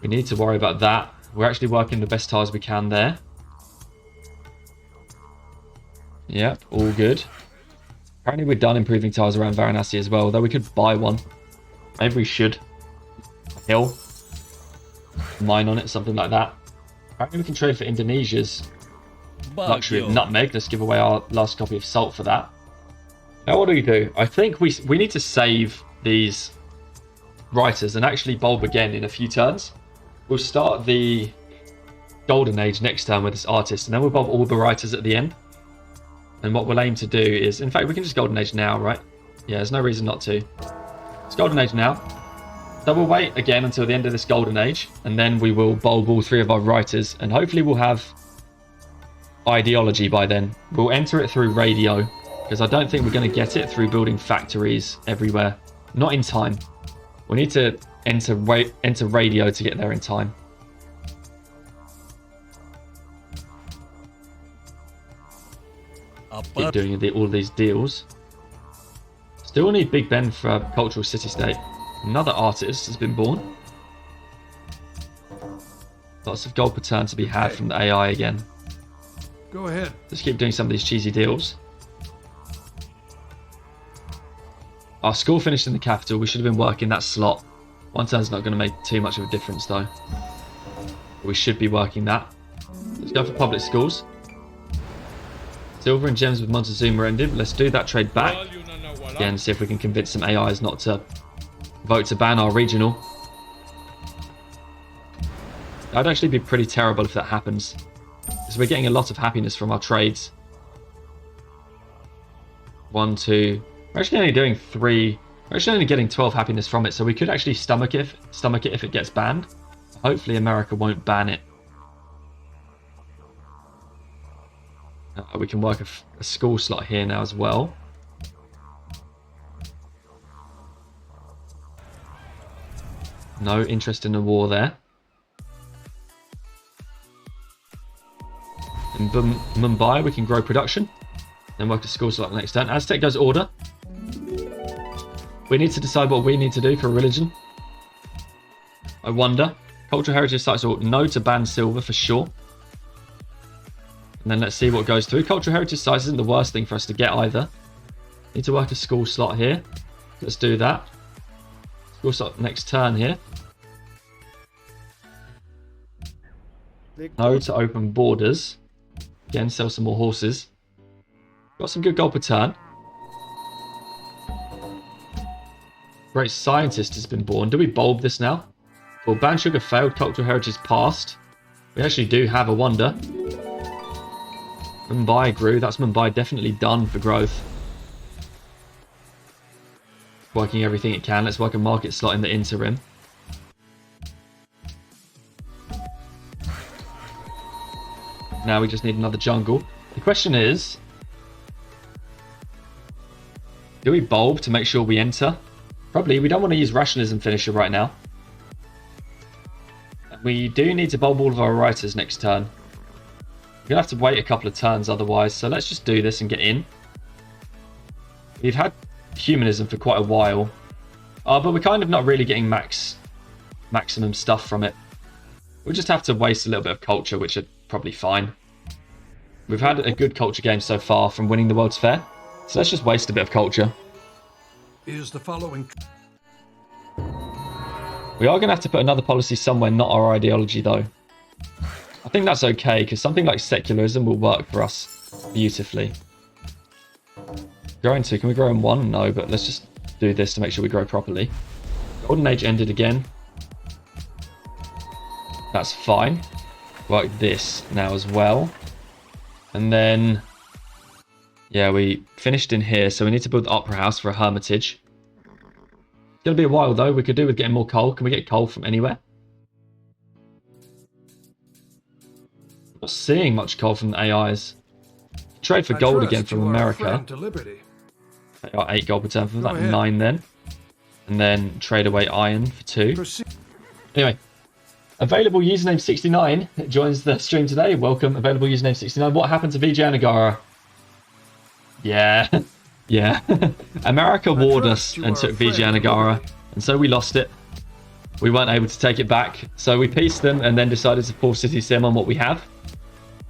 We need to worry about that. We're actually working the best tiles we can there. Yep, all good. Apparently we're done improving tiles around Varanasi as well, though we could buy one. Maybe we should. A hill. Mine on it, something like that. Apparently we can trade for Indonesia's luxury of nutmeg. Let's give away our last copy of salt for that. Now what do we do? I think we need to save these writers and actually bulb again in a few turns. We'll start the golden age next turn with this artist, and then we'll bulb all the writers at the end. And what we'll aim to do is, in fact, we can just golden age now, right? Yeah, there's no reason not to. It's golden age now. So we'll wait again until the end of this golden age, and then we will bulb all 3 of our writers, and hopefully we'll have ideology by then. We'll enter it through radio, because I don't think we're going to get it through building factories everywhere. Not in time. We need to enter radio to get there in time. Keep doing all these deals. Still need Big Ben for a cultural city-state. Another artist has been born. Lots of gold per turn to be had from the AI again. Go ahead. Let's keep doing some of these cheesy deals. Our school finished in the capital. We should have been working that slot. One turn's not going to make too much of a difference though. We should be working that. Let's go for public schools. Silver and gems with Montezuma ended. Let's do that trade back. Again, see if we can convince some AIs not to vote to ban our regional. That'd actually be pretty terrible if that happens, because we're getting a lot of happiness from our trades. 1, 2. We're actually only doing 3. We're actually only getting 12 happiness from it, so we could actually stomach it if it gets banned. Hopefully America won't ban it. We can work a school slot here now as well. No interest in the war there. In Mumbai, we can grow production. Then work a school slot next turn. Aztec goes order. We need to decide what we need to do for religion. I wonder. Cultural heritage sites are no to ban silver for sure. And then let's see what goes through. Cultural heritage sites isn't the worst thing for us to get either. Need to work a school slot here. Let's do that. School slot next turn here. No to open borders. Again, sell some more horses. Got some good gold per turn. Great scientist has been born. Do we bulb this now? Well, ban sugar failed. Cultural heritage passed. We actually do have a wonder. Mumbai grew. That's Mumbai definitely done for growth. Working everything it can. Let's work a market slot in the interim. Now we just need another jungle. The question is, do we bulb to make sure we enter? Probably. We don't want to use rationalism finisher right now. We do need to bulb all of our writers next turn. We're going to have to wait a couple of turns otherwise, so let's just do this and get in. We've had humanism for quite a while, but we're kind of not really getting maximum stuff from it. We'll just have to waste a little bit of culture, which are probably fine. We've had a good culture game so far from winning the World's Fair, so let's just waste a bit of culture. Is the following... We are going to have to put another policy somewhere, not our ideology though. I think that's okay, because something like secularism will work for us beautifully. Grow in 2. Can we grow in 1? No, but let's just do this to make sure we grow properly. Golden Age ended again. That's fine. Work this now as well. And then... yeah, we finished in here, so we need to build the Opera House for a hermitage. It's going to be a while though. We could do with getting more coal. Can we get coal from anywhere? Not seeing much coal from the AIs. Trade for gold again from America. They are 8 gold per turn from that. 9 then. And then trade away iron for 2. Anyway, Available username 69 joins the stream today. Welcome, available username 69. What happened to VJ Anagara? Yeah, yeah. America warred us and took VJ Anagara, and so we lost it. We weren't able to take it back, so we pieced them and then decided to pull City Sim on what we have,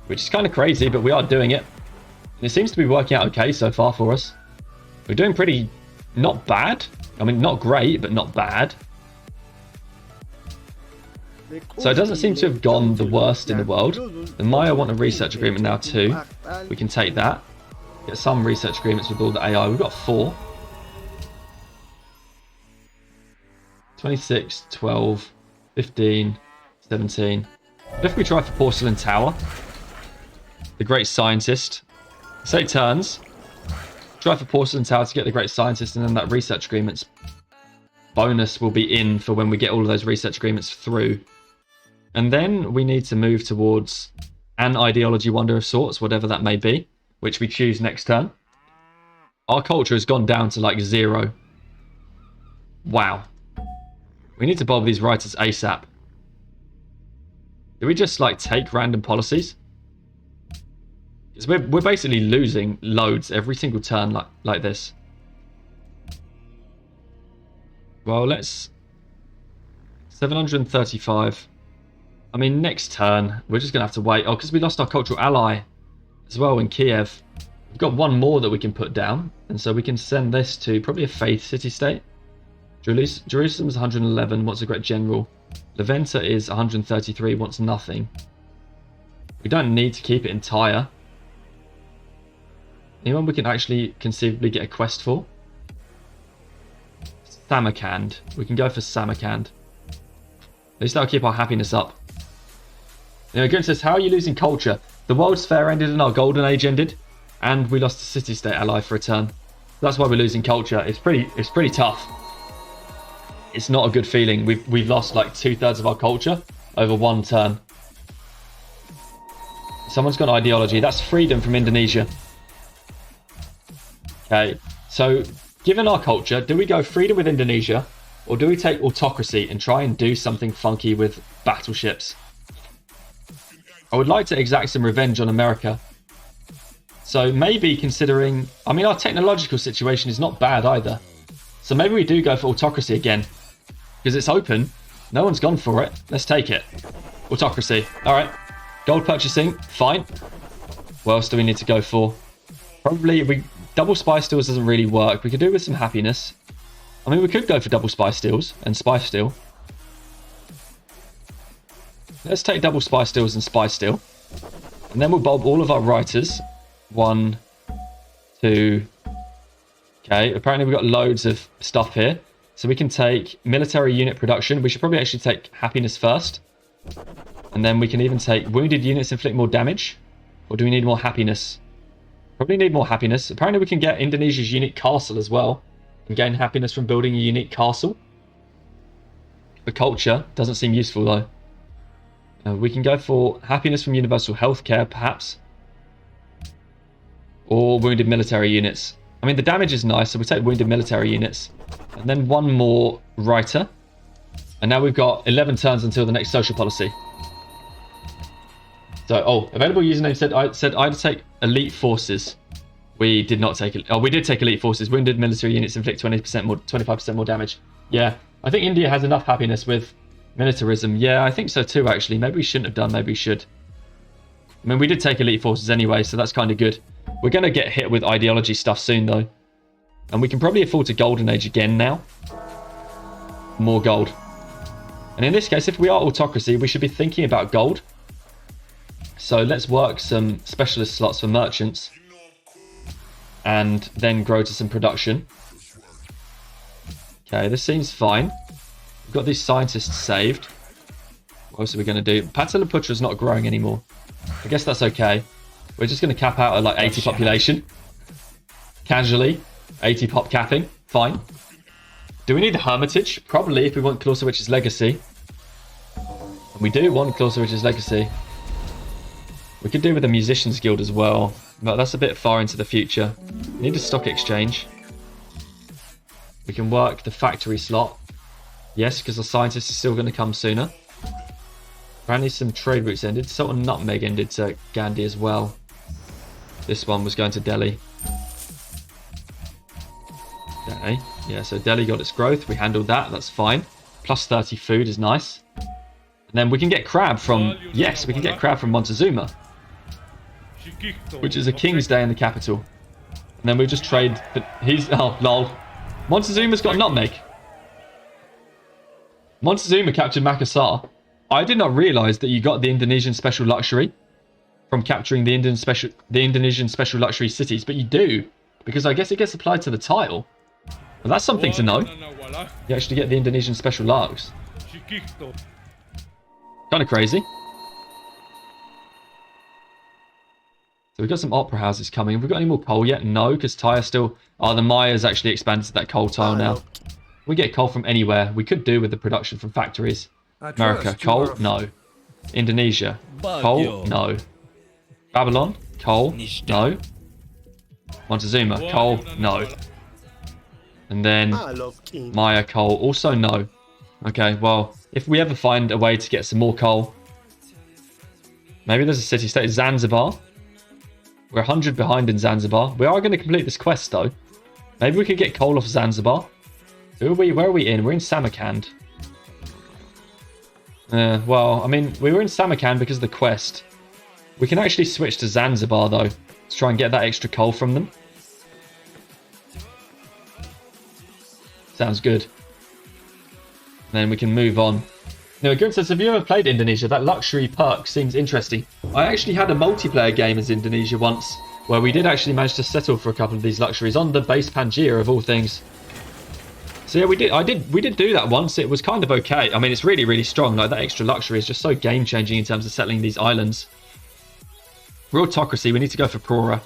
which is kind of crazy, but we are doing it. And it seems to be working out okay so far for us. We're doing pretty, not bad. I mean, not great, but not bad. So it doesn't seem to have gone the worst in the world. The Maya want a research agreement now too. We can take that. Get some research agreements with all the AI. We've got 4. 26, 12, 15, 17. What if we try for Porcelain Tower? The Great Scientist. Say turns. Try for Porcelain Tower to get the Great Scientist, and then that research agreements bonus will be in for when we get all of those research agreements through. And then we need to move towards an ideology wonder of sorts, whatever that may be, which we choose next turn. Our culture has gone down to like 0. Wow. We need to bob these writers ASAP. Do we just like take random policies? Because we're basically losing loads every single turn like this. Well, let's... 735. I mean, next turn, we're just going to have to wait. Oh, because we lost our cultural ally as well in Kiev. We've got one more that we can put down. And so we can send this to probably a faith city-state. Jerusalem's 111, wants a great general. Leventa is 133, wants nothing. We don't need to keep it entire. Anyone we can actually conceivably get a quest for? Samarkand. We can go for Samarkand. At least that'll keep our happiness up. You know, Gun says, how are you losing culture? The World's Fair ended and our Golden Age ended, and we lost a city-state ally for a turn. That's why we're losing culture. It's pretty tough. It's not a good feeling. We've lost like 2/3 of our culture over one turn. Someone's got ideology. That's freedom from Indonesia. Okay, so given our culture, do we go freedom with Indonesia, or do we take autocracy and try and do something funky with battleships? I would like to exact some revenge on America. So maybe considering... I mean, our technological situation is not bad either. So maybe we do go for autocracy again. Because it's open. No one's gone for it. Let's take it. Autocracy. Alright. Gold purchasing. Fine. What else do we need to go for? Probably... Double spy steals doesn't really work. We could do with some happiness. I mean, we could go for double spy steals and spy steal. Let's take double spy steals and spy steal. And then we'll bulb all of our writers. 1, 2. Okay, apparently we've got loads of stuff here. So we can take military unit production. We should probably actually take happiness first. And then we can even take wounded units inflict more damage. Or do we need more happiness? Probably need more happiness. Apparently we can get Indonesia's unique castle as well. And gain happiness from building a unique castle. For culture, doesn't seem useful though. We can go for happiness from universal healthcare, perhaps. Or wounded military units. I mean, the damage is nice, so we take wounded military units. And then one more writer. And now we've got 11 turns until the next social policy. So, oh, available username said I'd take elite forces. We did not take... Oh, we did take elite forces. Wounded military units inflict 20% more, 25% more damage. Yeah, I think India has enough happiness with militarism. Yeah, I think so too, actually. Maybe we shouldn't have done. Maybe we should. I mean, we did take elite forces anyway, so that's kind of good. We're going to get hit with ideology stuff soon, though. And we can probably afford to Golden Age again now. More gold. And in this case, if we are autocracy, we should be thinking about gold. So let's work some specialist slots for merchants. And then grow to some production. Okay, this seems fine. We've got these scientists saved. What else are we going to do? Patalaputra is not growing anymore. I guess that's okay. We're just going to cap out at like 80 population. Casually. 80 pop capping. Fine. Do we need the Hermitage? Probably, if we want Clausewicz's Legacy. And we do want Clausewicz's Legacy. We could do with the Musicians Guild as well. But that's a bit far into the future. We need a stock exchange. We can work the factory slot. Yes, because the scientist is still going to come sooner. Apparently some trade routes ended. Salt and nutmeg ended to Gandhi as well. This one was going to Delhi. Okay. Yeah, so Delhi got its growth. We handled that. That's fine. Plus 30 food is nice. And then we can get crab from... Yes, we can get crab from Montezuma. Which is a King's Day in the capital. And then we just trade... He's... Oh, lol. Montezuma's got nutmeg. Montezuma captured Makassar. I did not realise that you got the Indonesian special luxury from capturing the Indonesian special luxury cities, but you do, because I guess it gets applied to the title. Well, that's something to know. You actually get the Indonesian special lux. Kind of crazy. So we've got some opera houses coming. Have we got any more coal yet? No, because Tyre still... Oh, the Maya's actually expanded to that coal tile now. We get coal from anywhere. We could do with the production from factories. America, coal? No. Indonesia, coal? No. Babylon, coal? No. Montezuma, coal? No. And then Maya, coal? Also no. Okay, well, if we ever find a way to get some more coal, maybe there's a city-state. Zanzibar. We're 100 behind in Zanzibar. We are going to complete this quest, though. Maybe we could get coal off Zanzibar. Where are we in? We're in Samarkand. Well, I mean, we were in Samarkand because of the quest. We can actually switch to Zanzibar, though, to try and get that extra coal from them. Sounds good. Then we can move on. Now, Grim says, have you ever played Indonesia? That luxury perk seems interesting. I actually had a multiplayer game as Indonesia once, where we did actually manage to settle for a couple of these luxuries on the base Pangaea of all things. So yeah, we did do that once. It was kind of okay. I mean, it's really, really strong. Like, that extra luxury is just so game-changing in terms of settling these islands. We're autocracy. We need to go for Prora.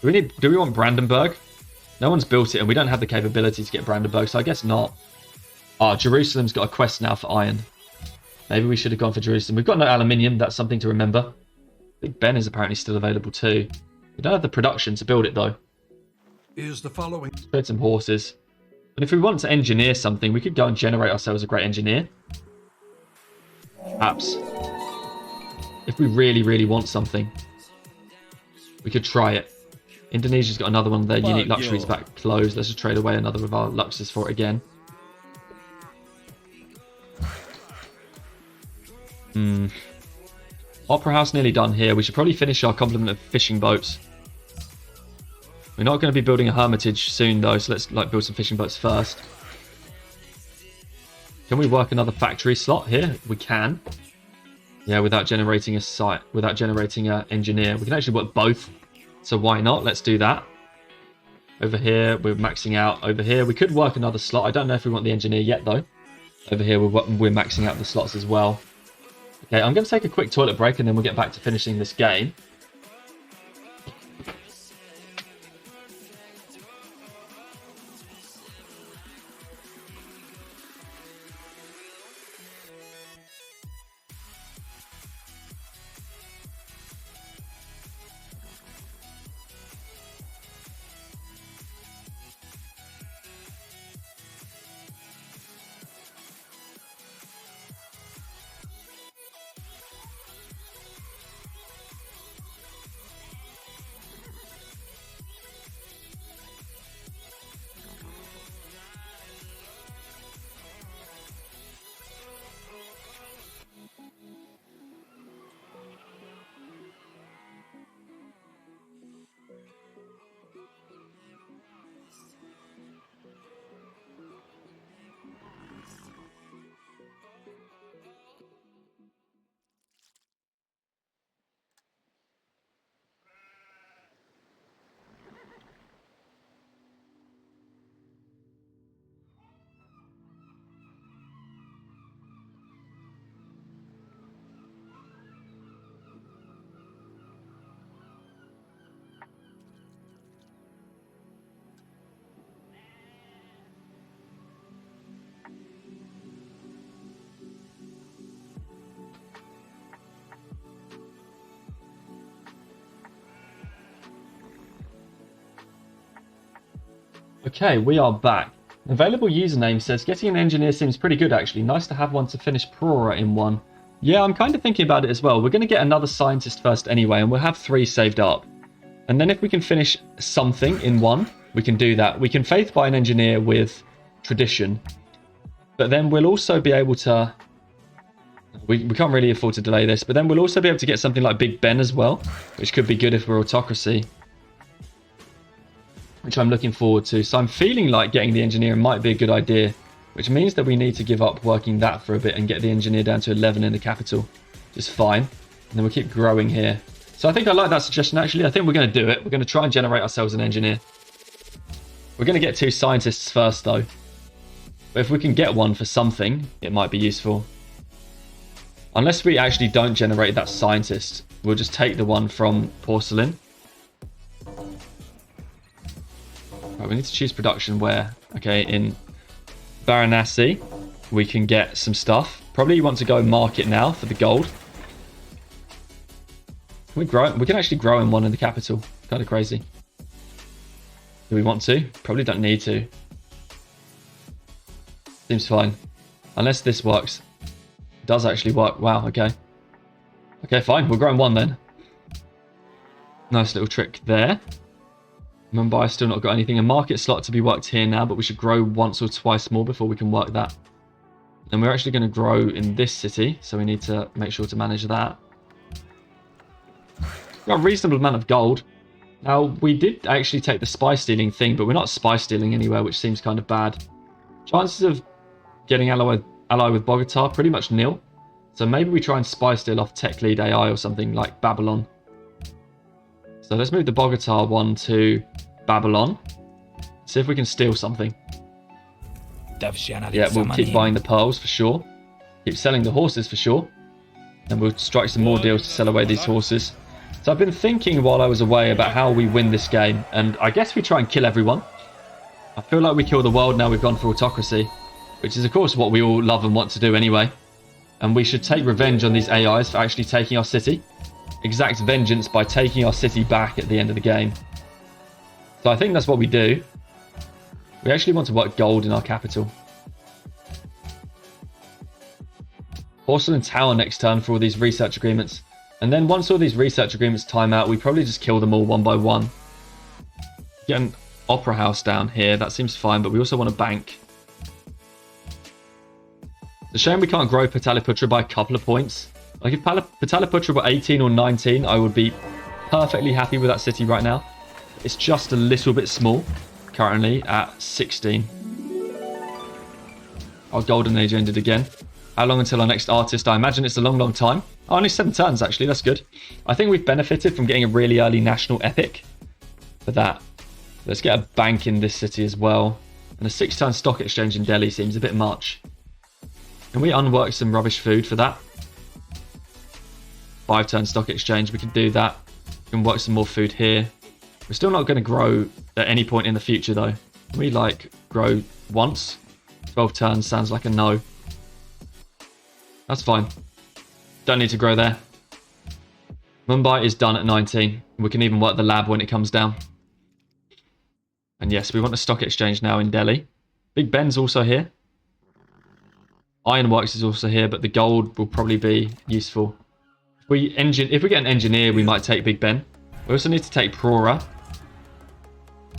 Do we want Brandenburg? No one's built it, and we don't have the capability to get Brandenburg, so I guess not. Ah, Jerusalem's got a quest now for iron. Maybe we should have gone for Jerusalem. We've got no aluminium. That's something to remember. Big Ben is apparently still available too. We don't have the production to build it, though. Is the following... Trade some horses. But if we want to engineer something, we could go and generate ourselves a great engineer. Perhaps. If we really, really want something, we could try it. Indonesia's got another one of their unique luxuries back closed. Let's just trade away another of our luxuries for it again. Opera House nearly done here. We should probably finish our complement of fishing boats. We're not going to be building a hermitage soon, though, so let's build some fishing boats first. Can we work another factory slot here? We can. Yeah, without generating a site, without generating an engineer. We can actually work both, so why not? Let's do that. Over here, we're maxing out. Over here, we could work another slot. I don't know if we want the engineer yet, though. Over here, we're maxing out the slots as well. Okay, I'm going to take a quick toilet break, and then we'll get back to finishing this game. Okay, we are back. Available username says, getting an engineer seems pretty good actually. Nice to have one to finish Prora in one. Yeah, I'm kind of thinking about it as well. We're going to get another scientist first anyway, and we'll have 3 saved up. And then if we can finish something in 1, we can do that. We can faith by an engineer with tradition. But then we'll also be able to... We can't really afford to delay this, but then we'll also be able to get something like Big Ben as well, which could be good if we're autocracy, which I'm looking forward to. So I'm feeling like getting the engineer might be a good idea, which means that we need to give up working that for a bit and get the engineer down to 11 in the capital, which is fine. And then we'll keep growing here. So I think I like that suggestion, actually. I think we're going to do it. We're going to try and generate ourselves an engineer. We're going to get 2 scientists first, though. But if we can get one for something, it might be useful. Unless we actually don't generate that scientist, we'll just take the one from porcelain. Right, we need to choose production where. Okay, in Varanasi, we can get some stuff. Probably you want to go market now for the gold. We can actually grow in one in the capital. Kind of crazy. Do we want to? Probably don't need to. Seems fine. Unless this works. It does actually work. Wow, okay. Okay, fine. We'll grow in 1 then. Nice little trick there. Mumbai still not got anything. A market slot to be worked here now, but we should grow once or twice more before we can work that. And we're actually going to grow in this city, so we need to make sure to manage that. Got a reasonable amount of gold. Now, we did actually take the spy stealing thing, but we're not spy stealing anywhere, which seems kind of bad. Chances of getting ally with Bogota pretty much nil. So maybe we try and spy steal off tech lead AI or something like Babylon. So let's move the Bogota one to Babylon. See if we can steal something. Yeah, we'll keep buying the pearls for sure. Keep selling the horses for sure. And we'll strike some more deals to sell away these horses. So I've been thinking while I was away about how we win this game. And I guess we try and kill everyone. I feel like we kill the world now we've gone for autocracy. Which is of course what we all love and want to do anyway. And we should take revenge on these AIs for actually taking our city. Exact vengeance by taking our city back at the end of the game. So I think that's what we do. We actually want to work gold in our capital. Porcelain Tower next turn for all these research agreements. And then once all these research agreements time out, we probably just kill them all one by one. Get an opera house down here. That seems fine, but we also want a bank. It's a shame we can't grow Pataliputra by a couple of points. Like if Pataliputra were 18 or 19, I would be perfectly happy with that city right now. It's just a little bit small, currently at 16. Our golden age ended again. How long until our next artist? I imagine it's a long, long time. Oh, only 7 turns actually, that's good. I think we've benefited from getting a really early national epic for that. Let's get a bank in this city as well. And a 6-turn stock exchange in Delhi seems a bit much. Can we unwork some rubbish food for that? 5-turn stock exchange, we can do that. We can work some more food here. We're still not going to grow at any point in the future though. Can we like grow once? 12 turns sounds like a no. That's fine. Don't need to grow there. Mumbai is done at 19. We can even work the lab when it comes down. And yes, we want a stock exchange now in Delhi. Big Ben's also here. Ironworks is also here, but the gold will probably be useful. If we get an engineer, we might take Big Ben. We also need to take Prora.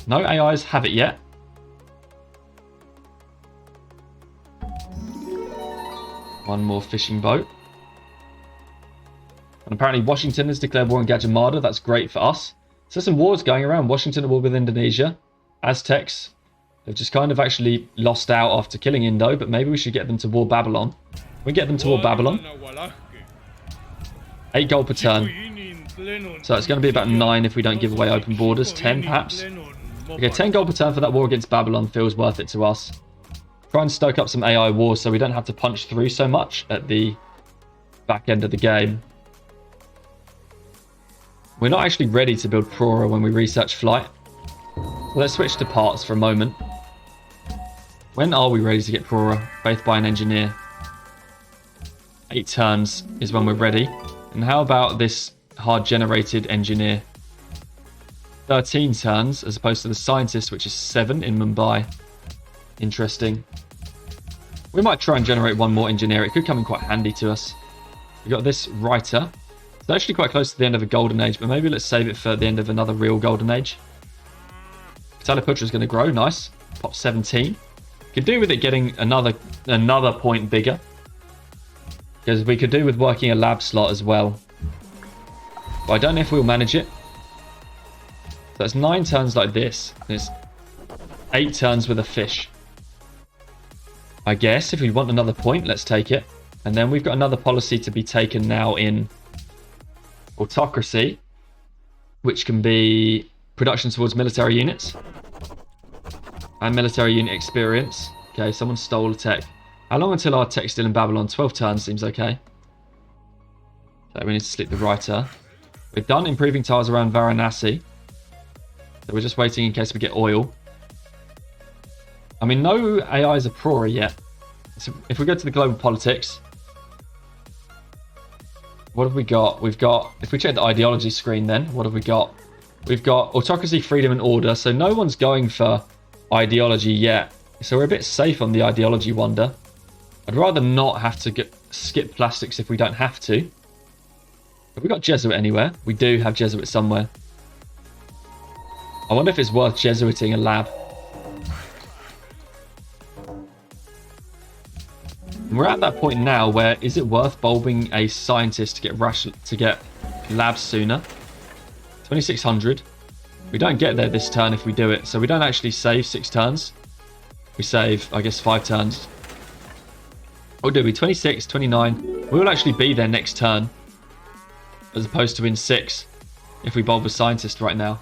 No AIs have it yet. One more fishing boat. And apparently Washington has declared war on Gajah. That's great for us. So there's some wars going around. Washington at war with Indonesia. Aztecs. They've just kind of actually lost out after killing Indo, but maybe we should get them to war Babylon. We get them to war Babylon. 8 gold per turn. So it's going to be about 9 if we don't give away open borders. 10 perhaps. Okay, 10 gold per turn for that war against Babylon feels worth it to us. Try and stoke up some AI wars so we don't have to punch through so much at the back end of the game. We're not actually ready to build Prora when we research flight. Let's switch to parts for a moment. When are we ready to get Prora? Faith by an engineer. 8 turns is when we're ready. And how about this hard generated engineer? 13 turns as opposed to the scientist, which is 7 in Mumbai. Interesting. We might try and generate one more engineer. It could come in quite handy to us. We've got this writer. It's actually quite close to the end of a golden age, but maybe let's save it for the end of another real golden age. Teleputra is going to grow. Nice. Pop 17. Could do with it getting another point bigger. Because we could do with working a lab slot as well. But I don't know if we'll manage it. So that's 9 turns like this. And it's 8 turns with a fish. I guess if we want another point, let's take it. And then we've got another policy to be taken now in autocracy, which can be production towards military units and military unit experience. Okay, someone stole a tech. How long until our tech's still in Babylon? 12 turns seems okay. So we need to sleep the writer. We're done improving tiles around Varanasi. So we're just waiting in case we get oil. I mean, no AIs are Prora yet. So if we go to the global politics, what have we got? We've got, if we check the ideology screen then, what have we got? We've got autocracy, freedom and order. So no one's going for ideology yet. So we're a bit safe on the ideology wonder. I'd rather not have to skip plastics if we don't have to. Have we got Jesuit anywhere? We do have Jesuit somewhere. I wonder if it's worth Jesuiting a lab. We're at that point now where is it worth bulbing a scientist to get labs sooner? 2600. We don't get there this turn if we do it, so we don't actually save 6 turns. We save, I guess, 5 turns. Or do we? 26, 29. We will actually be there next turn, as opposed to in 6 if we bulb a scientist right now.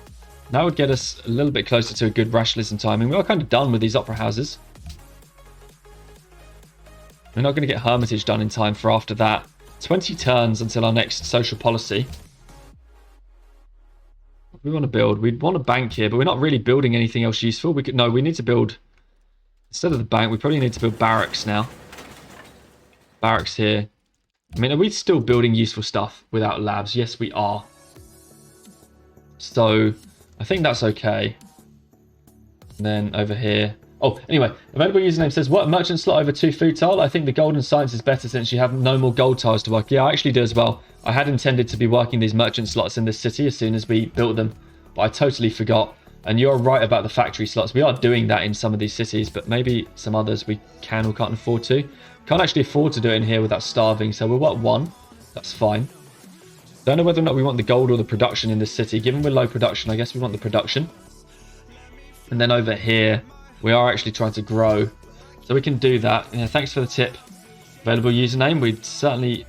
That would get us a little bit closer to a good rationalism timing. We are kind of done with these opera houses. We're not going to get Hermitage done in time for after that. 20 turns until our next social policy. What do we want to build? We'd want a bank here, but we're not really building anything else useful. We need to build, instead of the bank, we probably need to build barracks now. Barracks here. I mean, are we still building useful stuff without labs? Yes, we are. So, I think that's okay. And then over here. Oh, anyway, available username says, what, merchant slot over 2 food tile? I think the golden science is better since you have no more gold tiles to work. Yeah, I actually do as well. I had intended to be working these merchant slots in this city as soon as we built them, but I totally forgot. And you're right about the factory slots. We are doing that in some of these cities, but maybe some others we can or can't afford to. Can't actually afford to do it in here without starving, so we'll work 1. That's fine. Don't know whether or not we want the gold or the production in this city. Given we're low production, I guess we want the production. And then over here, we are actually trying to grow, so we can do that. Yeah, thanks for the tip. Available username. We certainly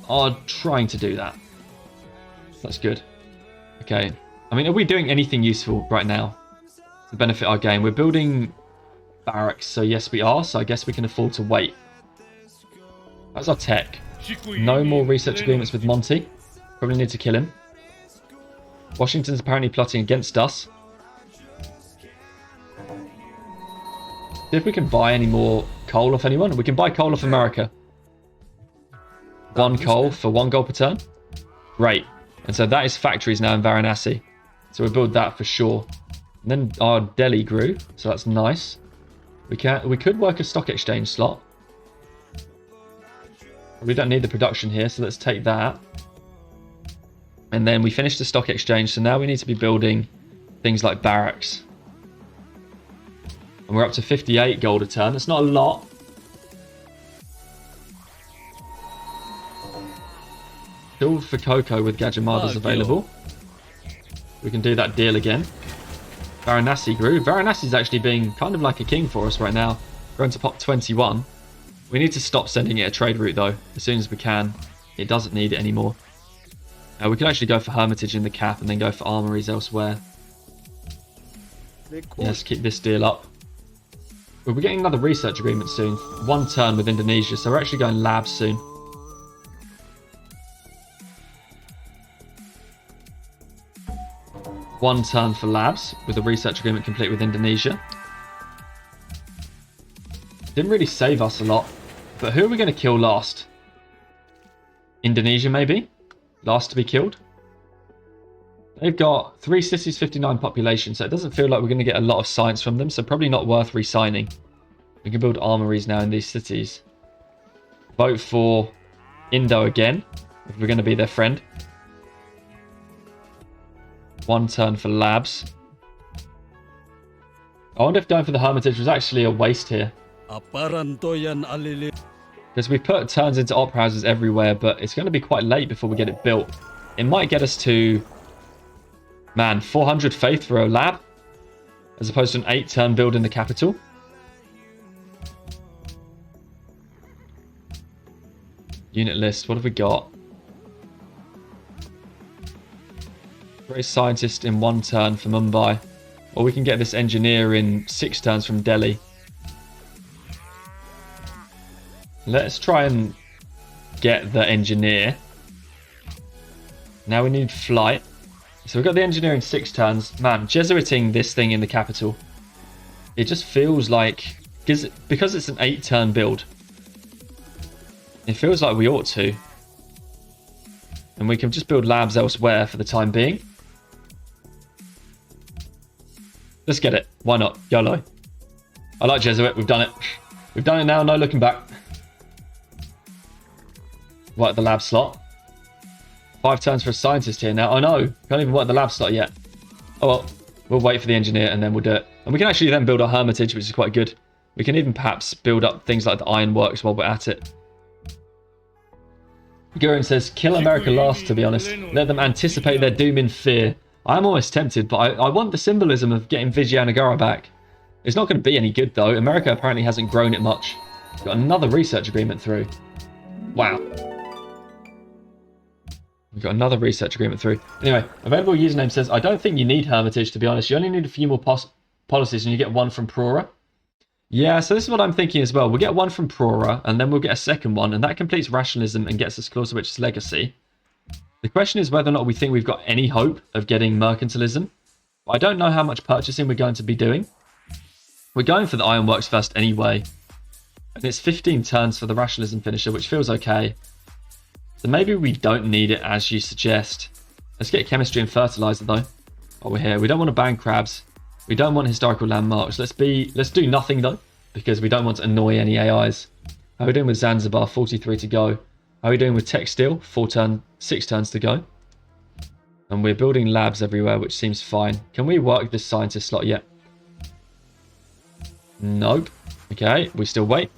are trying to do that. That's good. Okay. I mean, are we doing anything useful right now to benefit our game? We're building barracks, so yes, we are. So I guess we can afford to wait. That's our tech. No more research agreements with Monty. Probably need to kill him. Washington's apparently plotting against us. See if we can buy any more coal off anyone. We can buy coal off America. 1 coal for 1 gold per turn. Great. And so that is factories now in Varanasi. So we'll build that for sure. And then our Delhi grew, so that's nice. We could work a stock exchange slot. We don't need the production here, so let's take that. And then we finished the stock exchange, so now we need to be building things like barracks. And we're up to 58 gold a turn. That's not a lot. Still for cocoa with Gajamadas available. We can do that deal again. Varanasi grew. Varanasi is actually being kind of like a king for us right now. Going to pop 21. We need to stop sending it a trade route though, as soon as we can. It doesn't need it anymore. We can actually go for Hermitage in the cap and then go for armories elsewhere. Yeah, let's keep this deal up. We're getting another research agreement soon. 1 turn with Indonesia, so we're actually going labs soon. One turn for labs with a research agreement complete with Indonesia. Didn't really save us a lot, but who are we going to kill last? Indonesia maybe? Last to be killed? They've got 3 cities, 59 population, so it doesn't feel like we're going to get a lot of science from them, so probably not worth re-signing. We can build armories now in these cities. Vote for Indo again, if we're going to be their friend. 1 turn for labs. I wonder if going for the Hermitage was actually a waste here. Because we put turns into opera houses everywhere, but it's going to be quite late before we get it built. It might get us to, man, 400 faith for a lab, as opposed to an 8-turn build in the capital. Unit list, what have we got? Race scientist in 1 turn for Mumbai. Or we can get this engineer in 6 turns from Delhi. Let's try and get the engineer. Now we need flight. So we've got the engineer in 6 turns. Man, Jesuiting this thing in the capital. It just feels like, because it's an 8-turn build, it feels like we ought to. And we can just build labs elsewhere for the time being. Let's get it. Why not? YOLO. I like Jesuit. We've done it. We've done it now. No looking back. Work the lab slot. 5 turns for a scientist here now. Oh no. Can't even work the lab slot yet. Oh well. We'll wait for the engineer and then we'll do it. And we can actually then build our hermitage, which is quite good. We can even perhaps build up things like the ironworks while we're at it. Gurin says, kill America last, to be honest. Let them anticipate their doom in fear. I'm almost tempted, but I want the symbolism of getting Vijayanagara back. It's not going to be any good, though. America apparently hasn't grown it much. Got another research agreement through. Wow. We've got another research agreement through. Anyway, available username says, I don't think you need Hermitage, to be honest. You only need a few more policies and you get 1 from Prora. Yeah, so this is what I'm thinking as well. We'll get 1 from Prora, and then we'll get a second one, and that completes rationalism and gets us Clausewitch's legacy. The question is whether or not we think we've got any hope of getting mercantilism. I don't know how much purchasing we're going to be doing. We're going for the ironworks first anyway. And it's 15 turns for the rationalism finisher, which feels okay. So maybe we don't need it as you suggest. Let's get chemistry and fertilizer though. While we're here. We don't want to ban crabs. We don't want historical landmarks. Let's do nothing though, because we don't want to annoy any AIs. How are we doing with Zanzibar? 43 to go. How are we doing with textile? 6 turns to go. And we're building labs everywhere, which seems fine. Can we work this scientist slot yet? Nope. Okay, we still wait.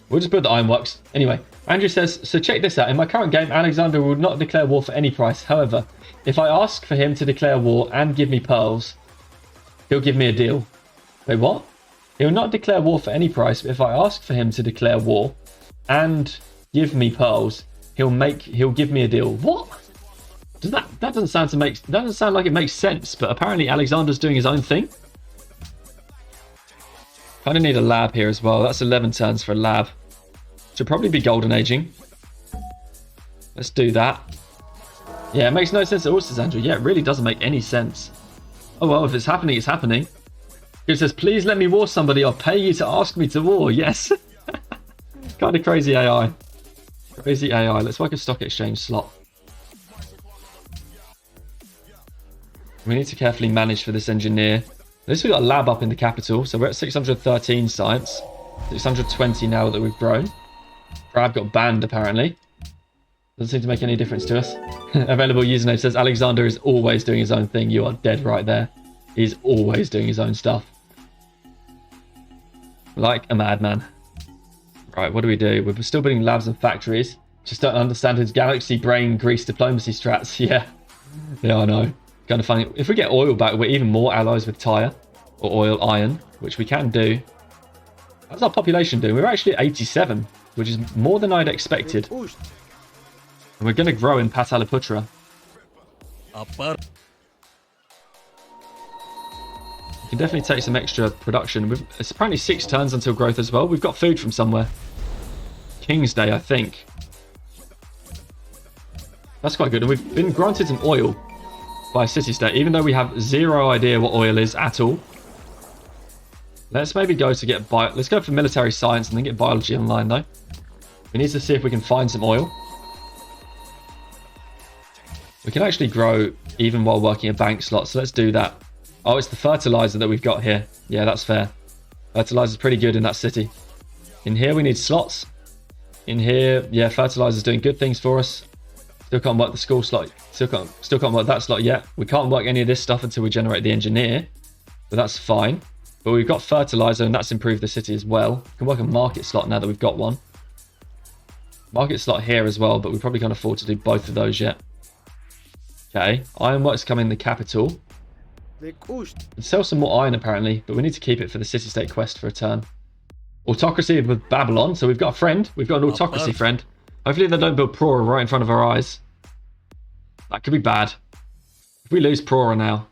We'll just build the ironworks. Anyway, Andrew says, so check this out. In my current game, Alexander will not declare war for any price. However, if I ask for him to declare war and give me pearls, he'll give me a deal. Wait, what? He'll not declare war for any price, but if I ask for him to declare war and give me pearls, he'll give me a deal. What? That doesn't sound like it makes sense, but apparently Alexander's doing his own thing. Kind of need a lab here as well. That's 11 turns for a lab. Should probably be golden aging. Let's do that. Yeah, it makes no sense at all, says Andrew. Yeah, it really doesn't make any sense. Oh well, if it's happening, it's happening. It says, please let me war somebody. I'll pay you to ask me to war. Yes. Kind of crazy AI. Crazy AI. Let's work a stock exchange slot. We need to carefully manage for this engineer. At least we got a lab up in the capital. So we're at 613 science. 620 now that we've grown. Crab got banned apparently. Doesn't seem to make any difference to us. Available username says Alexander is always doing his own thing. You are dead right there. He's always doing his own stuff. Like a madman. Right, what do we do? We're still building labs and factories. Just don't understand his galaxy brain Greece diplomacy strats. Yeah. Yeah, I know. Kind of funny. If we get oil back, we're even more allies with Tyre. Or oil iron, which we can do. How's our population doing? We're actually at 87, which is more than I'd expected. And we're going to grow in Pataliputra. We can definitely take some extra production. It's apparently 6 turns until growth as well. We've got food from somewhere. King's Day, I think. That's quite good. And we've been granted some oil by City State, even though we have zero idea what oil is at all. Let's maybe go to get let's go for military science and then get biology online though. We need to see if we can find some oil. We can actually grow even while working a bank slot, so let's do that. Oh, it's the fertilizer that we've got here. Yeah, that's fair. Fertilizer's pretty good in that city. In here we need slots. in here. Yeah, fertilizer's doing good things for us. Still can't work the school slot. Still can't work that slot yet. We can't work any of this stuff until we generate the engineer. But that's fine. But we've got fertilizer and that's improved the city as well. We can work a market slot now that we've got one. Market slot here as well, but we probably can't afford to do both of those yet. Okay, ironwork's coming in the capital. Sell some more iron apparently, but we need to keep it for the city-state quest for a turn. Autocracy with Babylon, so we've got a friend. We've got an autocracy friend. Hopefully they don't build Prora right in front of our eyes. That could be bad. If we lose Prora now.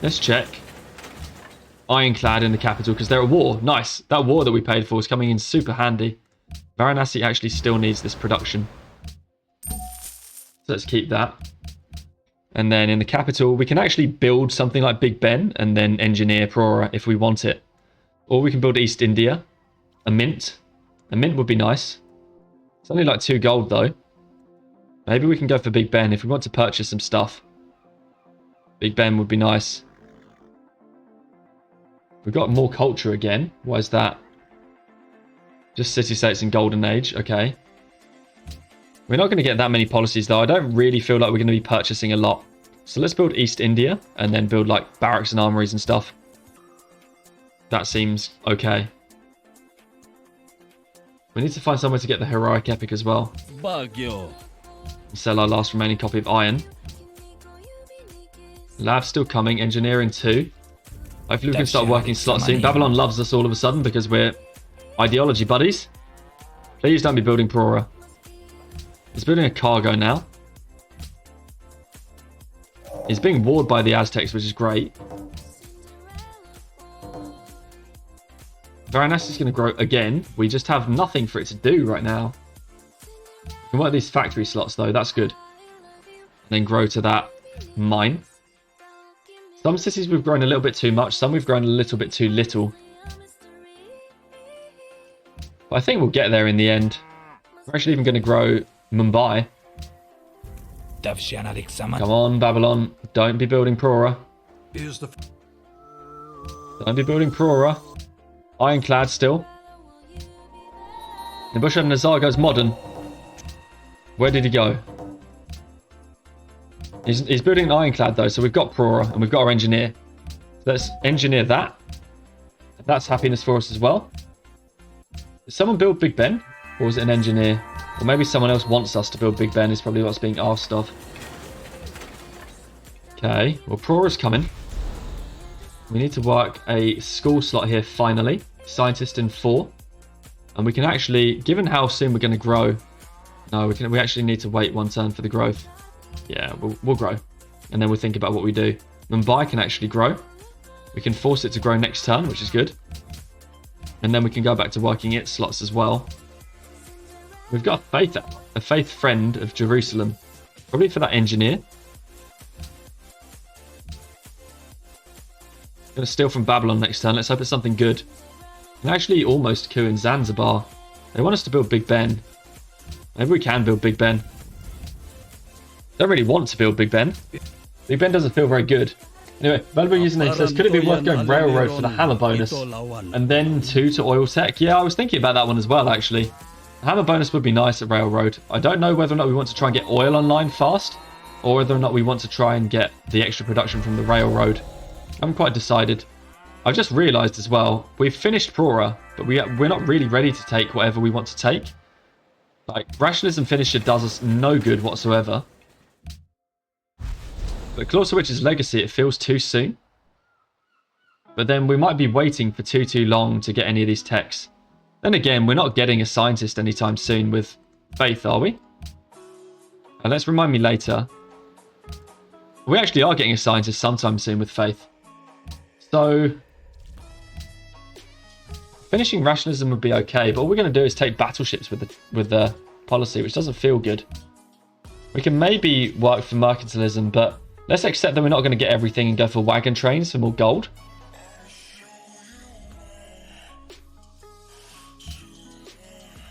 Let's check. Ironclad in the capital because they're at war. Nice. That war that we paid for is coming in super handy. Varanasi actually still needs this production. So let's keep that. And then in the capital, we can actually build something like Big Ben and then engineer Prora if we want it. Or we can build East India. A mint. A mint would be nice. It's only like 2 gold though. Maybe we can go for Big Ben if we want to purchase some stuff. Big Ben would be nice. We've got more culture again. Why is that? Just city-states in Golden Age. Okay. We're not going to get that many policies though. I don't really feel like we're going to be purchasing a lot. So let's build East India and then build like barracks and armories and stuff. That seems okay. We need to find somewhere to get the heroic epic as well. Sell our last remaining copy of iron. Lab's still coming. Engineering 2. Hopefully we can start working slots soon. Babylon loves us all of a sudden because we're ideology buddies. Please don't be building Prora. He's building a cargo now. He's being warred by the Aztecs, which is great. Varanasi is going to grow again. We just have nothing for it to do right now. We can work these factory slots though. That's good. And then grow to that mine. Some cities we've grown a little bit too much. Some we've grown a little bit too little. But I think we'll get there in the end. We're actually even going to grow Mumbai. Come on, Babylon. Don't be building Prora. Don't be building Prora. Ironclad still. Nebuchadnezzar Nazar goes modern. Where did he go? He's building an ironclad though, so we've got Prora and we've got our engineer. Let's engineer that. That's happiness for us as well. Did someone build Big Ben? Or was it an engineer? Or maybe someone else wants us to build Big Ben is probably what's being asked of. Okay, well Prora's coming. We need to work a school slot here finally. Scientist in 4. And we can actually, given how soon we're going to grow, no, we actually need to wait 1 turn for the growth. Yeah, we'll grow. And then we'll think about what we do. Mumbai can actually grow. We can force it to grow next turn, which is good. And then we can go back to working its slots as well. We've got a faith friend of Jerusalem. Probably for that engineer. Going to steal from Babylon next turn. Let's hope it's something good. And actually almost coup in Zanzibar. They want us to build Big Ben. Maybe we can build Big Ben. Don't really want to build Big Ben. Big Ben doesn't feel very good. Anyway, valuable username says, could it be worth going railroad for the hammer bonus and then 2 to oil tech? Yeah, I was thinking about that one as well, actually. The hammer bonus would be nice at railroad. I don't know whether or not we want to try and get oil online fast or whether or not we want to try and get the extra production from the railroad. I haven't quite decided. I've just realised as well, we've finished Prora, but we're not really ready to take whatever we want to take. Like, Rationalism Finisher does us no good whatsoever. But Clausewitch's Legacy, it feels too soon. But then we might be waiting for too long to get any of these techs. Then again, we're not getting a scientist anytime soon with Faith, are we? Let's remind me later. We actually are getting a scientist sometime soon with Faith. So, finishing Rationalism would be okay, but all we're going to do is take battleships with the policy, which doesn't feel good. We can maybe work for mercantilism, but let's accept that we're not going to get everything and go for wagon trains for more gold.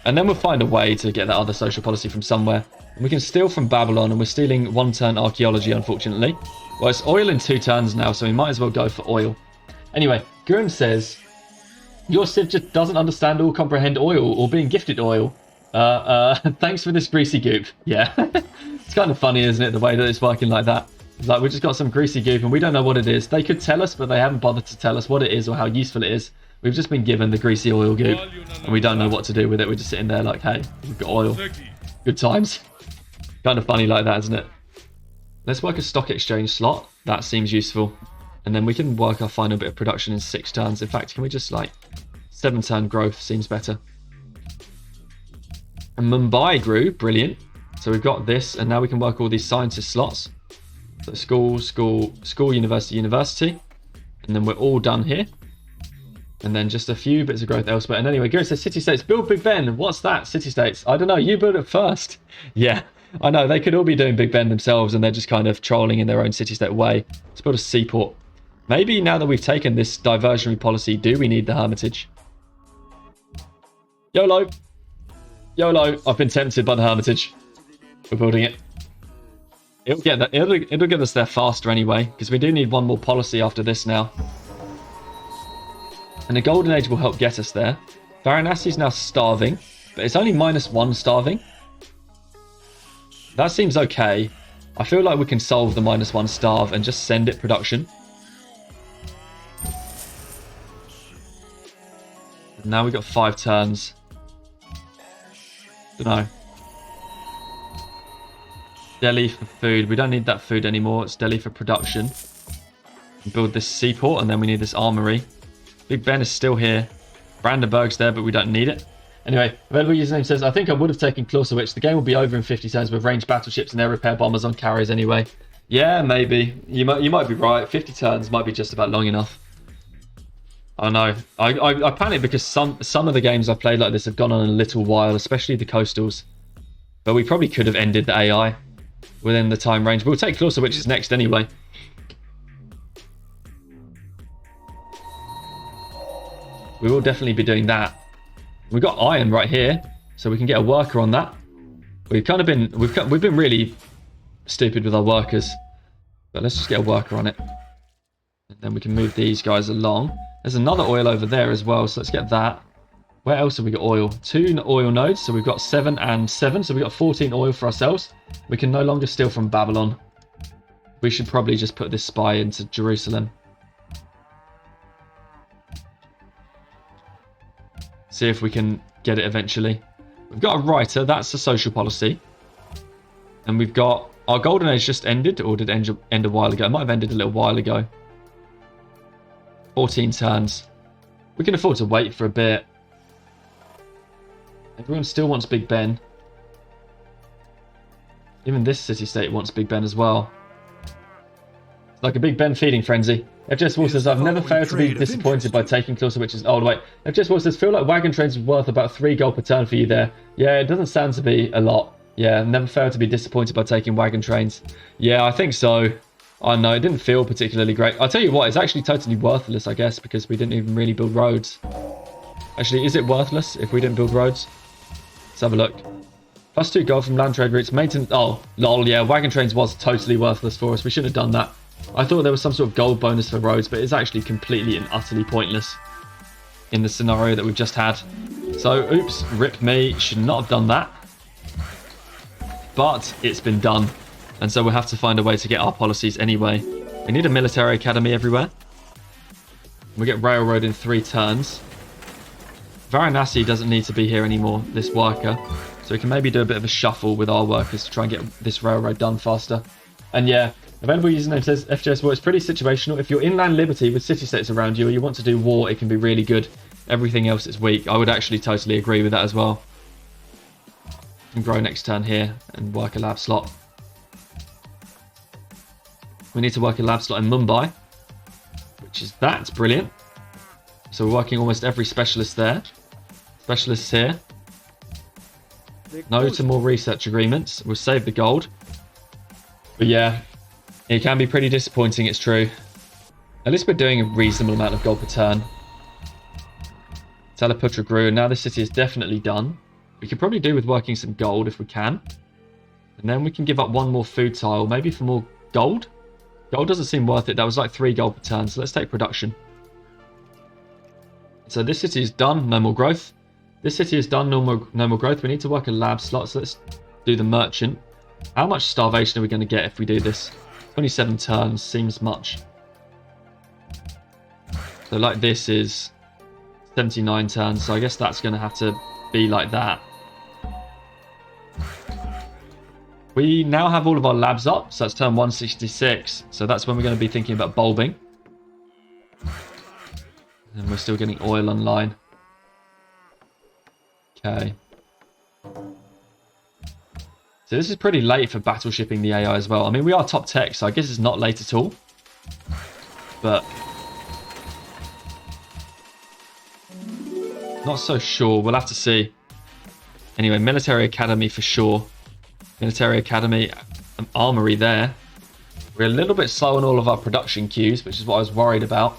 And then we'll find a way to get that other social policy from somewhere. And we can steal from Babylon, and we're stealing 1 turn archaeology, unfortunately. Well, it's oil in 2 turns now, so we might as well go for oil. Anyway, Gurren says, Your civ just doesn't understand or comprehend oil or being gifted oil. Thanks for this greasy goop. Yeah. It's kind of funny, isn't it, the way that it's working like that. It's like we just got some greasy goop and we don't know what it is. They could tell us, but they haven't bothered to tell us what it is or how useful it is. We've just been given the greasy oil goop and we don't know what to do with it. We're just sitting there like, hey, we've got oil. Good times. Kind of funny like that, isn't it? Let's work a stock exchange slot. That seems useful. And then we can work our final bit of production in 6 turns. In fact, can we just like 7-turn growth seems better. And Mumbai grew, brilliant. So we've got this, and now we can work all these scientist slots. So school, university, and then we're all done here. And then just a few bits of growth elsewhere. And anyway, Gary says, city-states, build Big Ben. What's that, city-states? I don't know, you build it first. Yeah, I know, they could all be doing Big Ben themselves, and they're just kind of trolling in their own city-state way. Let's build a seaport. Maybe now that we've taken this diversionary policy, do we need the Hermitage? YOLO. YOLO. I've been tempted by the Hermitage. We're building it. It'll get us there faster anyway, because we do need one more policy after this now. And the Golden Age will help get us there. Varanasi's now starving, but it's only -1 starving. That seems okay. I feel like we can solve the -1 starve and just send it production. Now we've got 5 turns. Don't know. Delhi for food. We don't need that food anymore. It's Delhi for production. Build this seaport, and then we need this armory. Big Ben is still here. Brandenburg's there, but we don't need it. Anyway, available username says, I think I would have taken Clausewitz. The game will be over in 50 turns with ranged battleships and air repair bombers on carriers anyway. Yeah, maybe. You might be right. 50 turns might be just about long enough. I know. I panic because some of the games I've played like this have gone on a little while, especially the coastals. But we probably could have ended the AI within the time range. We'll take Clausewitz next anyway. We will definitely be doing that. We've got iron right here, so we can get a worker on that. We've been really stupid with our workers, but let's just get a worker on it, and then we can move these guys along. There's another oil over there as well, so let's get that. Where else have we got oil? 2 oil nodes, so we've got 7 and 7, so we've got 14 oil for ourselves. We can no longer steal from Babylon. We should probably just put this spy into Jerusalem. See if we can get it eventually. We've got a writer, that's a social policy. And we've got our golden age just ended, or did it end a while ago? It might have ended a little while ago. 14 turns. We can afford to wait for a bit. Everyone still wants Big Ben. Even this city-state wants Big Ben as well. It's like a Big Ben feeding frenzy. FJS Wall says, I've never failed to be disappointed by taking Clausewitz. Oh, wait. FJS Wall says, feel like wagon trains were worth about 3 gold per turn for you there. Yeah, it doesn't sound to be a lot. Yeah, never failed to be disappointed by taking wagon trains. Yeah, I think so. I know, it didn't feel particularly great. I'll tell you what, it's actually totally worthless, I guess, because we didn't even really build roads. Actually, is it worthless if we didn't build roads? Let's have a look. +2 gold from land trade routes. Maintenance. Oh, lol, yeah, wagon trains was totally worthless for us. We should have done that. I thought there was some sort of gold bonus for roads, but it's actually completely and utterly pointless in the scenario that we've just had. So, oops, rip me. Should not have done that. But it's been done. And so we'll have to find a way to get our policies anyway. We need a military academy everywhere. We get railroad in 3 turns. Varanasi doesn't need to be here anymore, this worker. So we can maybe do a bit of a shuffle with our workers to try and get this railroad done faster. And yeah, available username says, FJS War, it's pretty situational. If you're inland liberty with city-states around you or you want to do war, it can be really good. Everything else is weak. I would actually totally agree with that as well. And grow next turn here and work a lab slot. We need to work a lab slot in Mumbai, which is that's brilliant. So we're working almost every specialist there. Specialists here. No to more research agreements. We'll save the gold. But yeah, it can be pretty disappointing, it's true. At least we're doing a reasonable amount of gold per turn. Teleputra grew, and now this city is definitely done. We could probably do with working some gold if we can. And then we can give up 1 more food tile, maybe for more gold? Gold doesn't seem worth it. That was like 3 gold per turn, so let's take production. So this city is done, no more growth. This city is done, no more growth. We need to work a lab slot, so let's do the merchant. How much starvation are we going to get if we do this? 27 turns seems much. So like this is 79 turns, so I guess that's going to have to be like that. We now have all of our labs up, so that's turn 166. So that's when we're going to be thinking about bulbing. And we're still getting oil online. Okay. So this is pretty late for battleshipping the AI as well. I mean, we are top tech, so I guess it's not late at all. But not so sure. We'll have to see. Anyway, military academy for sure. Military academy, an armory there. We're a little bit slow on all of our production queues, which is what I was worried about.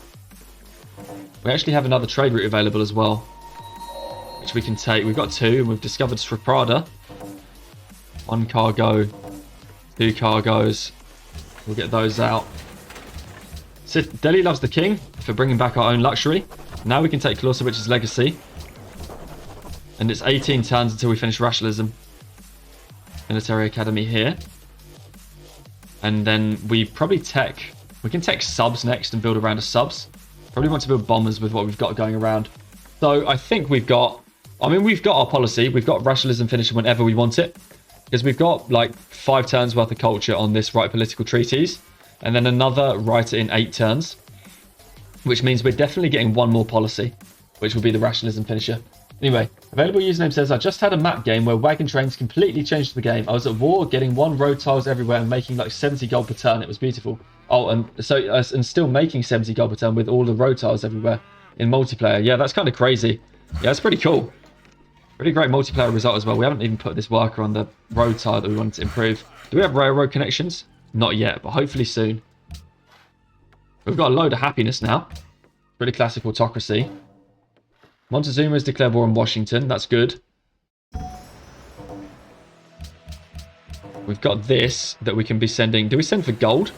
We actually have another trade route available as well, which we can take. We've got 2, and we've discovered Sriprada. 1 cargo, 2 cargoes. We'll get those out. Delhi loves the king for bringing back our own luxury. Now we can take Clausewicz's legacy. And it's 18 turns until we finish rationalism. Military academy here. And then we probably we can tech subs next and build around a subs. Probably want to build bombers with what we've got going around. So I think we've got our policy. We've got rationalism finishing whenever we want it. Because we've got like 5 turns worth of culture on this right political treaties. And then another writer in 8 turns. Which means we're definitely getting 1 more policy. Which will be the rationalism finisher. Anyway, available username says, I just had a map game where wagon trains completely changed the game. I was at war, getting 1 road tiles everywhere and making like 70 gold per turn. It was beautiful. Oh, and still making 70 gold per turn with all the road tiles everywhere in multiplayer. Yeah, that's kind of crazy. Yeah, that's pretty cool. Pretty great multiplayer result as well. We haven't even put this worker on the road tile that we wanted to improve. Do we have railroad connections? Not yet, but hopefully soon. We've got a load of happiness now. Pretty classic autocracy. Montezuma has declared war on Washington. That's good. We've got this that we can be sending. Do we send for gold?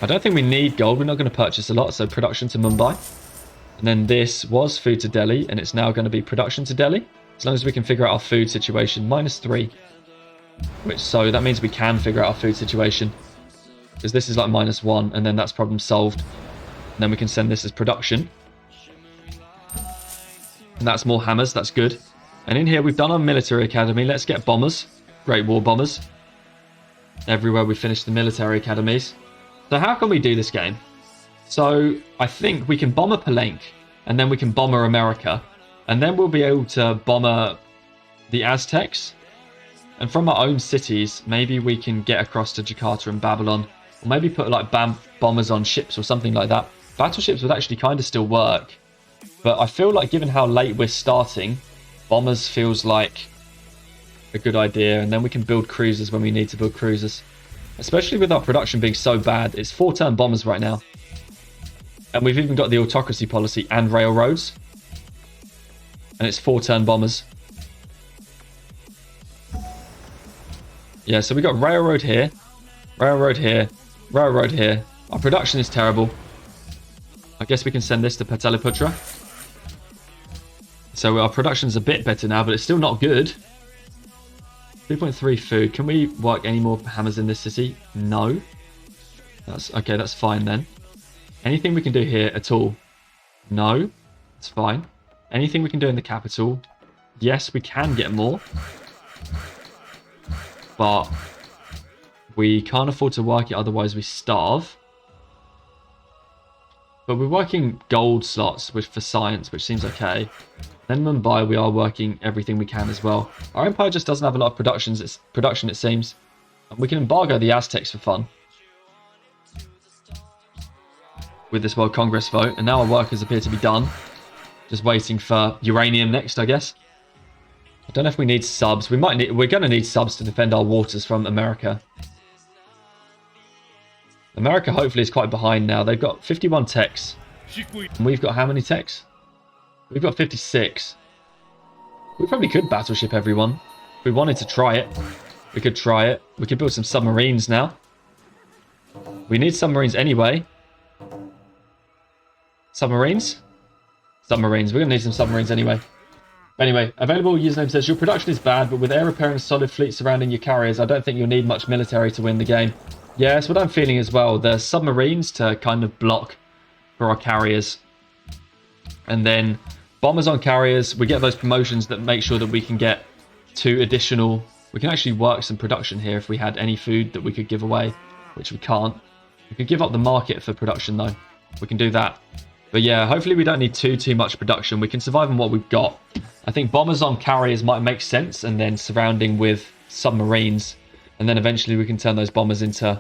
I don't think we need gold. We're not going to purchase a lot. So production to Mumbai. And then this was food to Delhi. And it's now going to be production to Delhi. As long as we can figure out our food situation. -3. So that means we can figure out our food situation. Because this is like -1. And then that's problem solved. And then we can send this as production. And that's more hammers. That's good. And in here, we've done our military academy. Let's get bombers. Great war bombers. Everywhere we finish the military academies. So how can we do this game? So I think we can bomber Palenque. And then we can bomber America. And then we'll be able to bomber the Aztecs. And from our own cities, maybe we can get across to Jakarta and Babylon. Or maybe put like bombers on ships or something like that. Battleships would actually kind of still work. But I feel like given how late we're starting, bombers feels like a good idea. And then we can build cruisers when we need to build cruisers. Especially with our production being so bad. It's 4-turn bombers right now. And we've even got the autocracy policy and railroads. And it's 4-turn bombers. Yeah, so we got railroad here. Railroad here. Railroad here. Our production is terrible. I guess we can send this to Pataliputra. So our production's a bit better now, but it's still not good. 3.3 food. Can we work any more hammers in this city? No. That's okay, that's fine then. Anything we can do here at all? No. It's fine. Anything we can do in the capital? Yes, we can get more. But we can't afford to work it, otherwise we starve. But we're working gold slots for science, which seems okay. Then Mumbai, we are working everything we can as well. Our empire just doesn't have a lot of production, it seems. And we can embargo the Aztecs for fun. With this World Congress vote. And now our workers appear to be done. Just waiting for uranium next, I guess. I don't know if we need subs. We're going to need subs to defend our waters from America. America hopefully is quite behind now. They've got 51 techs. And we've got how many techs? We've got 56. We probably could battleship everyone. If we wanted to try it, we could try it. We could build some submarines now. We need submarines anyway. Submarines? submarines. We're going to need some submarines anyway. Anyway, available username says, your production is bad, but with air repair and a solid fleet surrounding your carriers, I don't think you'll need much military to win the game. Yeah, that's what I'm feeling as well. The submarines to kind of block for our carriers. And then bombers on carriers, we get those promotions that make sure that we can get 2 additional... We can actually work some production here if we had any food that we could give away, which we can't. We could give up the market for production though. We can do that. But yeah, hopefully we don't need too much production. We can survive on what we've got. I think bombers on carriers might make sense, and then surrounding with submarines. And then eventually we can turn those bombers into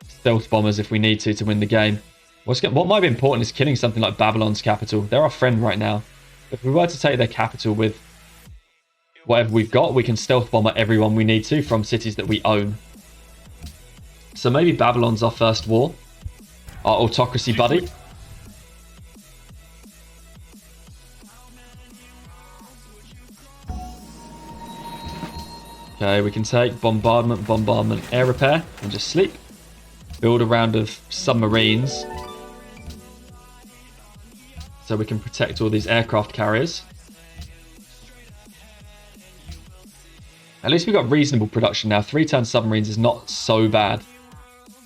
stealth bombers if we need to win the game. What might be important is killing something like Babylon's capital. They're our friend right now. If we were to take their capital with whatever we've got, we can stealth bomber everyone we need to from cities that we own. So maybe Babylon's our first war. Our autocracy buddy. Okay, we can take bombardment, air repair, and just sleep. Build a round of submarines. So we can protect all these aircraft carriers. At least we've got reasonable production now. 3-turn submarines is not so bad.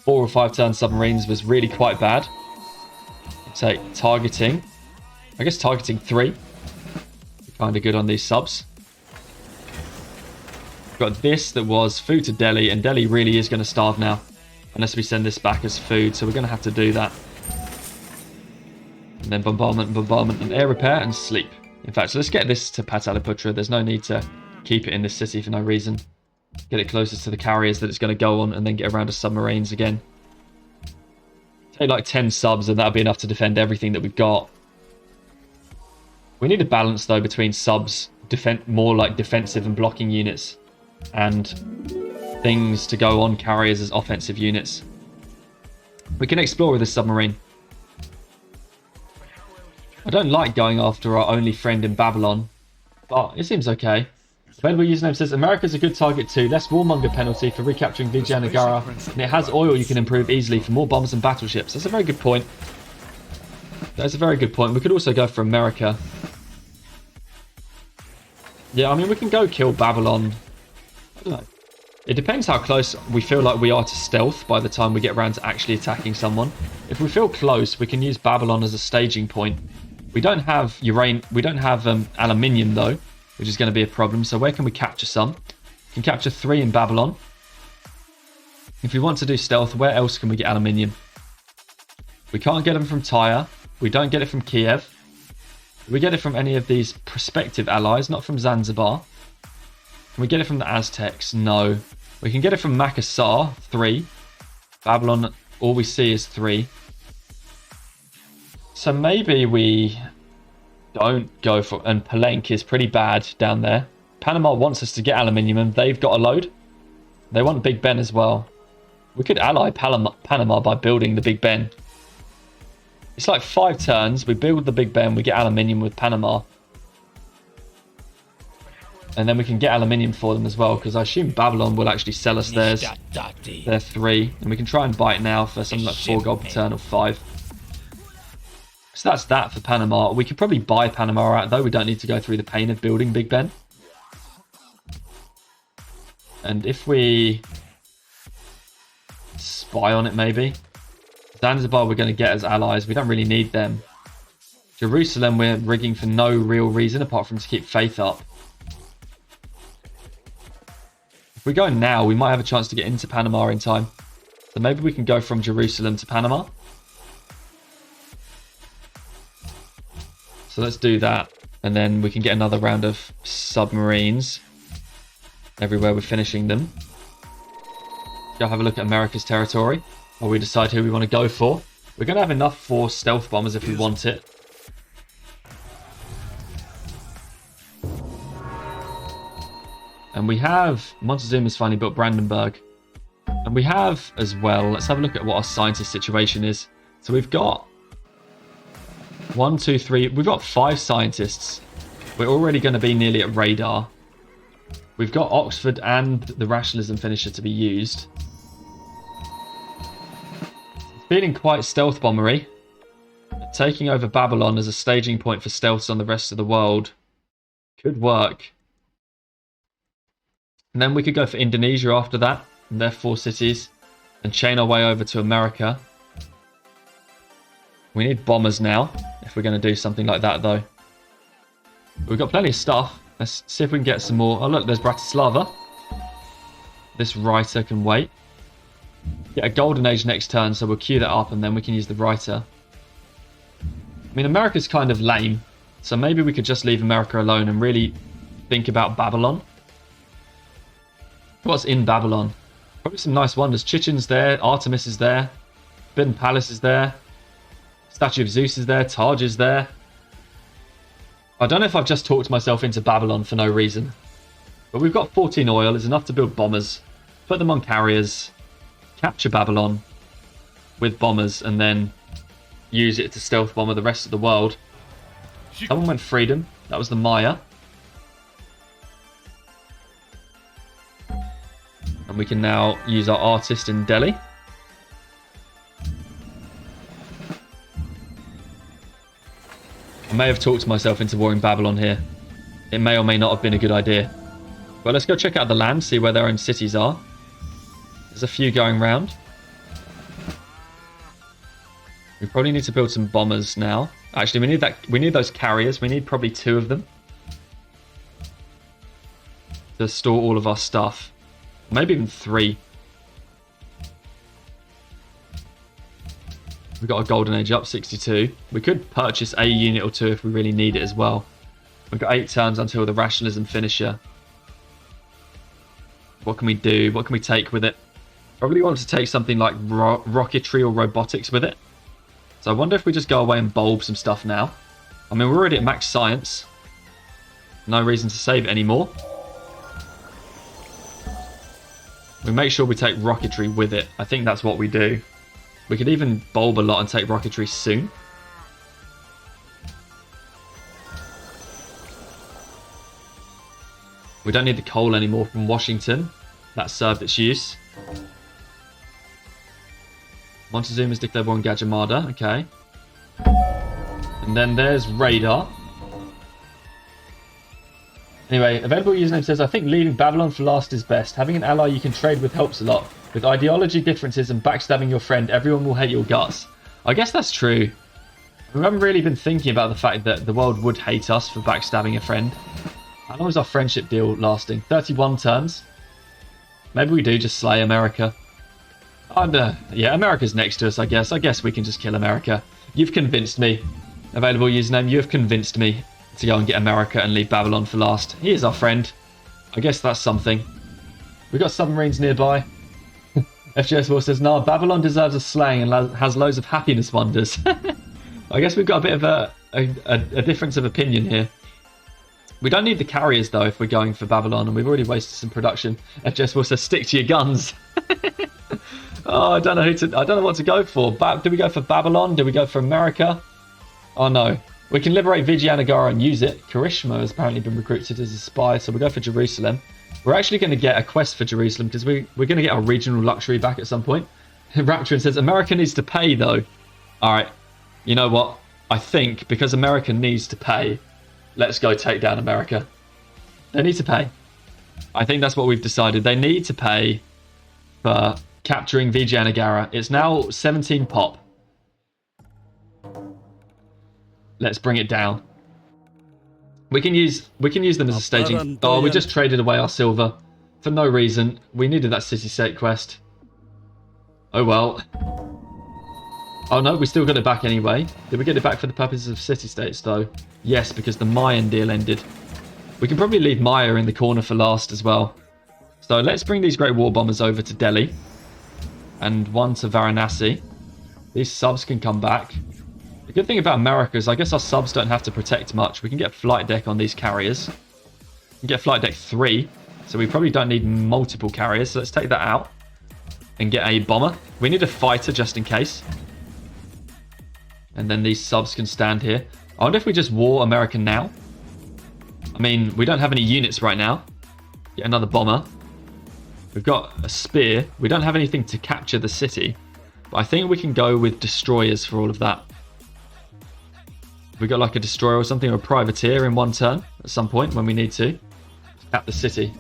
4 or 5-turn submarines was really quite bad. Take targeting. I guess targeting 3. Kind of good on these subs. We've got this that was food to Delhi, and Delhi really is going to starve now. Unless we send this back as food, so we're going to have to do that. And then bombardment, and air repair, and sleep. In fact, so let's get this to Pataliputra. There's no need to keep it in this city for no reason. Get it closest to the carriers that it's going to go on, and then get around to submarines again. Take like 10 subs, and that'll be enough to defend everything that we've got. We need a balance, though, between subs, more like defensive and blocking units, and things to go on carriers as offensive units. We can explore with this submarine. I don't like going after our only friend in Babylon, but it seems okay. Available username says, America's a good target too. Less warmonger penalty for recapturing Vijayanagara, and it has oil you can improve easily for more bombers and battleships. That's a very good point. That's a very good point. We could also go for America. Yeah, I mean, we can go kill Babylon. I don't know. It depends how close we feel like we are to stealth by the time we get around to actually attacking someone. If we feel close, we can use Babylon as a staging point. We don't have aluminium though, which is going to be a problem. So where can we capture some? We can capture 3 in Babylon. If we want to do stealth, where else can we get aluminium? We can't get them from Tyre. We don't get it from Kiev. We get it from any of these prospective allies, not from Zanzibar. Can we get it from the Aztecs? No. We can get it from Makassar, 3. Babylon, all we see is 3. So maybe we don't go for... And Palenque is pretty bad down there. Panama wants us to get aluminium, and they've got a load. They want Big Ben as well. We could ally Panama by building the Big Ben. It's like 5 turns. We build the Big Ben, we get aluminium with Panama. And then we can get aluminium for them as well, because I assume Babylon will actually sell us theirs. They're 3. And we can try and buy it now for something like 4 gold per turn or 5. So that's that for Panama. We could probably buy Panama out, though. We don't need to go through the pain of building Big Ben. And if we spy on it, maybe. Zanzibar we're going to get as allies. We don't really need them. Jerusalem we're rigging for no real reason apart from to keep faith up. If we go now, we might have a chance to get into Panama in time. So maybe we can go from Jerusalem to Panama. So let's do that. And then we can get another round of submarines everywhere we're finishing them. Go have a look at America's territory while we decide who we want to go for. We're going to have enough for stealth bombers if we want it. And we have... Montezuma's finally built Brandenburg. And we have as well... Let's have a look at what our scientist situation is. So we've got... 1, 2, 3... We've got 5 scientists. We're already going to be nearly at radar. We've got Oxford and the rationalism finisher to be used. Feeling quite stealth bombery. taking over Babylon as a staging point for stealths on the rest of the world could work. And then we could go for Indonesia after that, and their 4 cities, and chain our way over to America. We need bombers now, if we're going to do something like that, though. We've got plenty of stuff. Let's see if we can get some more. Oh, look, there's Bratislava. This writer can wait. Get a golden age next turn, so we'll queue that up, and then we can use the writer. I mean, America's kind of lame, so maybe we could just leave America alone and really think about Babylon. What's in Babylon? Probably some nice wonders. Chichen's there, Artemis is there, Forbidden Palace is there, Statue of Zeus is there, Taj is there. I don't know if I've just talked myself into Babylon for no reason. But we've got 14 oil, it's enough to build bombers, put them on carriers, capture Babylon with bombers, and then use it to stealth bomber the rest of the world. Someone went freedom, that was the Maya. And we can now use our artist in Delhi. I may have talked myself into warring Babylon here. It may or may not have been a good idea. Well, let's go check out the land, see where their own cities are. There's a few going round. We probably need to build some bombers now. Actually, we need those carriers. We need probably 2 of them to store all of our stuff. Maybe even 3. We've got a golden age up, 62. We could purchase a unit or 2 if we really need it as well. We've got 8 turns until the rationalism finisher. What can we do? What can we take with it? Probably want to take something like rocketry or robotics with it. So I wonder if we just go away and bulb some stuff now. I mean, we're already at max science. No reason to save it anymore. We make sure we take rocketry with it. I think that's what we do. We could even bulb a lot and take rocketry soon. We don't need the coal anymore from Washington. That served its use. Montezuma's declared war on Gajamada. Okay. And then there's radar. Anyway, available username says, I think leaving Babylon for last is best. Having an ally you can trade with helps a lot. With ideology differences and backstabbing your friend, everyone will hate your guts. I guess that's true. We haven't really been thinking about the fact that the world would hate us for backstabbing a friend. How long is our friendship deal lasting? 31 turns? Maybe we do just slay America. Oh, yeah, America's next to us, I guess. I guess we can just kill America. You've convinced me. Available username, you have convinced me to go and get America and leave Babylon for last. He is our friend. I guess that's something. We've got submarines nearby. FGS War says, nah, Babylon deserves a slaying and has loads of happiness wonders. I guess we've got a bit of a difference of opinion here. We don't need the carriers, though, if we're going for Babylon, and we've already wasted some production. FGS War says, stick to your guns. Oh, I don't know what to go for. Do we go for Babylon? Do we go for America? Oh, no. We can liberate Vijayanagara and use it. Karishma has apparently been recruited as a spy, so we'll go for Jerusalem. We're actually going to get a quest for Jerusalem because we're going to get our regional luxury back at some point. Rapturin says, America needs to pay, though. All right. You know what? I think because America needs to pay, let's go take down America. They need to pay. I think that's what we've decided. They need to pay for capturing Vijayanagara. It's now 17 pop. Let's bring it down. We can use them as a staging. Oh, we just traded away our silver for no reason. We needed that city-state quest. Oh well. Oh no, we still got it back anyway. Did we get it back for the purposes of city-states though? Yes, because the Mayan deal ended. We can probably leave Maya in the corner for last as well. So let's bring these great war bombers over to Delhi. And one to Varanasi. These subs can come back. The good thing about America is I guess our subs don't have to protect much. We can get flight deck on these carriers. We can get flight deck 3. So we probably don't need multiple carriers. So let's take that out. And get a bomber. We need a fighter just in case. And then these subs can stand here. I wonder if we just war America now. I mean, we don't have any units right now. Get another bomber. We've got a spear. We don't have anything to capture the city. But I think we can go with destroyers for all of that. We got like a destroyer or something, or a privateer in one turn at some point when we need to cap the city.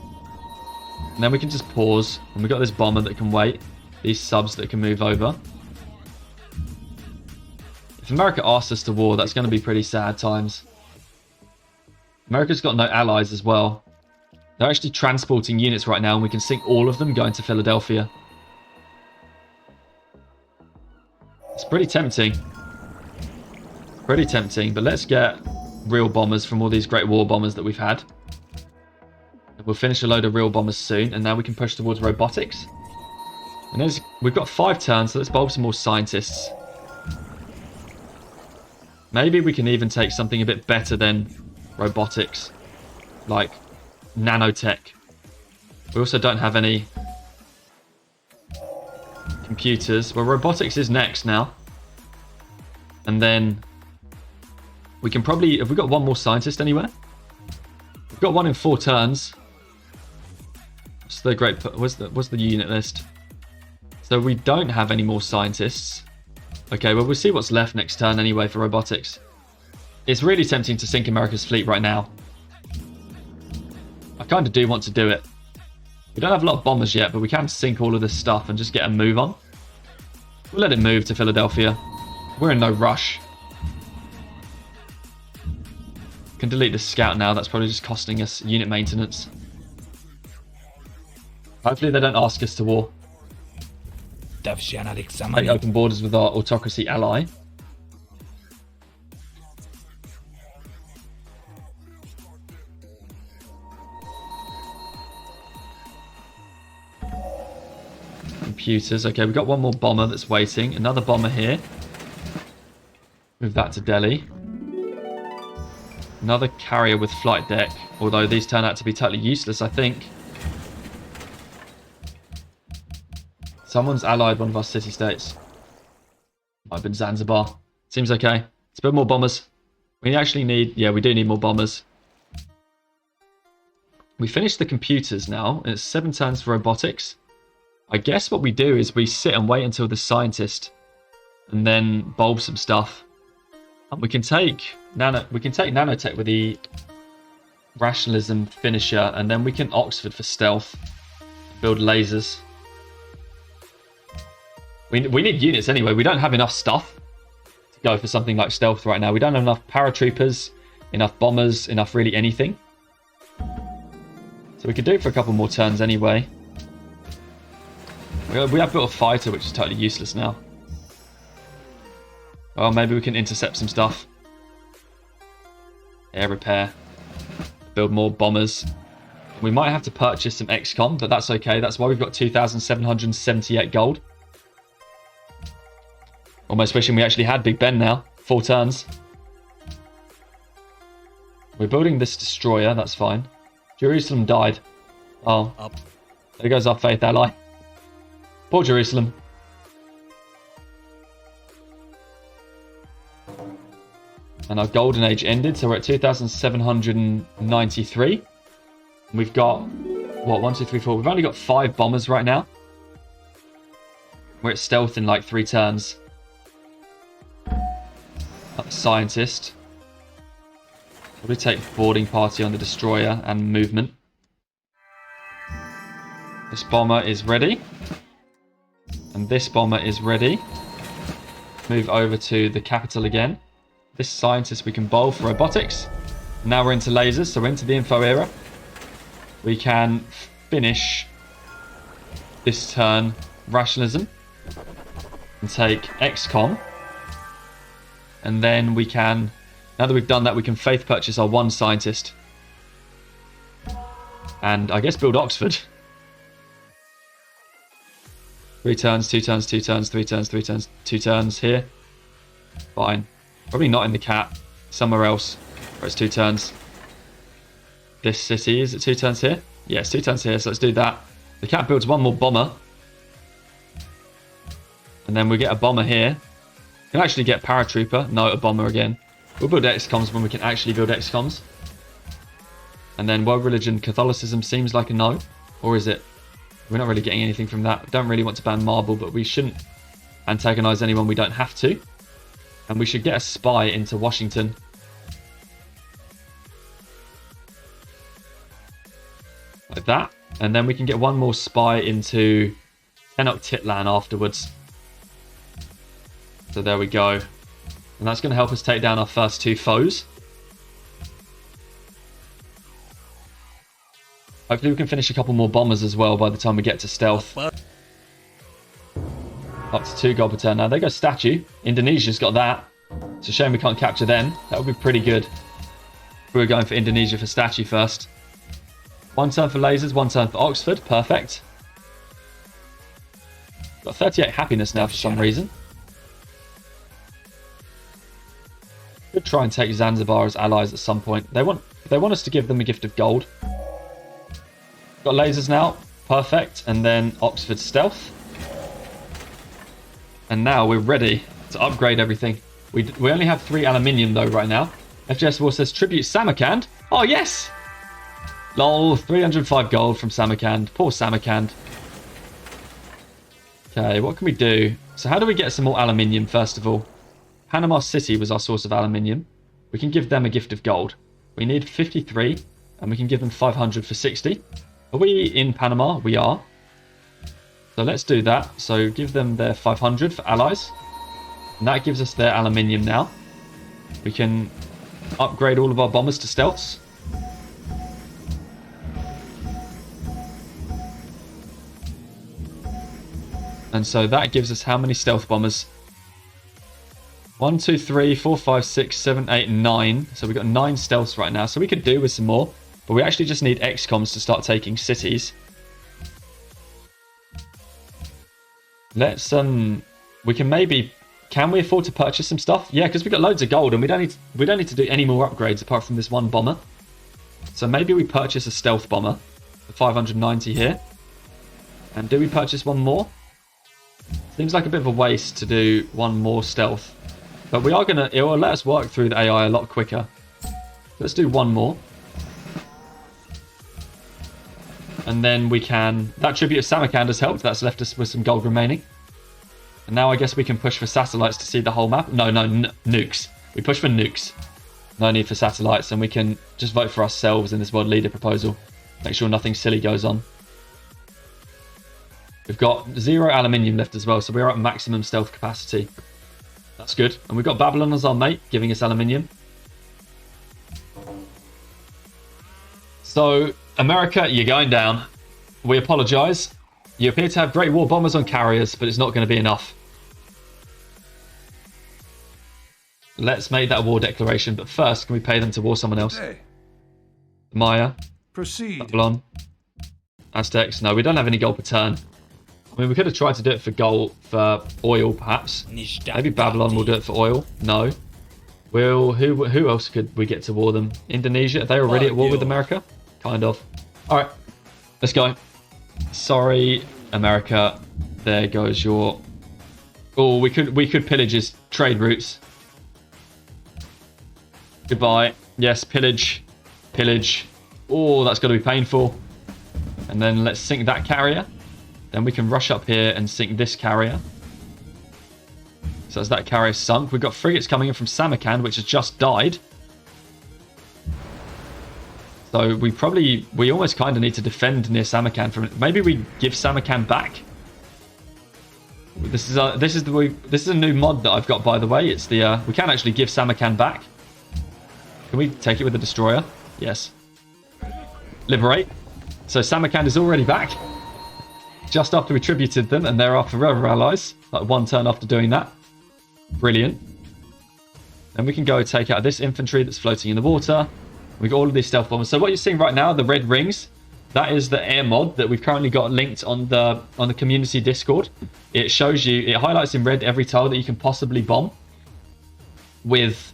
And then we can just pause, and we got this bomber that can wait, these subs that can move over. If America asks us to war, that's going to be pretty sad times. America's got no allies as well. They're actually transporting units right now, and we can sink all of them going to Philadelphia. It's pretty tempting. Pretty tempting, but let's get real bombers from all these great war bombers that we've had. We'll finish a load of real bombers soon, and now we can push towards robotics. And we've got 5 turns, so let's bulb some more scientists. Maybe we can even take something a bit better than robotics, like nanotech. We also don't have any computers. Well, robotics is next now. And then we can probably... Have we got one more scientist anywhere? We've got one in 4 turns. What's the unit list? So we don't have any more scientists. Okay, well, we'll see what's left next turn anyway for robotics. It's really tempting to sink America's fleet right now. I kind of do want to do it. We don't have a lot of bombers yet, but we can sink all of this stuff and just get a move on. We'll let it move to Philadelphia. We're in no rush. Can delete the scout now. That's probably just costing us unit maintenance. Hopefully they don't ask us to war. Make open borders with our autocracy ally. Computers. Okay, we've got one more bomber that's waiting. Another bomber here. Move that to Delhi. Another carrier with flight deck. Although these turn out to be totally useless, I think. Someone's allied one of our city-states. Might have been Zanzibar. Seems okay. Let's build more bombers. We actually need... Yeah, we do need more bombers. We finished the computers now. And it's 7 turns for robotics. I guess what we do is we sit and wait until the scientist. And then bulb some stuff. And we can take nanotech with the rationalism finisher. And then we can Oxford for stealth. Build lasers. We need units anyway. We don't have enough stuff to go for something like stealth right now. We don't have enough paratroopers, enough bombers, enough really anything. So we could do it for a couple more turns anyway. We have built a fighter, which is totally useless now. Well, maybe we can intercept some stuff. Air repair. Build more bombers. We might have to purchase some XCOM, but that's okay. That's why we've got 2,778 gold. Almost wishing we actually had Big Ben now. 4 turns. We're building this destroyer. That's fine. Jerusalem died. Oh. Up. There goes our faith ally. Poor Jerusalem. And our golden age ended. So we're at 2,793. We've got... What? 1, 2, 3, 4. We've only got 5 bombers right now. We're at stealth in like 3 turns. Scientist. Probably take boarding party on the destroyer and movement. This bomber is ready. And this bomber is ready. Move over to the capital again. This scientist we can bowl for robotics. Now we're into lasers, so we're into the info era. We can finish this turn rationalism. And take XCOM. And then we can, now that we've done that, we can faith purchase our 1 scientist. And I guess build Oxford. 3 turns, 2 turns, 2 turns, 3 turns, 3 turns, 2 turns here. Fine. Probably not in the cap. Somewhere else where it's 2 turns. This city, is it 2 turns here? Yes, 2 turns here, so let's do that. The cap builds 1 more bomber. And then we get a bomber here. Can actually get paratrooper. No, a bomber again. We'll build XCOMs when we can actually build XCOMs. And then world religion Catholicism seems like a no. Or is it? We're not really getting anything from that. Don't really want to ban marble, but we shouldn't antagonize anyone we don't have to. And we should get a spy into Washington. like that. And then we can get one more spy into Titlan afterwards. So there we go. And that's going to help us take down our first 2 foes. Hopefully we can finish a couple more bombers as well by the time we get to stealth. Up to 2 gold per turn. Now, there goes statue. Indonesia's got that. It's a shame we can't capture them. That would be pretty good. We were going for Indonesia for statue first. 1 turn for lasers, 1 turn for Oxford. Perfect. Got 38 happiness now for some reason. Could try and take Zanzibar as allies at some point. They want us to give them a gift of gold. Got lasers now. Perfect. And then Oxford stealth. And now we're ready to upgrade everything. We only have 3 aluminium though right now. FJS War says tribute Samarkand. Oh yes! Lol, 305 gold from Samarkand. Poor Samarkand. Okay, what can we do? So how do we get some more aluminium first of all? Panama City was our source of aluminium. We can give them a gift of gold. We need 53 and we can give them 500 for 60. Are we in Panama? We are. So let's do that. So give them their 500 for allies. And that gives us their aluminium now. We can upgrade all of our bombers to stealths. And so that gives us how many stealth bombers? 1, 2, 3, 4, 5, 6, 7, 8, 9. So we've got 9 stealths right now. So we could do with some more. But we actually just need XCOMs to start taking cities. Let's, we can maybe... Can we afford to purchase some stuff? Yeah, because we've got loads of gold and we don't need to do any more upgrades apart from this one bomber. So maybe we purchase a stealth bomber for 590 here. And do we purchase one more? Seems like a bit of a waste to do one more stealth. But we are going to... It will let us work through the AI a lot quicker. Let's do one more. And then we can... That tribute of Samarkand has helped. That's left us with some gold remaining. And now I guess we can push for satellites to see the whole map. No, nukes. We push for nukes. No need for satellites. And we can just vote for ourselves in this world leader proposal. Make sure nothing silly goes on. We've got 0 aluminium left as well. So we're at maximum stealth capacity. That's good. And we've got Babylon as our mate, giving us aluminium. So, America, you're going down. We apologise. You appear to have great war bombers on carriers, but it's not going to be enough. Let's make that war declaration, but first, can we pay them to war someone else? Hey. Maya. Proceed. Babylon. Aztecs. No, we don't have any gold per turn. I mean, we could have tried to do it for gold, for oil, perhaps. Maybe Babylon will do it for oil. No. Who else could we get to war them? Indonesia? Are they already at war with America? Kind of. All right. Let's go. Sorry, America. There goes your... Oh, we could pillage his trade routes. Goodbye. Yes, pillage. Pillage. Oh, that's got to be painful. And then let's sink that carrier. Then we can rush up here and sink this carrier. So as that carrier sunk, we've got frigates coming in from Samarkand, which has just died. So we almost kind of need to defend near Samarkand from it. Maybe we give Samarkand back. This is a new mod that I've got, by the way. It's the we can actually give Samarkand back. Can we take it with the destroyer? Yes. Liberate. So Samarkand is already back. Just after we tributed them, and they're our forever allies. Like 1 turn after doing that. Brilliant. Then we can go take out this infantry that's floating in the water. We've got all of these stealth bombers. So what you're seeing right now, the red rings, that is the air mod that we've currently got linked on the community Discord. It shows you, it highlights in red every tile that you can possibly bomb with.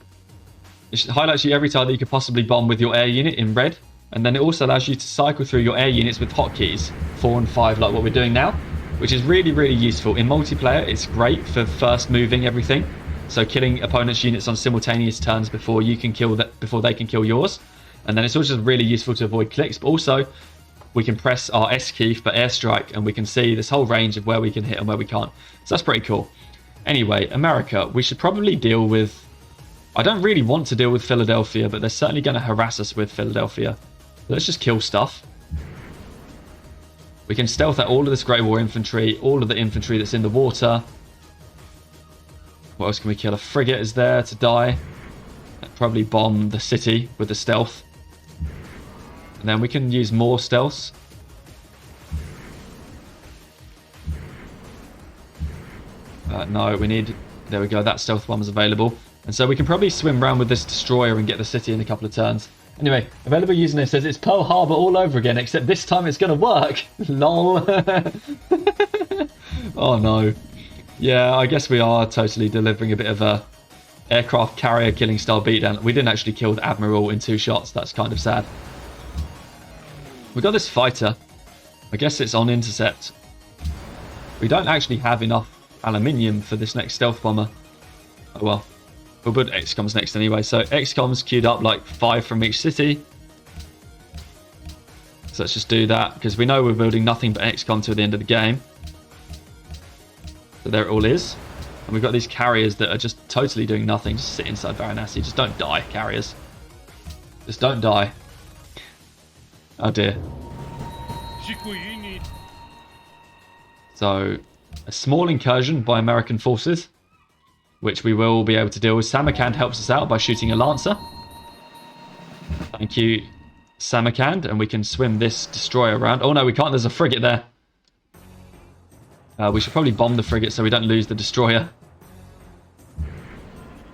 It highlights you every tile that you could possibly bomb with your air unit in red. And then it also allows you to cycle through your air units with hotkeys, 4 and 5, like what we're doing now, which is really, really useful. In multiplayer, it's great for first moving everything. So killing opponents' units on simultaneous turns before they can kill yours. And then it's also really useful to avoid clicks. But also, we can press our S key for airstrike, and we can see this whole range of where we can hit and where we can't. So that's pretty cool. Anyway, America, we should probably deal with... I don't really want to deal with Philadelphia, but they're certainly going to harass us with Philadelphia. Let's just kill stuff. We can stealth out all of this Great War infantry, all of the infantry that's in the water. What else can we kill? A frigate is there to die. Probably bomb the city with the stealth. And then we can use more stealths. No, we need... There we go, that stealth bomb is available. And so we can probably swim around with this destroyer and get the city in a couple of turns. Anyway, available username says it's Pearl Harbor all over again, except this time it's going to work. Lol. Oh no. Yeah, I guess we are totally delivering a bit of a aircraft carrier killing style beatdown. We didn't actually kill the Admiral in 2 shots. That's kind of sad. We got this fighter. I guess it's on intercept. We don't actually have enough aluminium for this next stealth bomber. Oh well. We'll build XCOMs next anyway. So XCOMs queued up like 5 from each city. So let's just do that because we know we're building nothing but XCOM till the end of the game. So there it all is. And we've got these carriers that are just totally doing nothing. Just sit inside Varanasi. Just don't die, carriers. Just don't die. Oh dear. So, a small incursion by American forces, which we will be able to deal with. Samarkand helps us out by shooting a Lancer. Thank you, Samarkand. And we can swim this destroyer around. Oh no, we can't. There's a frigate there. We should probably bomb the frigate so we don't lose the destroyer.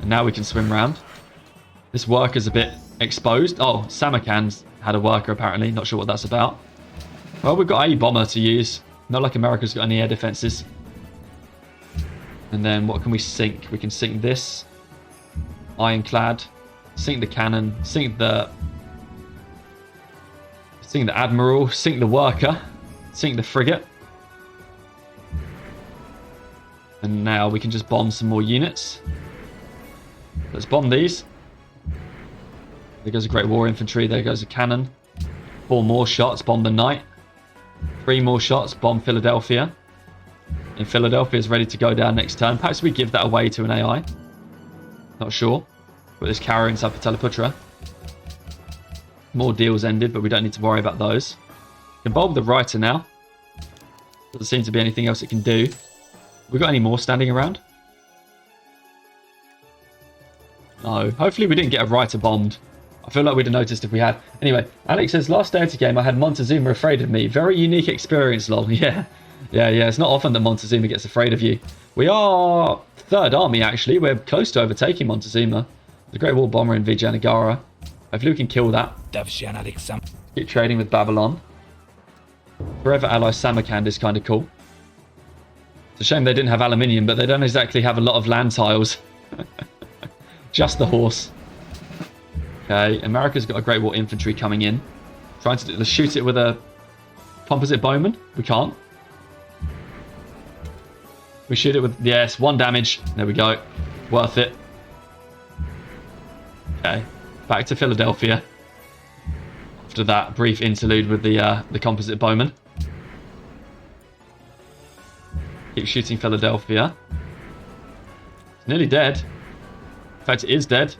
And now we can swim around. This worker's a bit exposed. Oh, Samarkand's had a worker apparently. Not sure what that's about. Well, we've got a bomber to use. Not like America's got any air defenses. And then what can we sink? We can sink this. Ironclad. Sink the cannon. Sink the Admiral. Sink the worker. Sink the frigate. And now we can just bomb some more units. Let's bomb these. There goes a Great War infantry. There goes a cannon. 4 more shots. Bomb the knight. 3 more shots. Bomb Philadelphia. And Philadelphia is ready to go down next turn. Perhaps we give that away to an AI. Not sure. Put this carrier inside Pataliputra. More deals ended, but we don't need to worry about those. We can bulb the Reiter now. Doesn't seem to be anything else it can do. We got any more standing around? No. Hopefully we didn't get a Reiter bombed. I feel like we'd have noticed if we had. Anyway, Alex says, last Deity game I had Montezuma afraid of me. Very unique experience, lol. Yeah. Yeah. It's not often that Montezuma gets afraid of you. We are 3rd army, actually. We're close to overtaking Montezuma. The Great Wall Bomber in Vijayanagara. Hopefully we can kill that. Keep trading with Babylon. Forever ally Samarkand is kind of cool. It's a shame they didn't have aluminium, but they don't exactly have a lot of land tiles. Just the horse. Okay, America's got a Great War infantry coming in. Trying to shoot it with a composite bowman. We can't. We shoot it with... Yes, 1 damage. There we go. Worth it. Okay, back to Philadelphia. After that brief interlude with the composite bowman. Keep shooting Philadelphia. It's nearly dead. In fact, it is dead.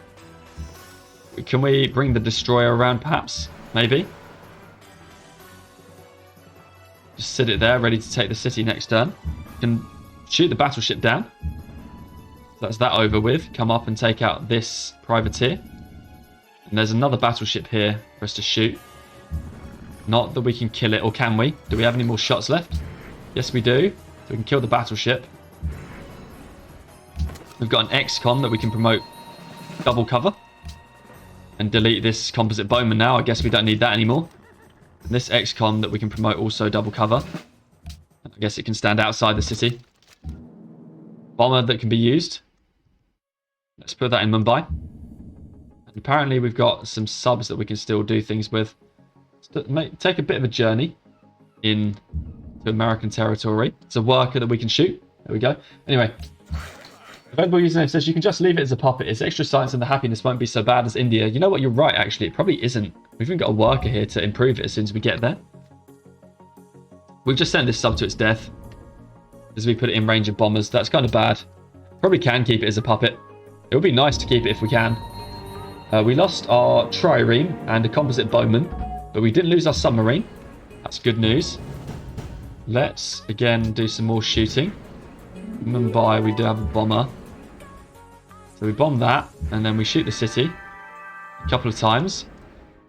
Can we bring the destroyer around, perhaps? Maybe. Just sit it there, ready to take the city next turn. Can shoot the battleship down. That's that over with. Come up and take out this privateer. And there's another battleship here for us to shoot. Not that we can kill it, or can we? Do we have any more shots left? Yes, we do. So we can kill the battleship. We've got an XCOM that we can promote double cover. And delete this composite bowman now. I guess we don't need that anymore. And this XCOM that we can promote also double cover. I guess it can stand outside the city. Bomber that can be used. Let's put that in Mumbai. And apparently we've got some subs that we can still do things with. Take a bit of a journey in to American territory. It's a worker that we can shoot. There we go. Anyway. Available username says you can just leave it as a puppet. It's extra science and the happiness won't be so bad as India. You know what? You're right, actually. It probably isn't. We've even got a worker here to improve it as soon as we get there. We've just sent this sub to its death as we put it in range of bombers. That's kind of bad. Probably can keep it as a puppet. It would be nice to keep it if we can. We lost our trireme and a composite bowman, but we didn't lose our submarine. That's good news. Let's, again, do some more shooting. Mumbai, we do have a bomber. So we bomb that, and then we shoot the city a couple of times.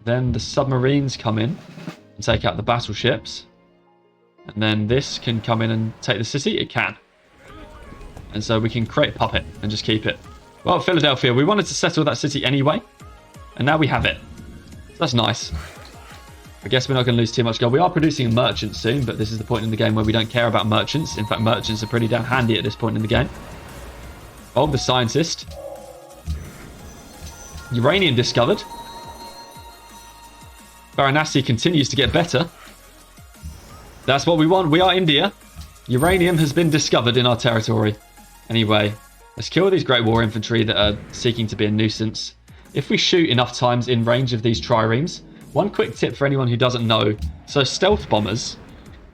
Then the submarines come in and take out the battleships. And then this can come in and take the city. It can. And so we can create Puppet and just keep it. Well, Philadelphia, we wanted to settle that city anyway. And now we have it. So that's nice. I guess we're not going to lose too much gold. We are producing a merchant soon, but this is the point in the game where we don't care about merchants. In fact, merchants are pretty damn handy at this point in the game. Oh, the scientist. Uranium discovered. Varanasi continues to get better. That's what we want. We are India. Uranium has been discovered in our territory. Anyway, let's kill these Great War infantry that are seeking to be a nuisance. If we shoot enough times in range of these triremes, one quick tip for anyone who doesn't know. So stealth bombers,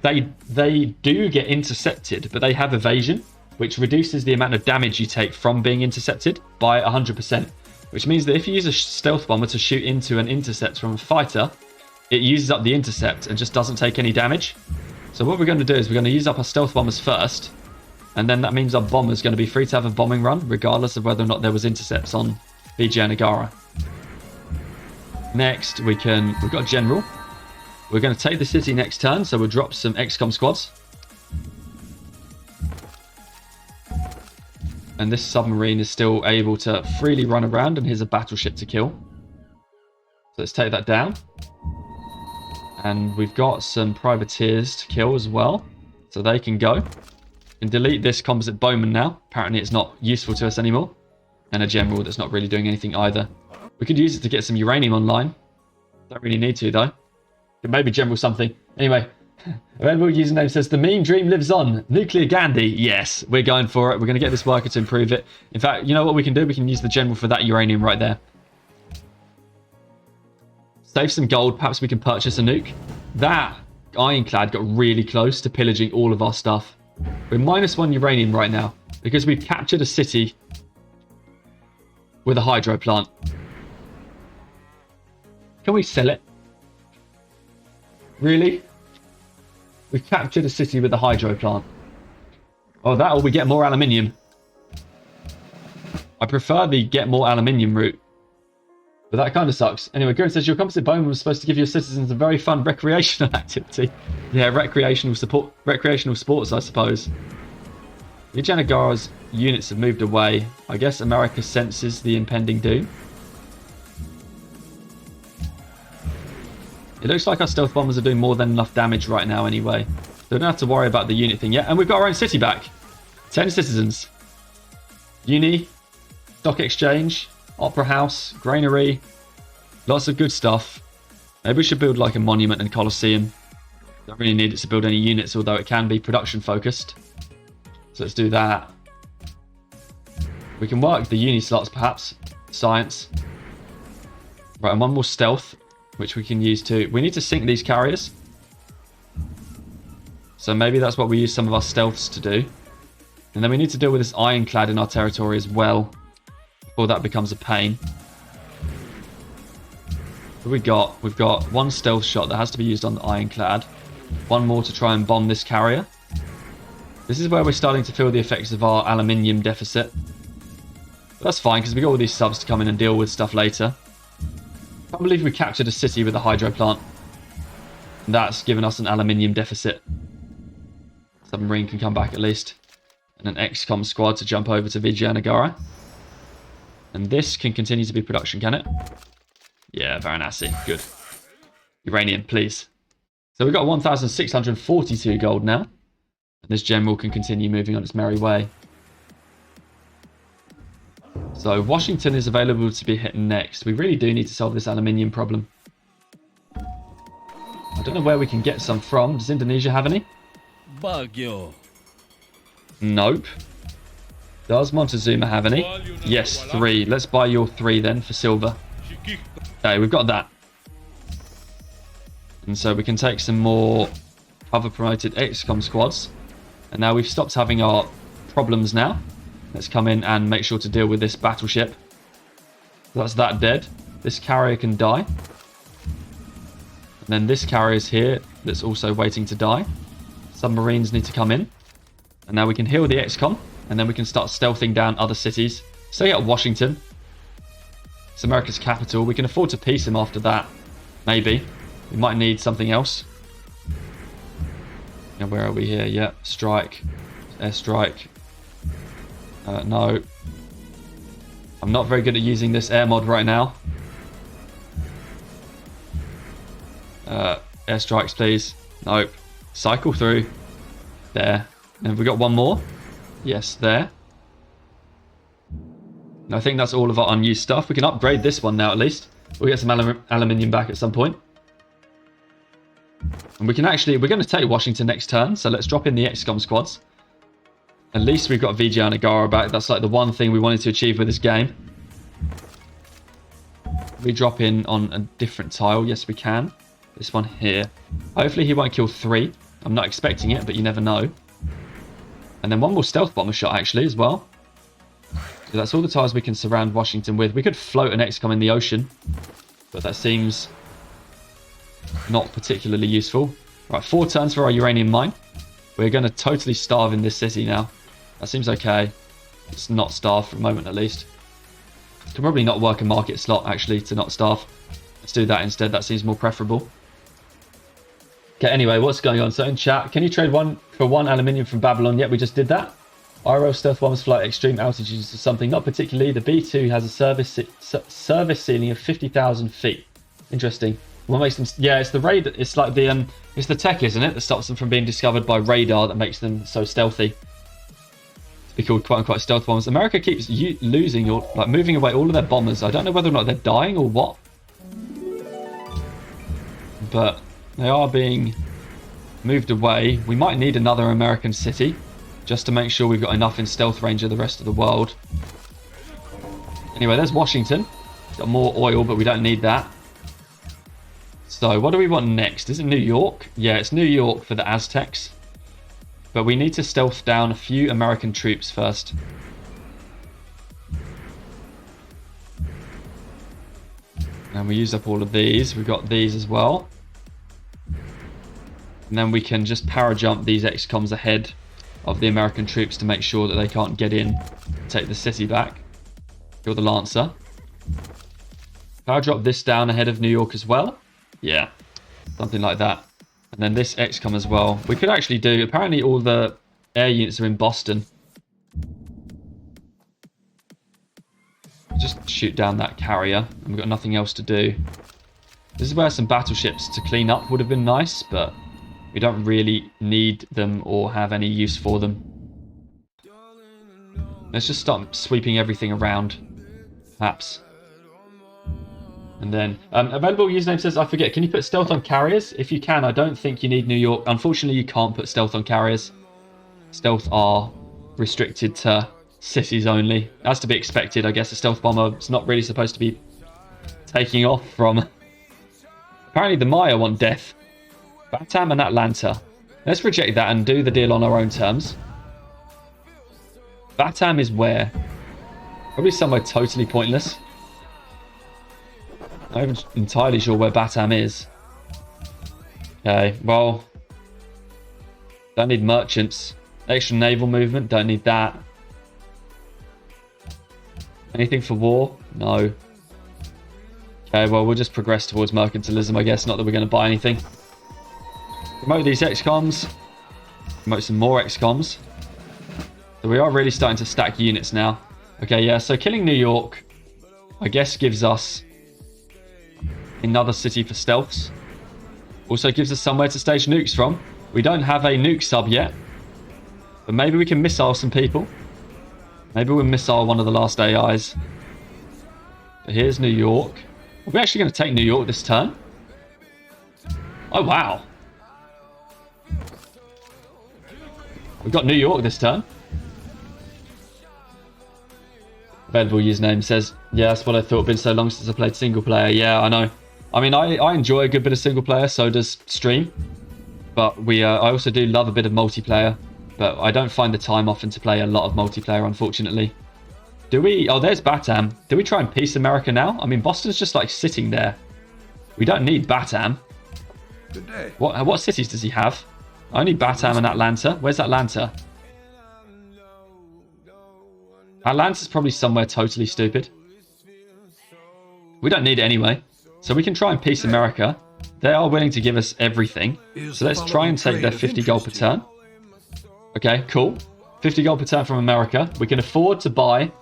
they do get intercepted, but they have evasion, which reduces the amount of damage you take from being intercepted by 100%. Which means that if you use a stealth bomber to shoot into an intercept from a fighter, it uses up the intercept and just doesn't take any damage. So what we're going to do is we're going to use up our stealth bombers first, and then that means our bomber's going to be free to have a bombing run, regardless of whether or not there was intercepts on Vijayanagara. Next, we've got a general. We're going to take the city next turn, so we'll drop some XCOM squads. And this submarine is still able to freely run around, and here's a battleship to kill. So let's take that down. And we've got some privateers to kill as well, so they can go. And delete this composite bowman now. Apparently it's not useful to us anymore. And a general that's not really doing anything either. We could use it to get some uranium online. Don't really need to though. Could maybe general something. Anyway, available username says the mean dream lives on. Nuclear Gandhi. Yes, we're going for it. We're going to get this worker to improve it. In fact, you know what we can do? We can use the general for that uranium right there. Save some gold. Perhaps we can purchase a nuke. That ironclad got really close to pillaging all of our stuff. We're -1 uranium right now because we've captured a city with a hydro plant. Can we sell it? Really? We've captured a city with a hydro plant. Oh, that or we get more aluminium. I prefer the get more aluminium route. But that kind of sucks. Anyway, Gurren says your composite bowman was supposed to give your citizens a very fun recreational activity. Yeah, recreational sports, I suppose. Vijayanagara's units have moved away. I guess America senses the impending doom. It looks like our stealth bombers are doing more than enough damage right now anyway. So we don't have to worry about the unit thing yet. And we've got our own city back. 10 citizens. Uni, stock exchange, opera house, granary, lots of good stuff. Maybe we should build like a monument and coliseum. Don't really need it to build any units, although it can be production focused. So let's do that. We can work the uni slots perhaps. Science. Right, and one more stealth, which we can use to... We need to sink these carriers. So maybe that's what we use some of our stealths to do. And then we need to deal with this ironclad in our territory as well, before that becomes a pain. What have we've got one stealth shot that has to be used on the ironclad. One more to try and bomb this carrier. This is where we're starting to feel the effects of our aluminium deficit. But that's fine, because we got all these subs to come in and deal with stuff later. I can't believe we captured a city with a hydro plant. And that's given us an aluminium deficit. Submarine can come back at least. And an XCOM squad to jump over to Vijayanagara. And this can continue to be production, can it? Yeah, Varanasi. Good. Uranium, please. So we've got 1,642 gold now. And this general can continue moving on its merry way. So Washington is available to be hit next. We really do need to solve this aluminium problem. I don't know where we can get some from. Does Indonesia have any? Baguio. Nope. Does Montezuma have any? Yes, 3. Let's buy your 3 then for silver. Okay, we've got that. And so we can take some more other promoted XCOM squads. And now we've stopped having our problems now. Let's come in and make sure to deal with this battleship. That's that dead. This carrier can die. And then this carrier's here that's also waiting to die. Submarines need to come in. And now we can heal the XCOM. And then we can start stealthing down other cities. Stay at Washington. It's America's capital. We can afford to peace him after that. Maybe. We might need something else. And where are we here? Yeah, strike. Airstrike. No. I'm not very good at using this air mod right now. Airstrikes, please. Nope. Cycle through. There. And have we got one more? Yes, there. I think that's all of our unused stuff. We can upgrade this one now at least. We'll get some aluminium back at some point. And we can actually... We're going to take Washington next turn, so let's drop in the XCOM squads. At least we've got VJ and Agara back. That's like the one thing we wanted to achieve with this game. We drop in on a different tile. Yes, we can. This one here. Hopefully he won't kill 3. I'm not expecting it, but you never know. And then one more stealth bomber shot actually as well. So that's all the tiles we can surround Washington with. We could float an XCOM in the ocean, but that seems not particularly useful. Right, 4 turns for our uranium mine. We're going to totally starve in this city now. That seems okay. It's not starve for a moment at least. Can probably not work a market slot actually to not starve. Let's do that instead. That seems more preferable. Okay, anyway, what's going on? So in chat, can you trade 1 for 1 aluminium from Babylon? Yep, we just did that. IRL stealth bombers fly at extreme altitudes or something. Not particularly. The B2 has a service ceiling of 50,000 feet. Interesting. What makes them... Yeah, it's the radar. It's like the it's the tech, isn't it, that stops them from being discovered by radar that makes them so stealthy. To be called quote-unquote stealth bombers. America keeps losing or like moving away all of their bombers. I don't know whether or not they're dying or what. But they are being moved away. We might need another American city just to make sure we've got enough in stealth range of the rest of the world. Anyway, there's Washington. Got more oil, but we don't need that. So what do we want next? Is it New York? Yeah, it's New York for the Aztecs. But we need to stealth down a few American troops first. And we use up all of these. We've got these as well. And then we can just para jump these XCOMs ahead of the American troops to make sure that they can't get in, take the city back. Kill the Lancer. Power drop this down ahead of New York as well. Yeah, something like that. And then this XCOM as well. We could actually do... Apparently all the air units are in Boston. Just shoot down that carrier. And we've got nothing else to do. This is where some battleships to clean up would have been nice, but we don't really need them or have any use for them. Let's just start sweeping everything around, perhaps. And then, available username says, I forget, can you put stealth on carriers? If you can, I don't think you need New York. Unfortunately, you can't put stealth on carriers. Stealth are restricted to cities only. That's to be expected, I guess. A stealth bomber is not really supposed to be taking off from... Apparently the Maya want death. Batam and Atlanta. Let's reject that and do the deal on our own terms. Batam is where? Probably somewhere totally pointless. I'm not even entirely sure where Batam is. Okay, well... Don't need merchants. Extra naval movement, don't need that. Anything for war? No. Okay, well, we'll just progress towards mercantilism, I guess. Not that we're going to buy anything. Promote these XCOMs. Promote some more XCOMs. So we are really starting to stack units now. Okay, yeah, so killing New York, I guess, gives us another city for stealths. Also gives us somewhere to stage nukes from. We don't have a nuke sub yet. But maybe we can missile some people. Maybe we'll missile one of the last AIs. But here's New York. Are we actually going to take New York this turn? Oh, wow. We've got New York this turn. Available username says, yeah, that's what I thought. Been so long since I played single player. Yeah, I know. I mean, I enjoy a good bit of single player, so does Stream. But I also do love a bit of multiplayer. But I don't find the time often to play a lot of multiplayer, unfortunately. Do we... Oh, there's Batam. Do we try and peace America now? I mean, Boston's just like sitting there. We don't need Batam. Good day. What cities does he have? Only Batam and Atlanta. Where's Atlanta? Atlanta's probably somewhere totally stupid. We don't need it anyway. So we can try and peace America. They are willing to give us everything. So let's try and take their 50 gold per turn. Okay, cool. 50 gold per turn from America. We can afford to buy.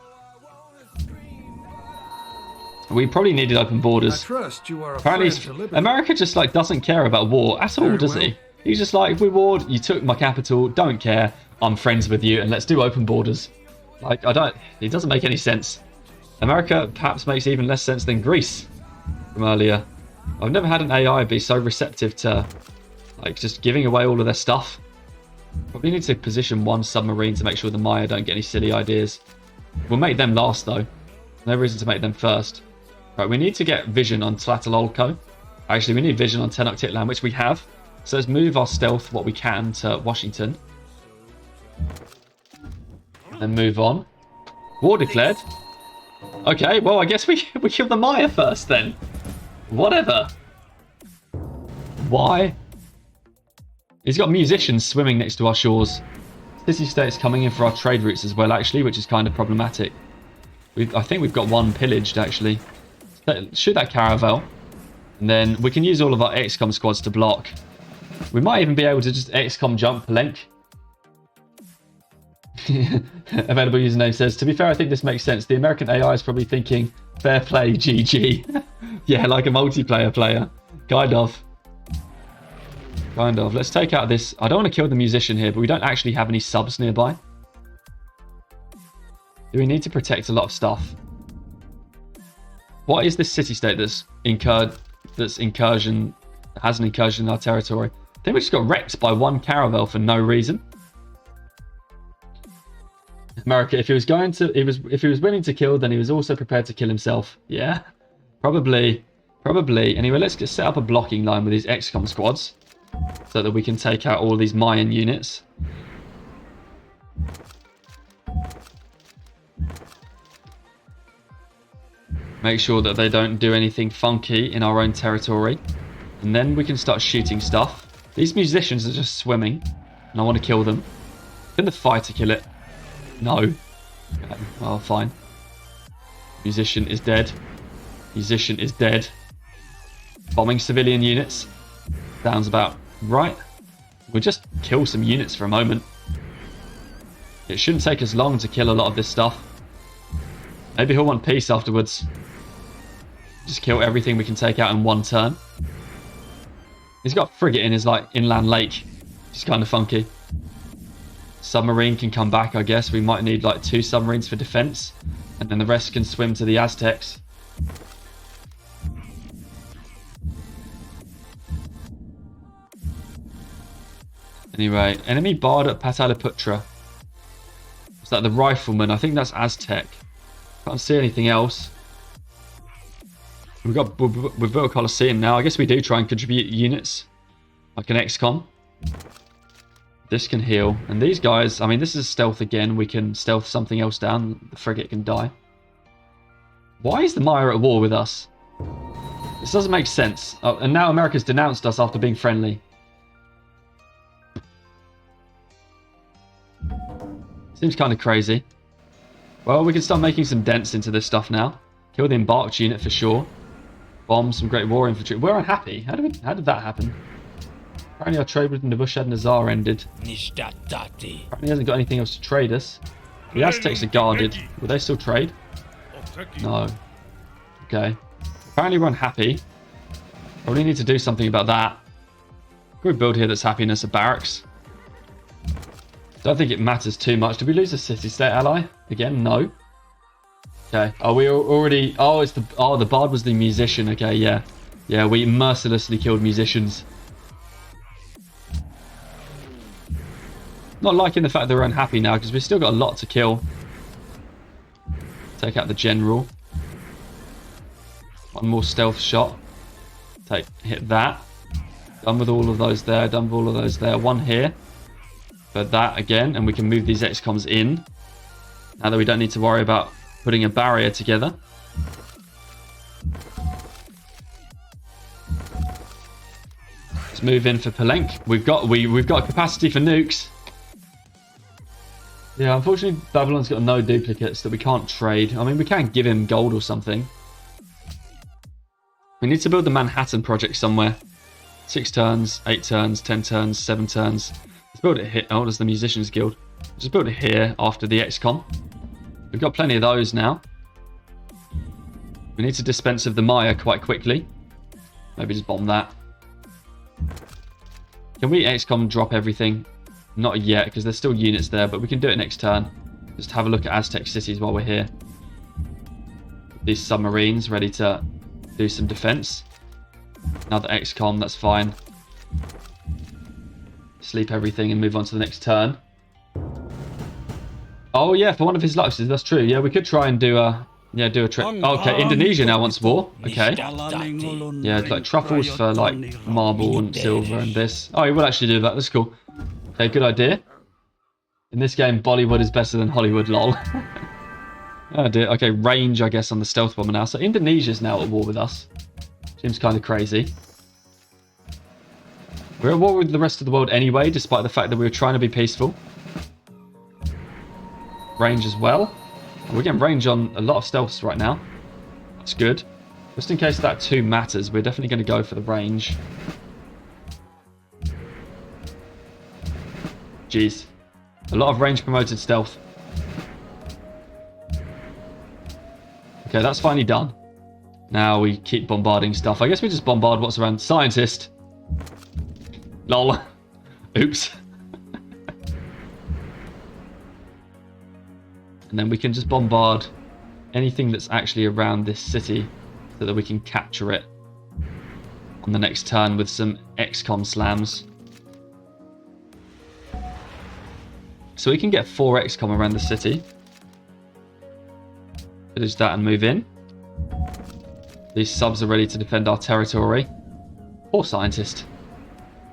We probably needed open borders. Apparently, America just like doesn't care about war at all, does he? He's just like, if we warred, you took my capital, don't care. I'm friends with you, and let's do open borders. Like, it doesn't make any sense. America perhaps makes even less sense than Greece from earlier. I've never had an AI be so receptive to, like, just giving away all of their stuff. Probably need to position one submarine to make sure the Maya don't get any silly ideas. We'll make them last, though. No reason to make them first. Right, we need to get vision on Tlatelolco. Actually, we need vision on Tenochtitlan, which we have. So let's move our stealth what we can to Washington. And then move on. War declared. Okay, well, I guess we kill the Maya first then. Whatever. Why? He's got musicians swimming next to our shores. City-states coming in for our trade routes as well, actually, which is kind of problematic. I think we've got one pillaged, actually. Shoot that caravel. And then we can use all of our XCOM squads to block. We might even be able to just XCOM jump length. Available username says, to be fair, I think this makes sense. The American AI is probably thinking, fair play, GG. Yeah, like a multiplayer player. Kind of. Kind of. Let's take out this. I don't want to kill the musician here, but we don't actually have any subs nearby. Do we need to protect a lot of stuff? What is this city-state that's has an incursion in our territory? I think we just got wrecked by one caravel for no reason. America, if he was willing to kill, then he was also prepared to kill himself. Yeah, probably. Anyway, let's just set up a blocking line with these XCOM squads so that we can take out all these Mayan units. Make sure that they don't do anything funky in our own territory. And then we can start shooting stuff. These musicians are just swimming. And I want to kill them. Can the fighter kill it? No. Okay, well, fine. Musician is dead. Musician is dead. Bombing civilian units. Sounds about right. We'll just kill some units for a moment. It shouldn't take us long to kill a lot of this stuff. Maybe he'll want peace afterwards. Just kill everything we can take out in one turn. He's got a frigate in his like inland lake. It's kind of funky. Submarine can come back, I guess. We might need like 2 submarines for defense. And then the rest can swim to the Aztecs. Anyway, enemy barred at Pataliputra. Is that the rifleman? I think that's Aztec. Can't see anything else. We've built a Colosseum now. I guess we do try and contribute units. Like an XCOM. This can heal. And these guys, I mean, this is stealth again. We can stealth something else down. The frigate can die. Why is the Maya at war with us? This doesn't make sense. Oh, and now America's denounced us after being friendly. Seems kind of crazy. Well, we can start making some dents into this stuff now. Kill the embarked unit for sure. Bomb some Great War infantry. We're unhappy. How did that happen? Apparently our trade with Nebuchadnezzar ended. Apparently he hasn't got anything else to trade us. The Aztecs are guarded. Will they still trade? No. Okay. Apparently we're unhappy. Probably need to do something about that. Can we build here that's happiness, a barracks? Don't think it matters too much. Did we lose a city-state ally? Again, no. Okay. Are we already... Oh, it's the... Oh, the bard was the musician. Okay, yeah. Yeah, we mercilessly killed musicians. Not liking the fact that we're unhappy now, because we've still got a lot to kill. Take out the general. One more stealth shot. Hit that. Done with all of those there. Done with all of those there. One here. But that again, and we can move these XCOMs in. Now that we don't need to worry about putting a barrier together. Let's move in for Palenque. We've got capacity for nukes. Yeah, unfortunately, Babylon's got no duplicates that we can't trade. I mean, we can give him gold or something. We need to build the Manhattan project somewhere. 6 turns, 8 turns, 10 turns, 7 turns. Let's build it here. Oh, there's the Musicians Guild. Just build it here after the XCOM. We've got plenty of those now. We need to dispense of the Maya quite quickly. Maybe just bomb that. Can we XCOM drop everything? Not yet, because there's still units there, but we can do it next turn. Just have a look at Aztec cities while we're here. These submarines ready to do some defense. Another XCOM, that's fine. Sleep everything and move on to the next turn. Oh yeah, for one of his luxuries, that's true. Yeah, we could try and do a trip. Oh, okay, Indonesia now wants war. Okay. Yeah, like truffles for like marble and silver and this. Oh, he will actually do that. That's cool. Okay, good idea. In this game, Bollywood is better than Hollywood, lol. Oh dear. Okay, range, I guess, on the stealth bomber now. So Indonesia's now at war with us. Seems kind of crazy. We're at war with the rest of the world anyway, despite the fact that we were trying to be peaceful. Range as well. We're getting range on a lot of stealths right now. That's good. Just in case that 2 matters, we're definitely going to go for the range. Jeez. A lot of range promoted stealth. Okay, that's finally done. Now we keep bombarding stuff. I guess we just bombard what's around. Scientist. Lol. Oops. And then we can just bombard anything that's actually around this city so that we can capture it on the next turn with some XCOM slams. So we can get 4 XCOM around the city. Finish that and move in. These subs are ready to defend our territory. Poor scientist.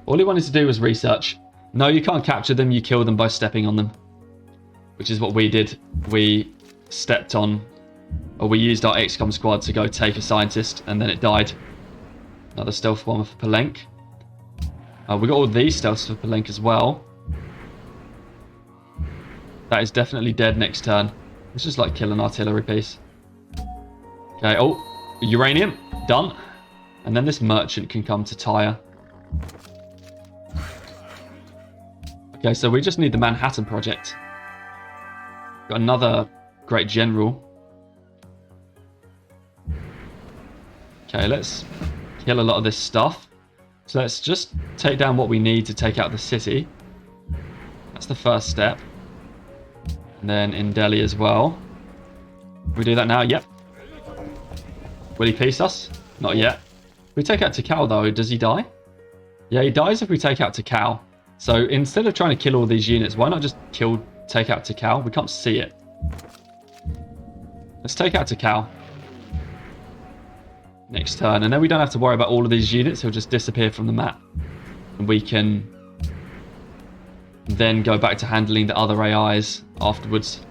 All he wanted to do was research. No, you can't capture them, you kill them by stepping on them. Which is what we did. We stepped on, or we used our XCOM squad to go take a scientist, and then it died. Another stealth bomber for Palenque. We got all these stealths for Palenque as well. That is definitely dead next turn. Let's just like kill an artillery piece. Okay, oh, uranium, done. And then this merchant can come to Tyre. Okay, so we just need the Manhattan project. Got another great general. Okay, let's kill a lot of this stuff. So let's just take down what we need to take out the city. That's the first step. And then in Delhi as well. We do that now? Yep. Will he peace us? Not yet. If we take out Tikal though, does he die? Yeah, he dies if we take out Tikal. So instead of trying to kill all these units, why not just take out Tikal? We can't see it. Let's take out Tikal. Next turn. And then we don't have to worry about all of these units. He'll just disappear from the map. And we can then go back to handling the other AIs afterwards.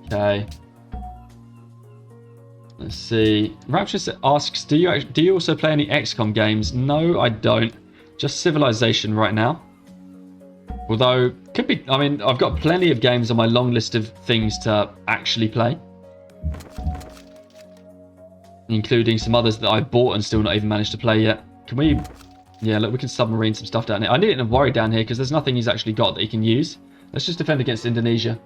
Okay. Let's see. Rapturous asks, do you also play any XCOM games? No, I don't. Just Civilization right now. Although, could be... I mean, I've got plenty of games on my long list of things to actually play. Including some others that I bought and still not even managed to play yet. Can we... Yeah, look, we can submarine some stuff down here. I needn't worry down here because there's nothing he's actually got that he can use. Let's just defend against Indonesia.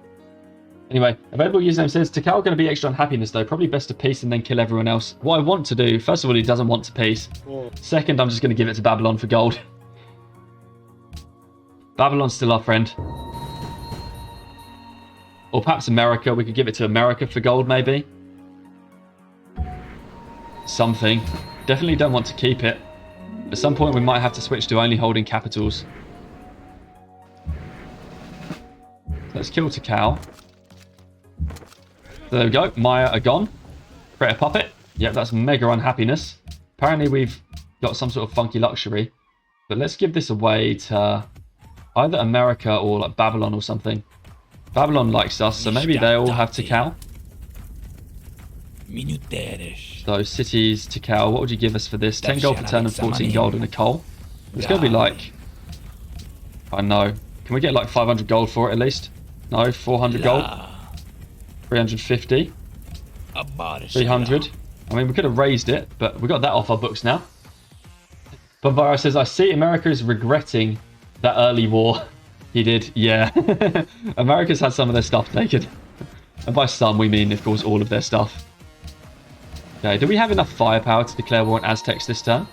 Anyway, available username says, Tikal going to be extra on happiness though. Probably best to peace and then kill everyone else. What I want to do, first of all, he doesn't want to peace. Second, I'm just going to give it to Babylon for gold. Babylon's still our friend. Or perhaps America. We could give it to America for gold, maybe. Something. Definitely don't want to keep it. At some point, we might have to switch to only holding capitals. Let's kill Tikal. There we go. Maya are gone. Create a puppet. Yep, that's mega unhappiness. Apparently, we've got some sort of funky luxury. But let's give this away to either America or like Babylon or something. Babylon likes us, so maybe they all have Tikal. So cities, Tikal, what would you give us for this? 10 gold per turn and 14 gold and a coal. It's going to be like... I know. Can we get like 500 gold for it at least? No, 400 gold. 350. 300. I mean, we could have raised it, but we got that off our books now. Bavara says, I see America is regretting that early war. He did, yeah. America's had some of their stuff taken. And by some, we mean, of course, all of their stuff. Okay, do we have enough firepower to declare war on Aztecs this turn?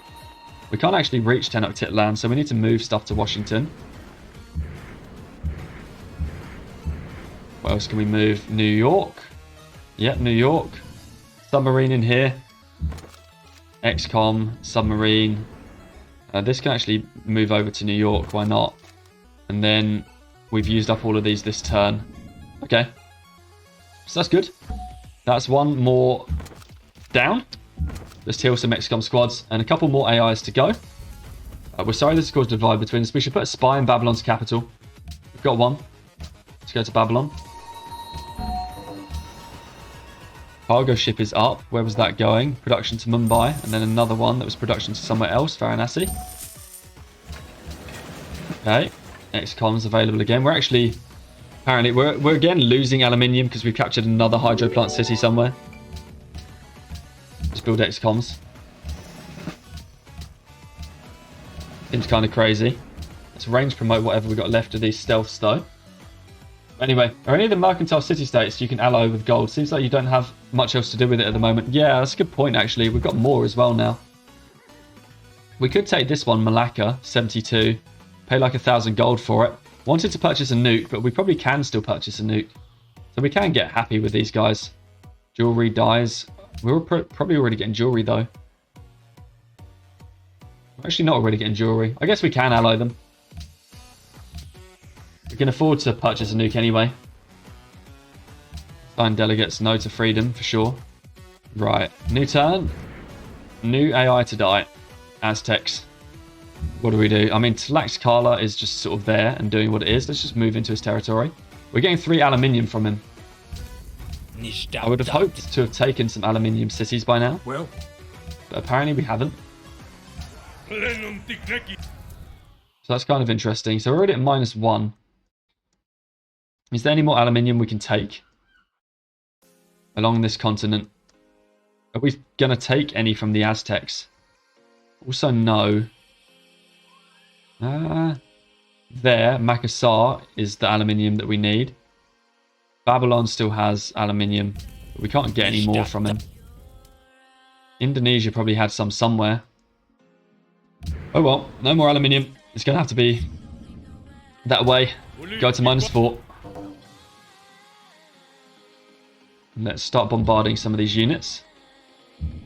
We can't actually reach Tenochtitlan, so we need to move stuff to Washington. What else can we move? New York. Yep, New York. Submarine in here. XCOM, submarine. This can actually move over to New York, why not? And then we've used up all of these this turn. Okay. So that's good. That's one more down. Let's heal some XCOM squads and a couple more AIs to go. We're sorry this has caused a divide between us. We should put a spy in Babylon's capital. We've got one. Let's go to Babylon. Cargo ship is up. Where was that going? Production to Mumbai. And then another one that was production to somewhere else. Varanasi. Okay. XCOM's available again. We're actually... Apparently, we're again losing aluminium because we've captured another hydro plant city somewhere. Let's build XCOMs. Seems kind of crazy. Let's range promote whatever we've got left of these stealths though. Anyway, are any of the mercantile city-states you can ally with gold? Seems like you don't have much else to do with it at the moment. Yeah, that's a good point, actually. We've got more as well now. We could take this one, Malacca, 72. Pay like 1,000 gold for it. Wanted to purchase a nuke, but we probably can still purchase a nuke. So we can get happy with these guys. Jewelry dies. We were probably already getting jewelry, though. We're actually not already getting jewelry. I guess we can ally them. We can afford to purchase a nuke anyway. Sign delegates, no to freedom for sure. Right, new turn. New AI to die. Aztecs. What do we do? I mean, Tlaxcala is just sort of there and doing what it is. Let's just move into his territory. We're getting 3 aluminium from him. I would have hoped to have taken some aluminium cities by now. Well, but apparently we haven't. So that's kind of interesting. So we're already at -1. Is there any more aluminium we can take along this continent? Are we going to take any from the Aztecs? Also, no. There, Makassar is the aluminium that we need. Babylon still has aluminium, but we can't get any more from him. Indonesia probably had some somewhere. Oh well, no more aluminium. It's going to have to be that way. Go to -4. Let's start bombarding some of these units.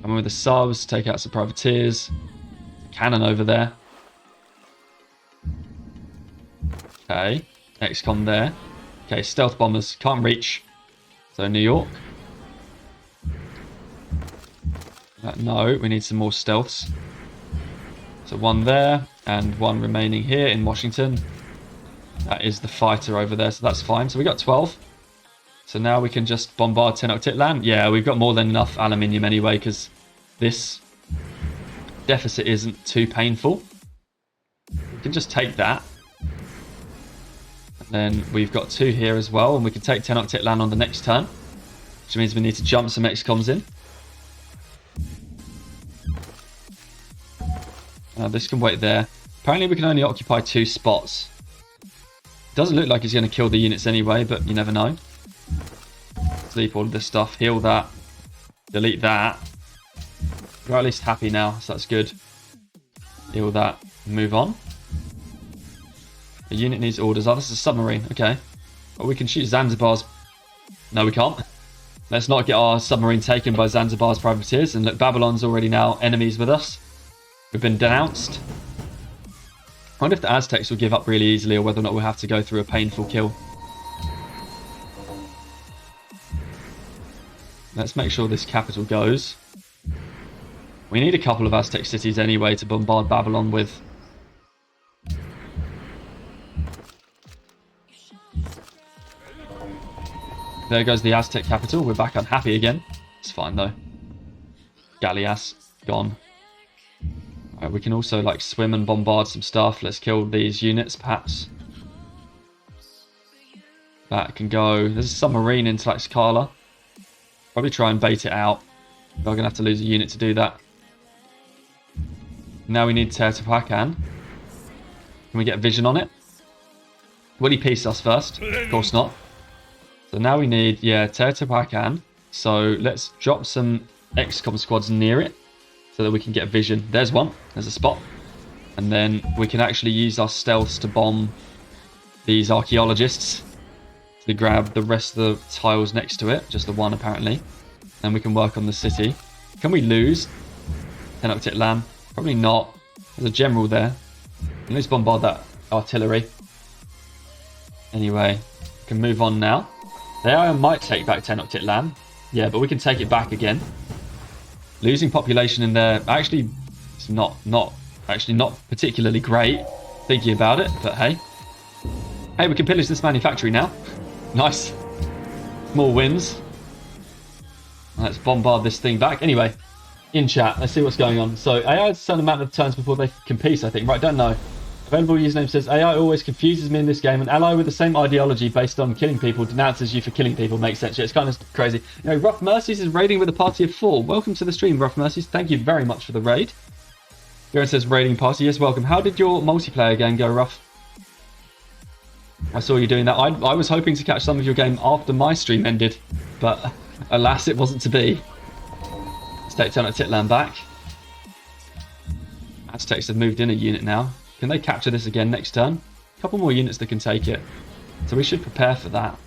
And with the subs, take out some privateers. Cannon over there. Okay, XCOM there. Okay, stealth bombers can't reach. So New York. No, we need some more stealths. So one there and one remaining here in Washington. That is the fighter over there, so that's fine. So we got 12. So now we can just bombard Tenochtitlan. Yeah, we've got more than enough aluminium anyway because this deficit isn't too painful. We can just take that. And then we've got 2 here as well, and we can take Tenochtitlan on the next turn, which means we need to jump some XCOMs in. This can wait there. Apparently we can only occupy 2 spots. Doesn't look like he's going to kill the units anyway, but you never know. Sleep all of this stuff. Heal that. Delete that. We're at least happy now, so that's good. Heal that. Move on. The unit needs orders. Oh, this is a submarine. Okay. Well, we can shoot Zanzibar's... No, we can't. Let's not get our submarine taken by Zanzibar's privateers. And look, Babylon's already now enemies with us. We've been denounced. I wonder if the Aztecs will give up really easily or whether or not we'll have to go through a painful kill. Let's make sure this capital goes. We need a couple of Aztec cities anyway to bombard Babylon with. There goes the Aztec capital. We're back unhappy again. It's fine though. Gallias, gone. Right, we can also like swim and bombard some stuff. Let's kill these units, perhaps. That can go. There's a submarine in Tlaxcala. Probably try and bait it out. We're going to have to lose a unit to do that. Now we need Teotihuacan. Can we get vision on it? Will he peace us first? Of course not. So now we need, yeah, Teotihuacan. So let's drop some XCOM squads near it so that we can get vision. There's one. There's a spot. And then we can actually use our stealths to bomb these archaeologists to grab the rest of the tiles next to it. Just the one, apparently. Then we can work on the city. Can we lose Tenochtitlan? Probably not. There's a general there. Let's bombard that artillery. Anyway, we can move on now. The AI might take back Tenochtitlan. Yeah, but we can take it back again. Losing population in there, actually, it's not particularly great thinking about it, but hey. Hey, we can pillage this manufactory now. Nice. Small wins. Let's bombard this thing back. Anyway, in chat, let's see what's going on. So AI has a certain amount of turns before they can peace, I think. Right, don't know. Available username says, AI always confuses me in this game. An ally with the same ideology based on killing people denounces you for killing people. Makes sense. Yeah, it's kind of crazy. You know, Rough Mercies is raiding with a party of 4. Welcome to the stream, Rough Mercies. Thank you very much for the raid. Garen says, raiding party. Yes, welcome. How did your multiplayer game go, Rough? I saw you doing that. I was hoping to catch some of your game after my stream ended, but alas, it wasn't to be. Let's take Tenochtitlan back. Aztecs have moved in a unit now. Can they capture this again next turn? A couple more units that can take it. So we should prepare for that.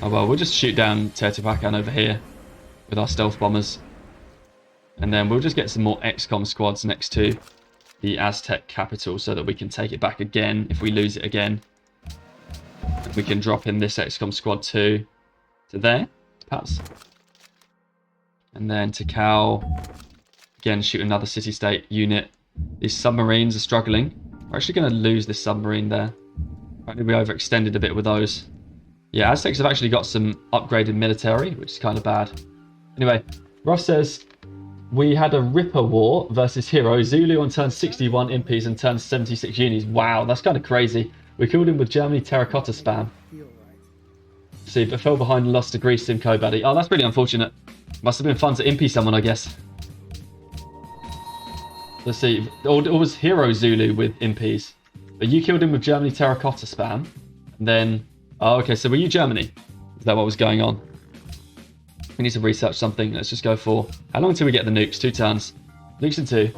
Oh well, we'll just shoot down Teotihuacan over here with our stealth bombers. And then we'll just get some more XCOM squads next to the Aztec capital so that we can take it back again if we lose it again. We can drop in this XCOM squad too to there, perhaps. And then to Cal, again, shoot another city-state unit. These submarines are struggling. We're actually going to lose this submarine there. Apparently we overextended a bit with those. Yeah, Aztecs have actually got some upgraded military, which is kind of bad. Anyway, Ross says, we had a Ripper War versus Hero. Zulu on turn 61 impies and turn 76 unis. Wow, that's kind of crazy. We killed him with Germany terracotta spam. See, but fell behind and lost to Greece Sim Cobaddy. Oh, that's really unfortunate. Must have been fun to impy someone, I guess. Let's see. Or it was Hero Zulu with impies. But you killed him with Germany terracotta spam. And then... Oh, okay, so were you Germany? Is that what was going on? We need to research something. Let's just go for... How long until we get the nukes? 2 turns. Nukes in 2.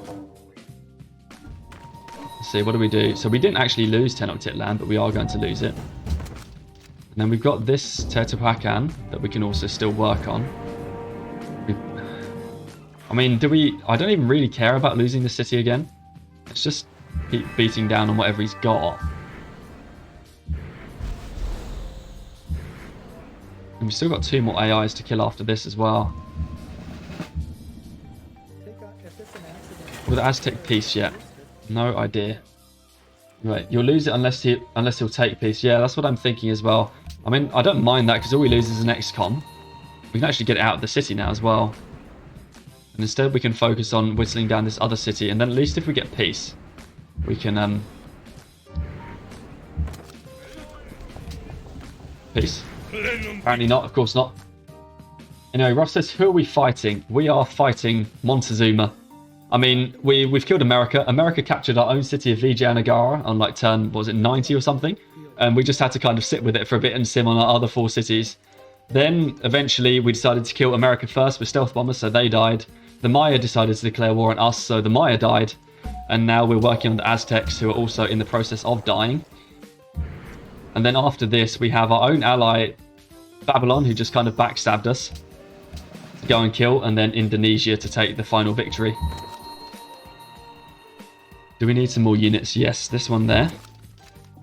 Let's see, what do we do? So we didn't actually lose Tenochtitlan, but we are going to lose it. And then we've got this Teotihuacan that we can also still work on. I mean, do we... I don't even really care about losing the city again. Let's just keep beating down on whatever he's got. And we've still got 2 more AIs to kill after this as well. With Aztec peace yet? No idea. Right, you'll lose it unless he'll take peace. Yeah, that's what I'm thinking as well. I mean, I don't mind that because all we lose is an XCOM. We can actually get it out of the city now as well. And instead we can focus on whittling down this other city. And then at least if we get peace, we can... Peace? Apparently not, of course not. Anyway, Ross says, who are we fighting? We are fighting Montezuma. I mean, we've killed America. America captured our own city of Vijayanagara on like turn, what was it, 90 or something? And we just had to kind of sit with it for a bit and sim on our other 4 cities. Then, eventually, we decided to kill America first with stealth bombers, so they died. The Maya decided to declare war on us, so the Maya died. And now we're working on the Aztecs, who are also in the process of dying. And then after this, we have our own ally, Babylon, who just kind of backstabbed us to go and kill, and then Indonesia to take the final victory. Do we need some more units? Yes, this one there.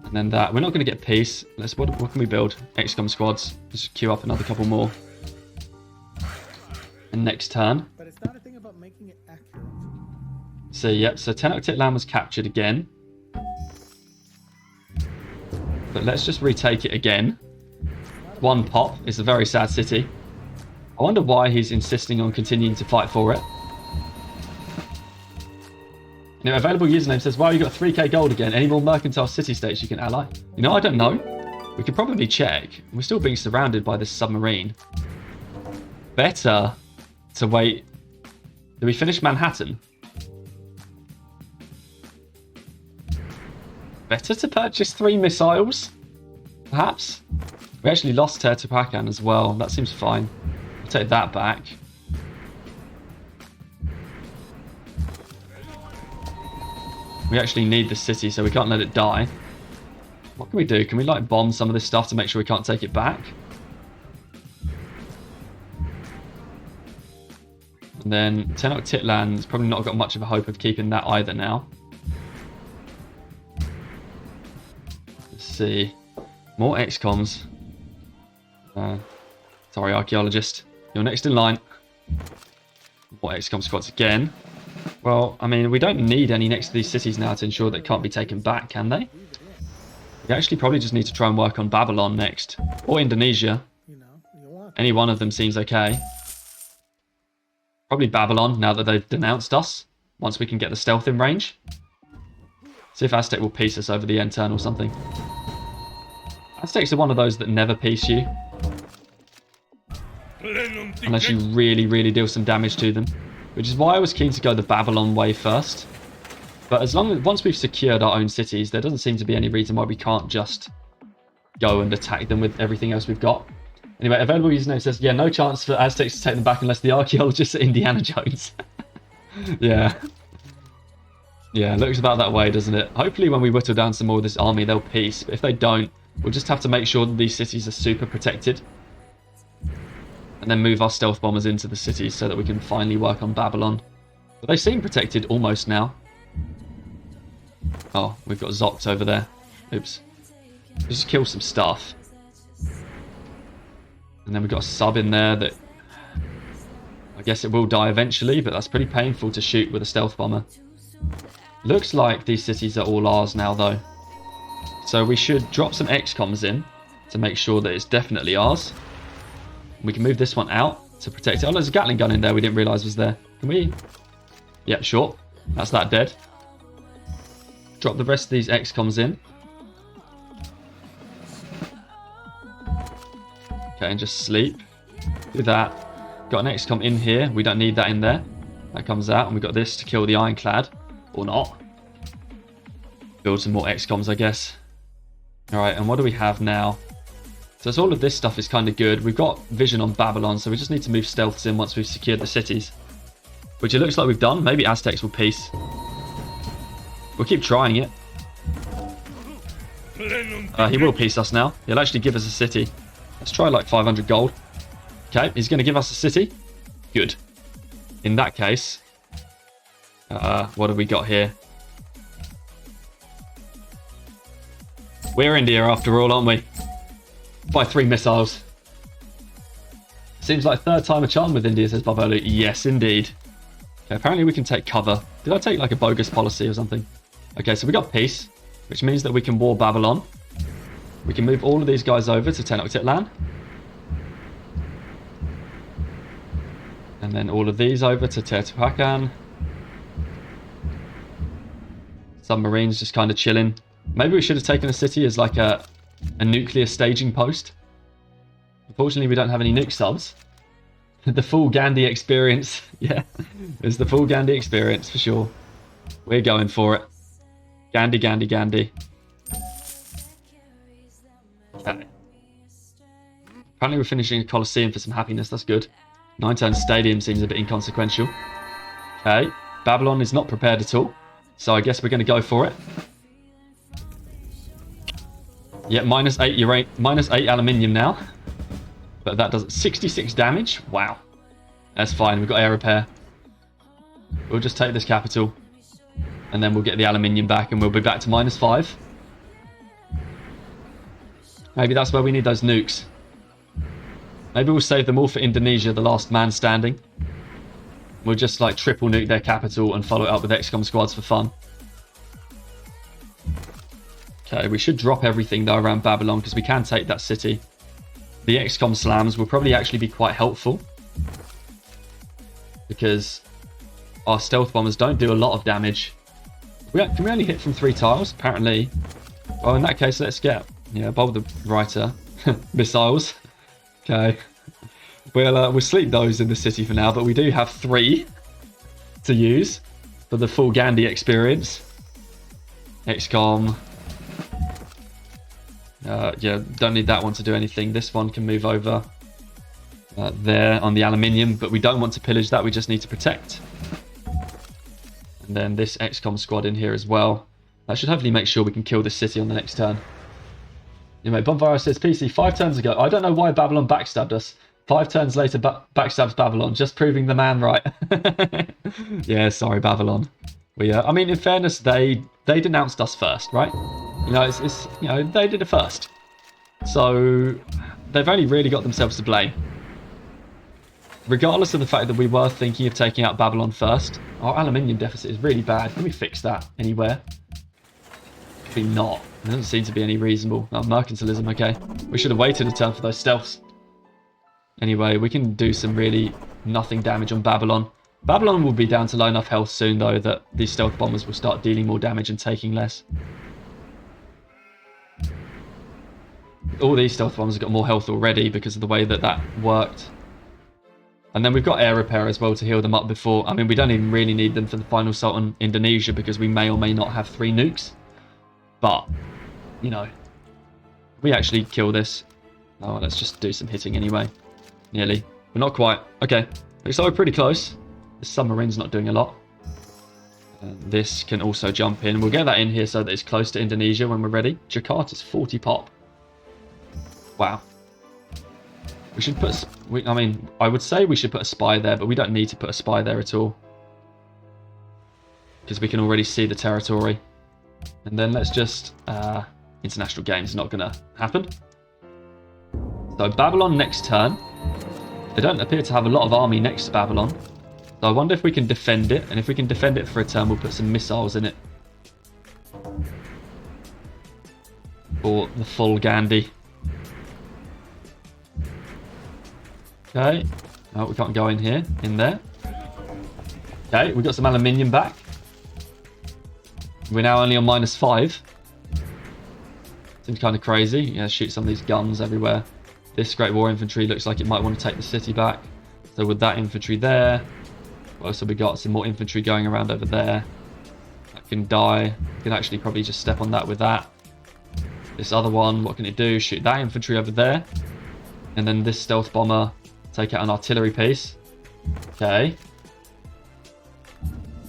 And then that. We're not going to get peace. What can we build? XCOM squads. Let's queue up another couple more. And next turn. But it's not a thing about making it accurate. So, yep. So Tenochtitlan was captured again. But let's just retake it again. 1 pop. It's a very sad city. I wonder why he's insisting on continuing to fight for it. You know, available username says, wow, you got 3k gold again. Any more mercantile city-states you can ally? You know, I don't know. We could probably check. We're still being surrounded by this submarine. Better to wait. Did we finish Manhattan? Better to purchase 3 missiles? Perhaps? We actually lost Teotihuacan as well. That seems fine. I'll take that back. We actually need the city, so we can't let it die. What can we do? Can we, like, bomb some of this stuff to make sure we can't take it back? And then Tenochtitlan's probably not got much of a hope of keeping that either now. Let's see. More XComs. Sorry, archaeologist. You're next in line. More XCOM squads again. Well, I mean, we don't need any next to these cities now to ensure that it can't be taken back, can they? We actually probably just need to try and work on Babylon next. Or Indonesia. Any one of them seems okay. Probably Babylon, now that they've denounced us. Once we can get the stealth in range. See if Aztec will piece us over the end turn or something. Aztecs are one of those that never piece you. Unless you really, really deal some damage to them. Which is why I was keen to go the Babylon way first. But as long as once we've secured our own cities, there doesn't seem to be any reason why we can't just go and attack them with everything else we've got. Anyway, available username says, yeah, no chance for Aztecs to take them back unless the archaeologists are Indiana Jones. Yeah. Yeah, looks about that way, doesn't it? Hopefully when we whittle down some more of this army, they'll peace. But if they don't, we'll just have to make sure that these cities are super protected. And then move our stealth bombers into the cities so that we can finally work on Babylon. But they seem protected almost now. Oh, we've got Zokt over there. Oops. Just kill some stuff. And then we've got a sub in there that... I guess it will die eventually, but that's pretty painful to shoot with a stealth bomber. Looks like these cities are all ours now, though. So we should drop some XComs in to make sure that it's definitely ours. We can move this one out to protect it. Oh, there's a Gatling gun in there we didn't realise was there. Can we? Yeah, sure. That's that dead. Drop the rest of these XComs in. Okay, and just sleep. Do that. Got an XCOM in here. We don't need that in there. That comes out. And we've got this to kill the Ironclad. Or not. Build some more XComs, I guess. Alright, and what do we have now? So all of this stuff is kind of good. We've got vision on Babylon, so we just need to move stealths in once we've secured the cities. Which it looks like we've done. Maybe Aztecs will peace. We'll keep trying it. He will peace us now. He'll actually give us a city. Let's try like 500 gold. Okay, he's going to give us a city. Good. In that case, what have we got here? We're India after all, aren't we? By 3 missiles. Seems like third time a charm with India, says Barbolo. Yes, indeed. Okay, apparently we can take cover. Did I take like a bogus policy or something? Okay, so we got peace, which means that we can war Babylon. We can move all of these guys over to Tenochtitlan. And then all of these over to Teotihuacan. Submarines just kind of chilling. Maybe we should have taken a city as like a nuclear staging post. Unfortunately, we don't have any nuke subs. The full Gandhi experience. Yeah, it's the full Gandhi experience for sure. We're going for it. Gandhi, Gandhi, Gandhi. Okay. Apparently we're finishing a Colosseum for some happiness. That's good. 9-turn stadium seems a bit inconsequential. Okay. Babylon is not prepared at all. So I guess we're going to go for it. Yeah, -8 aluminium now. But that does 66 damage. Wow. That's fine. We've got air repair. We'll just take this capital. And then we'll get the aluminium back and we'll be back to -5. Maybe that's where we need those nukes. Maybe we'll save them all for Indonesia, the last man standing. We'll just like triple nuke their capital and follow it up with XCOM squads for fun. Okay, we should drop everything though around Babylon because we can take that city. The XCOM slams will probably actually be quite helpful because our stealth bombers don't do a lot of damage. Can we only hit from 3 tiles? Apparently. Well, in that case, let's get Bob the Writer missiles. Okay, we'll sleep those in the city for now, but we do have 3 to use for the full Gandhi experience. XCOM. Yeah, don't need that one to do anything. This one can move over there on the aluminium, but we don't want to pillage that. We just need to protect. And then this XCOM squad in here as well. That should hopefully make sure we can kill this city on the next turn. Anyway, Bonfire says, PC, 5 turns ago. I don't know why Babylon backstabbed us. 5 turns later, backstabs Babylon. Just proving the man right. Yeah, sorry, Babylon. I mean, in fairness, they denounced us first, right? It's they did it first. So they've only really got themselves to blame. Regardless of the fact that we were thinking of taking out Babylon first, our aluminium deficit is really bad. Can we fix that anywhere? Probably not. There doesn't seem to be any reasonable. Mercantilism, okay. We should have waited a turn for those stealths. Anyway, we can do some really nothing damage on Babylon. Babylon will be down to low enough health soon, though, that these stealth bombers will start dealing more damage and taking less. All these stealth bombers have got more health already because of the way that worked. And then we've got air repair as well to heal them up before. I mean, we don't even really need them for the final assault on Indonesia because we may or may not have 3 nukes. But, we actually kill this. Oh, let's just do some hitting anyway. Nearly. But not quite. Okay. Looks like we're pretty close. The submarine's not doing a lot. This can also jump in. We'll get that in here so that it's close to Indonesia when we're ready. Jakarta's 40 pop. Wow. We should put... I would say we should put a spy there, but we don't need to put a spy there at all. Because we can already see the territory. And then let's just... international games not going to happen. So Babylon next turn. They don't appear to have a lot of army next to Babylon. So I wonder if we can defend it. And if we can defend it for a turn, we'll put some missiles in it. For the full Gandhi. Okay. No, we can't go in here. In there. Okay, we've got some aluminium back. We're now only on -5. Seems kind of crazy. Yeah, shoot some of these guns everywhere. This Great War infantry looks like it might want to take the city back. So with that infantry there. Well, so we got some more infantry going around over there. That can die. We can actually probably just step on that with that. This other one, what can it do? Shoot that infantry over there. And then this stealth bomber, take out an artillery piece. Okay.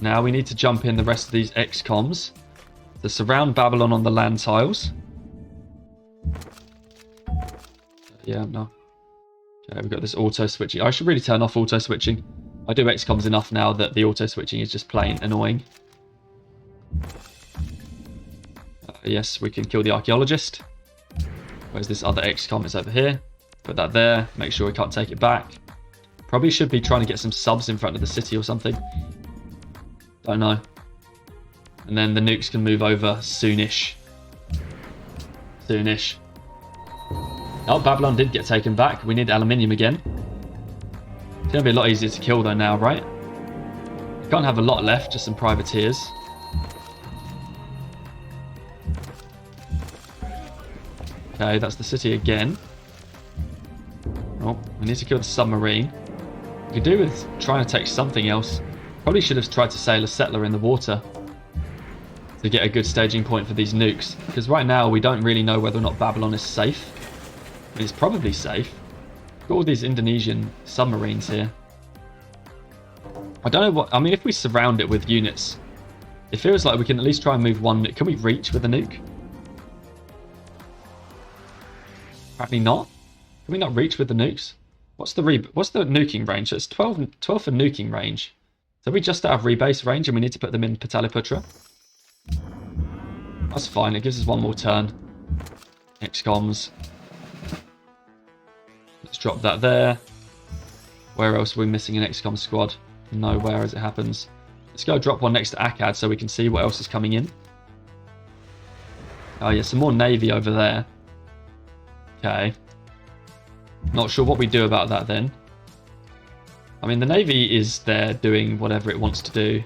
Now we need to jump in the rest of these XCOMs to surround Babylon on the land tiles. Yeah, no. Okay, we've got this auto switching. I should really turn off auto switching. I do XCOMs enough now that the auto switching is just plain annoying. Yes, we can kill the archaeologist. Where's this other XCOM? It's over here. Put that there. Make sure we can't take it back. Probably should be trying to get some subs in front of the city or something. Don't know. And then the nukes can move over soonish. Soonish. Oh, Babylon did get taken back. We need aluminium again. It's going to be a lot easier to kill though now, right? We can't have a lot left, just some privateers. Okay, that's the city again. Oh, we need to kill the submarine. We could do with trying to take something else. Probably should have tried to sail a settler in the water to get a good staging point for these nukes. Because right now we don't really know whether or not Babylon is safe. I mean, it's probably safe. We've got all these Indonesian submarines here. I don't know what... I mean, if we surround it with units, it feels like we can at least try and move one nuke. Can we reach with a nuke? Apparently not. Can we not reach with the nukes? What's the nuking range? So it's 12 for nuking range. So we just out of rebase range and we need to put them in Pataliputra. That's fine. It gives us one more turn. XCOMs. Let's drop that there. Where else are we missing an XCOM squad? Nowhere as it happens. Let's go drop one next to Akkad so we can see what else is coming in. Oh yeah, some more navy over there. Okay. Not sure what we do about that then. I mean, the Navy is there doing whatever it wants to do.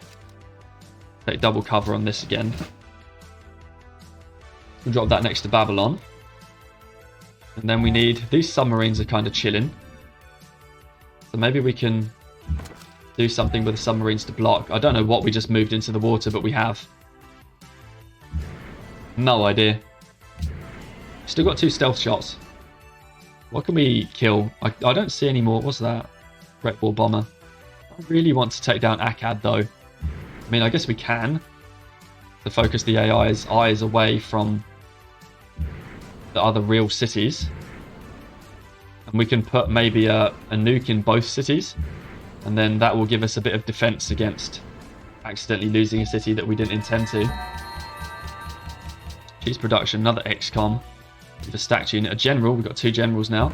Take double cover on this again. We'll drop that next to Babylon. And then we need... These submarines are kind of chilling. So maybe we can do something with the submarines to block. I don't know what we just moved into the water, but we have. No idea. Still got 2 stealth shots. What can we kill? I don't see any more. What's that? Red Ball Bomber. I really want to take down Akkad, though. I mean, I guess we can. To focus the AI's eyes away from the other real cities. And we can put maybe a nuke in both cities. And then that will give us a bit of defense against accidentally losing a city that we didn't intend to. Cheese production, another XCOM. With a stacked unit. A general. We've got 2 generals now.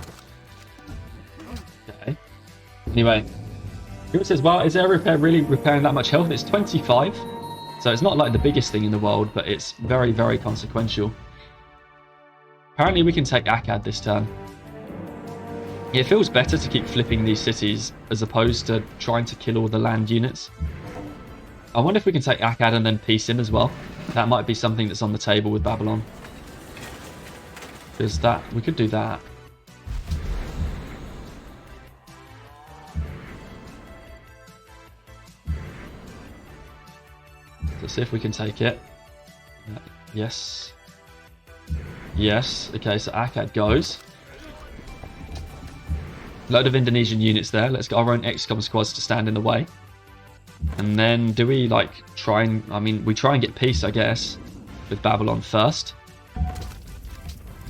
Okay. Anyway. It says, well, is air repair really repairing that much health? It's 25. So it's not like the biggest thing in the world, but it's very, very consequential. Apparently we can take Akkad this turn. It feels better to keep flipping these cities as opposed to trying to kill all the land units. I wonder if we can take Akkad and then peace him as well. That might be something that's on the table with Babylon. Because that, we could do that. Let's see if we can take it. Yes. Yes. Okay, so Akkad goes. Load of Indonesian units there. Let's get our own XCOM squads to stand in the way. And then do we like try and... I mean, we try and get peace, I guess. With Babylon first.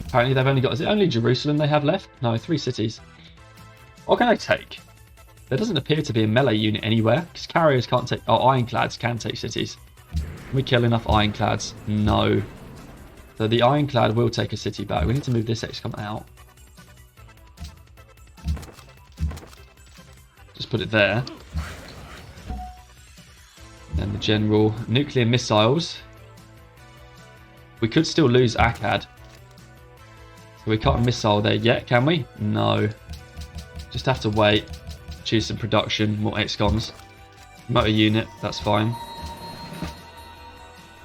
Apparently they've only got... Is it only Jerusalem they have left? No, 3 cities. What can I take? There doesn't appear to be a melee unit anywhere. Because carriers can't take... Oh, ironclads can take cities. Can we kill enough ironclads? No. So the ironclad will take a city back. We need to move this XCOM out. Just put it there. Then the general. Nuclear missiles. We could still lose Akkad. So we can't missile there yet, can we? No. Just have to wait. Choose some production. More XCOMs. Motor unit. That's fine.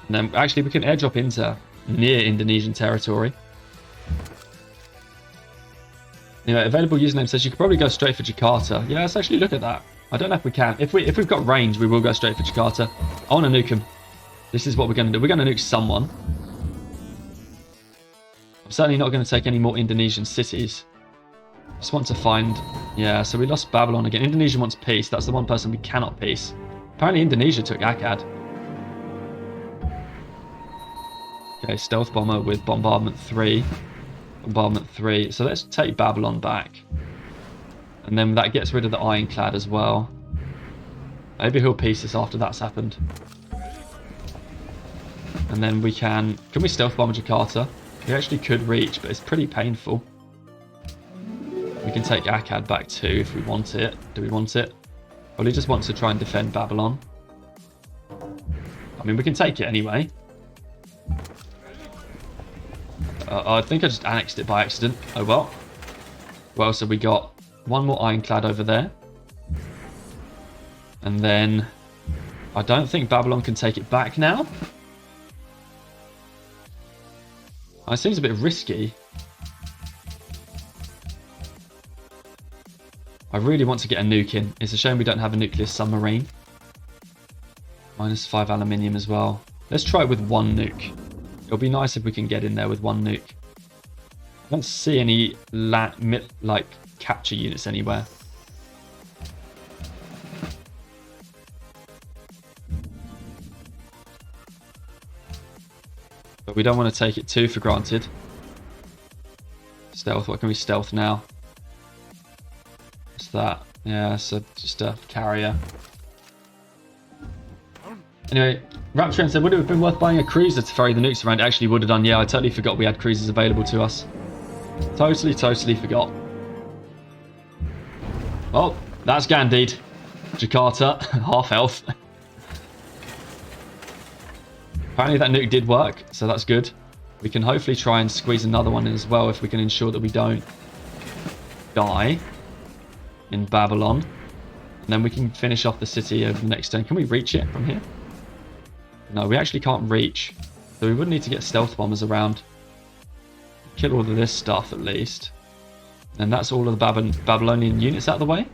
And then actually we can airdrop into near Indonesian territory. Anyway, available username says you could probably go straight for Jakarta. Yeah, let's actually look at that. I don't know if we can. If we've got range, we will go straight for Jakarta. I want to nuke him. This is what we're going to do. We're going to nuke someone. I'm certainly not going to take any more Indonesian cities. Just want to find... Yeah, so we lost Babylon again. Indonesia wants peace. That's the one person we cannot peace. Apparently Indonesia took Akkad. Okay, stealth bomber with bombardment 3. Bombardment 3. So let's take Babylon back. And then that gets rid of the ironclad as well. Maybe he'll peace us after that's happened. And then we can... Can we stealth bomb Jakarta? We actually could reach, but it's pretty painful. We can take Akkad back too if we want it. Do we want it? Probably just want to try and defend Babylon. I mean, we can take it anyway. I think I just annexed it by accident. Oh well. Well, so we got one more ironclad over there. And then I don't think Babylon can take it back now. It seems a bit risky. I really want to get a nuke in. It's a shame we don't have a nuclear submarine. -5 aluminium as well. Let's try it with 1 nuke. It'll be nice if we can get in there with 1 nuke. I don't see any like capture units anywhere. But we don't want to take it too for granted. Stealth, what can we stealth now? What's that? Yeah, so just a carrier. Anyway, Rapture said, would it have been worth buying a cruiser to ferry the nukes around? It actually would have done. Yeah, I totally forgot we had cruisers available to us. Totally forgot. Oh, that's Gandhi'd. Jakarta, half health. Apparently that nuke did work, so that's good. We can hopefully try and squeeze another one in as well if we can ensure that we don't die in Babylon. And then we can finish off the city over the next turn. Can we reach it from here? No, we actually can't reach. So we would need to get stealth bombers around. Kill all of this stuff at least. And that's all of the Babylonian units out of the way.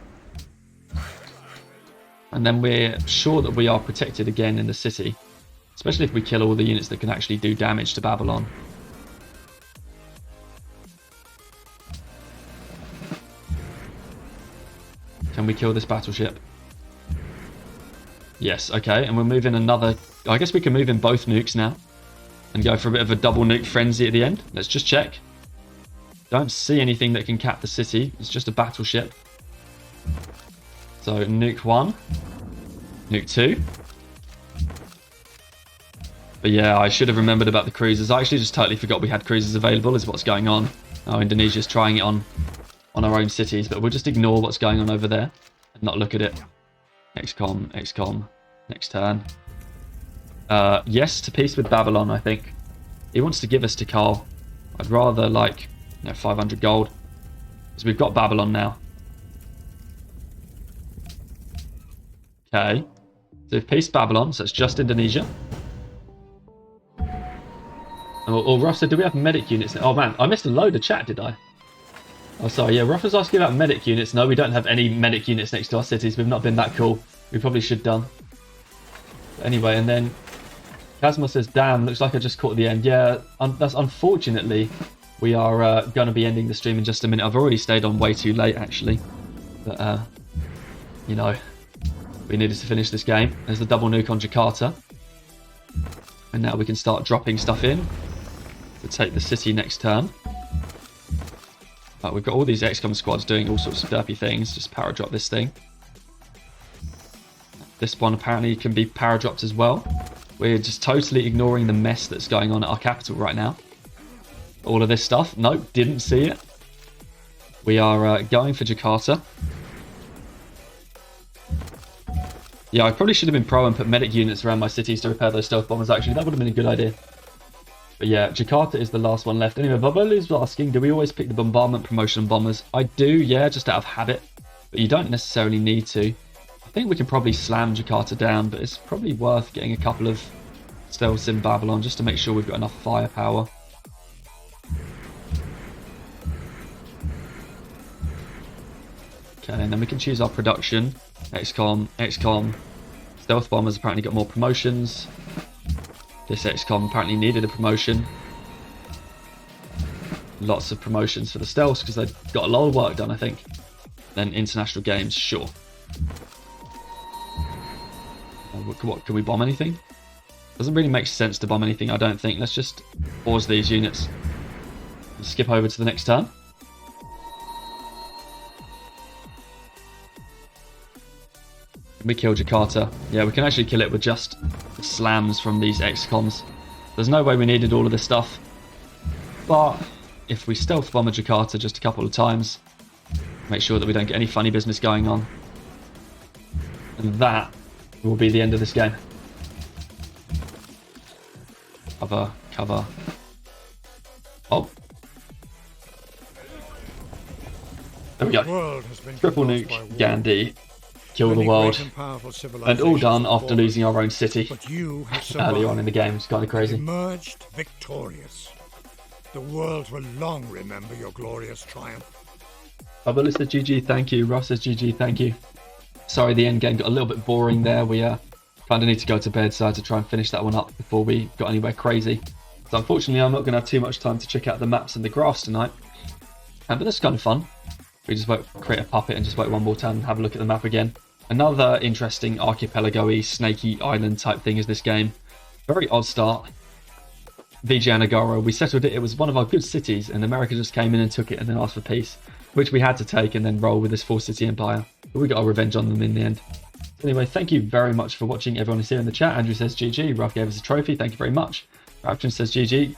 And then we're sure that we are protected again in the city. Especially if we kill all the units that can actually do damage to Babylon. Can we kill this battleship? Yes, okay. And we'll move in another... I guess we can move in both nukes now. And go for a bit of a double nuke frenzy at the end. Let's just check. Don't see anything that can cap the city. It's just a battleship. So nuke 1. Nuke 2. But yeah, I should have remembered about the cruisers. I actually just totally forgot we had cruisers available is what's going on. Oh, Indonesia's trying it on our own cities. But we'll just ignore what's going on over there. And not look at it. XCOM, XCOM. Next turn. Yes to peace with Babylon, I think. He wants to give us to Carl. I'd rather, like, 500 gold. Because we've got Babylon now. Okay. So we've peaced Babylon, so it's just Indonesia. Oh, Ross said, do we have medic units? Oh, man, I missed a load of chat, did I? Oh, sorry, yeah, Ross was asking about medic units. No, we don't have any medic units next to our cities. We've not been that cool. We probably should have done. But anyway, and then... Kazma says, damn, looks like I just caught the end. Yeah, that's unfortunately, we are going to be ending the stream in just a minute. I've already stayed on way too late, actually. But, you know, we needed to finish this game. There's the double nuke on Jakarta. And now we can start dropping stuff in to take the city next turn. But we've got all these XCOM squads doing all sorts of derpy things. Just power drop this thing. This one apparently can be power dropped as well. We're just totally ignoring the mess that's going on at our capital right now. All of this stuff. Nope, didn't see it. We are going for Jakarta. Yeah, I probably should have been pro and put medic units around my cities to repair those stealth bombers, actually. That would have been a good idea. But yeah, Jakarta is the last one left. Anyway, Bubbalu's asking, do we always pick the bombardment promotion bombers? I do, yeah, just out of habit. But you don't necessarily need to. I think we can probably slam Jakarta down, but it's probably worth getting a couple of stealths in Babylon just to make sure we've got enough firepower. Okay, and then we can choose our production. XCOM, XCOM. Stealth bombers apparently got more promotions. This XCOM apparently needed a promotion. Lots of promotions for the stealths because they've got a lot of work done, I think. Then international games, sure. What, can we bomb anything? Doesn't really make sense to bomb anything, I don't think. Let's just pause these units and skip over to the next turn. Can we kill Jakarta? Yeah, we can actually kill it with just the slams from these XCOMs. There's no way we needed all of this stuff. But if we stealth bomb a Jakarta just a couple of times, make sure that we don't get any funny business going on. And that will be the end of this game. Cover, cover. Oh. There we go. Triple nuke, Gandhi. Kill the world. And all done after losing our own city earlier on in the game. It's kind of crazy. Emerged victorious. The world will long remember your glorious triumph. Bubba says GG, thank you. Ross says GG, thank you. Sorry, the end game got a little bit boring there. We kind of need to go to bed, so I had to try and finish that one up before we got anywhere crazy. So unfortunately, I'm not going to have too much time to check out the maps and the graphs tonight. But this is kind of fun. We just create a puppet and just wait one more turn and have a look at the map again. Another interesting archipelago-y, snaky island type thing is this game. Very odd start. Vijayanagara, we settled it. It was one of our good cities, and America just came in and took it and then asked for peace, which we had to take and then roll with this four-city empire. But we got our revenge on them in the end. Anyway, thank you very much for watching. Everyone is here in the chat. Andrew says GG. Ruff gave us a trophy. Thank you very much. Raption says GG.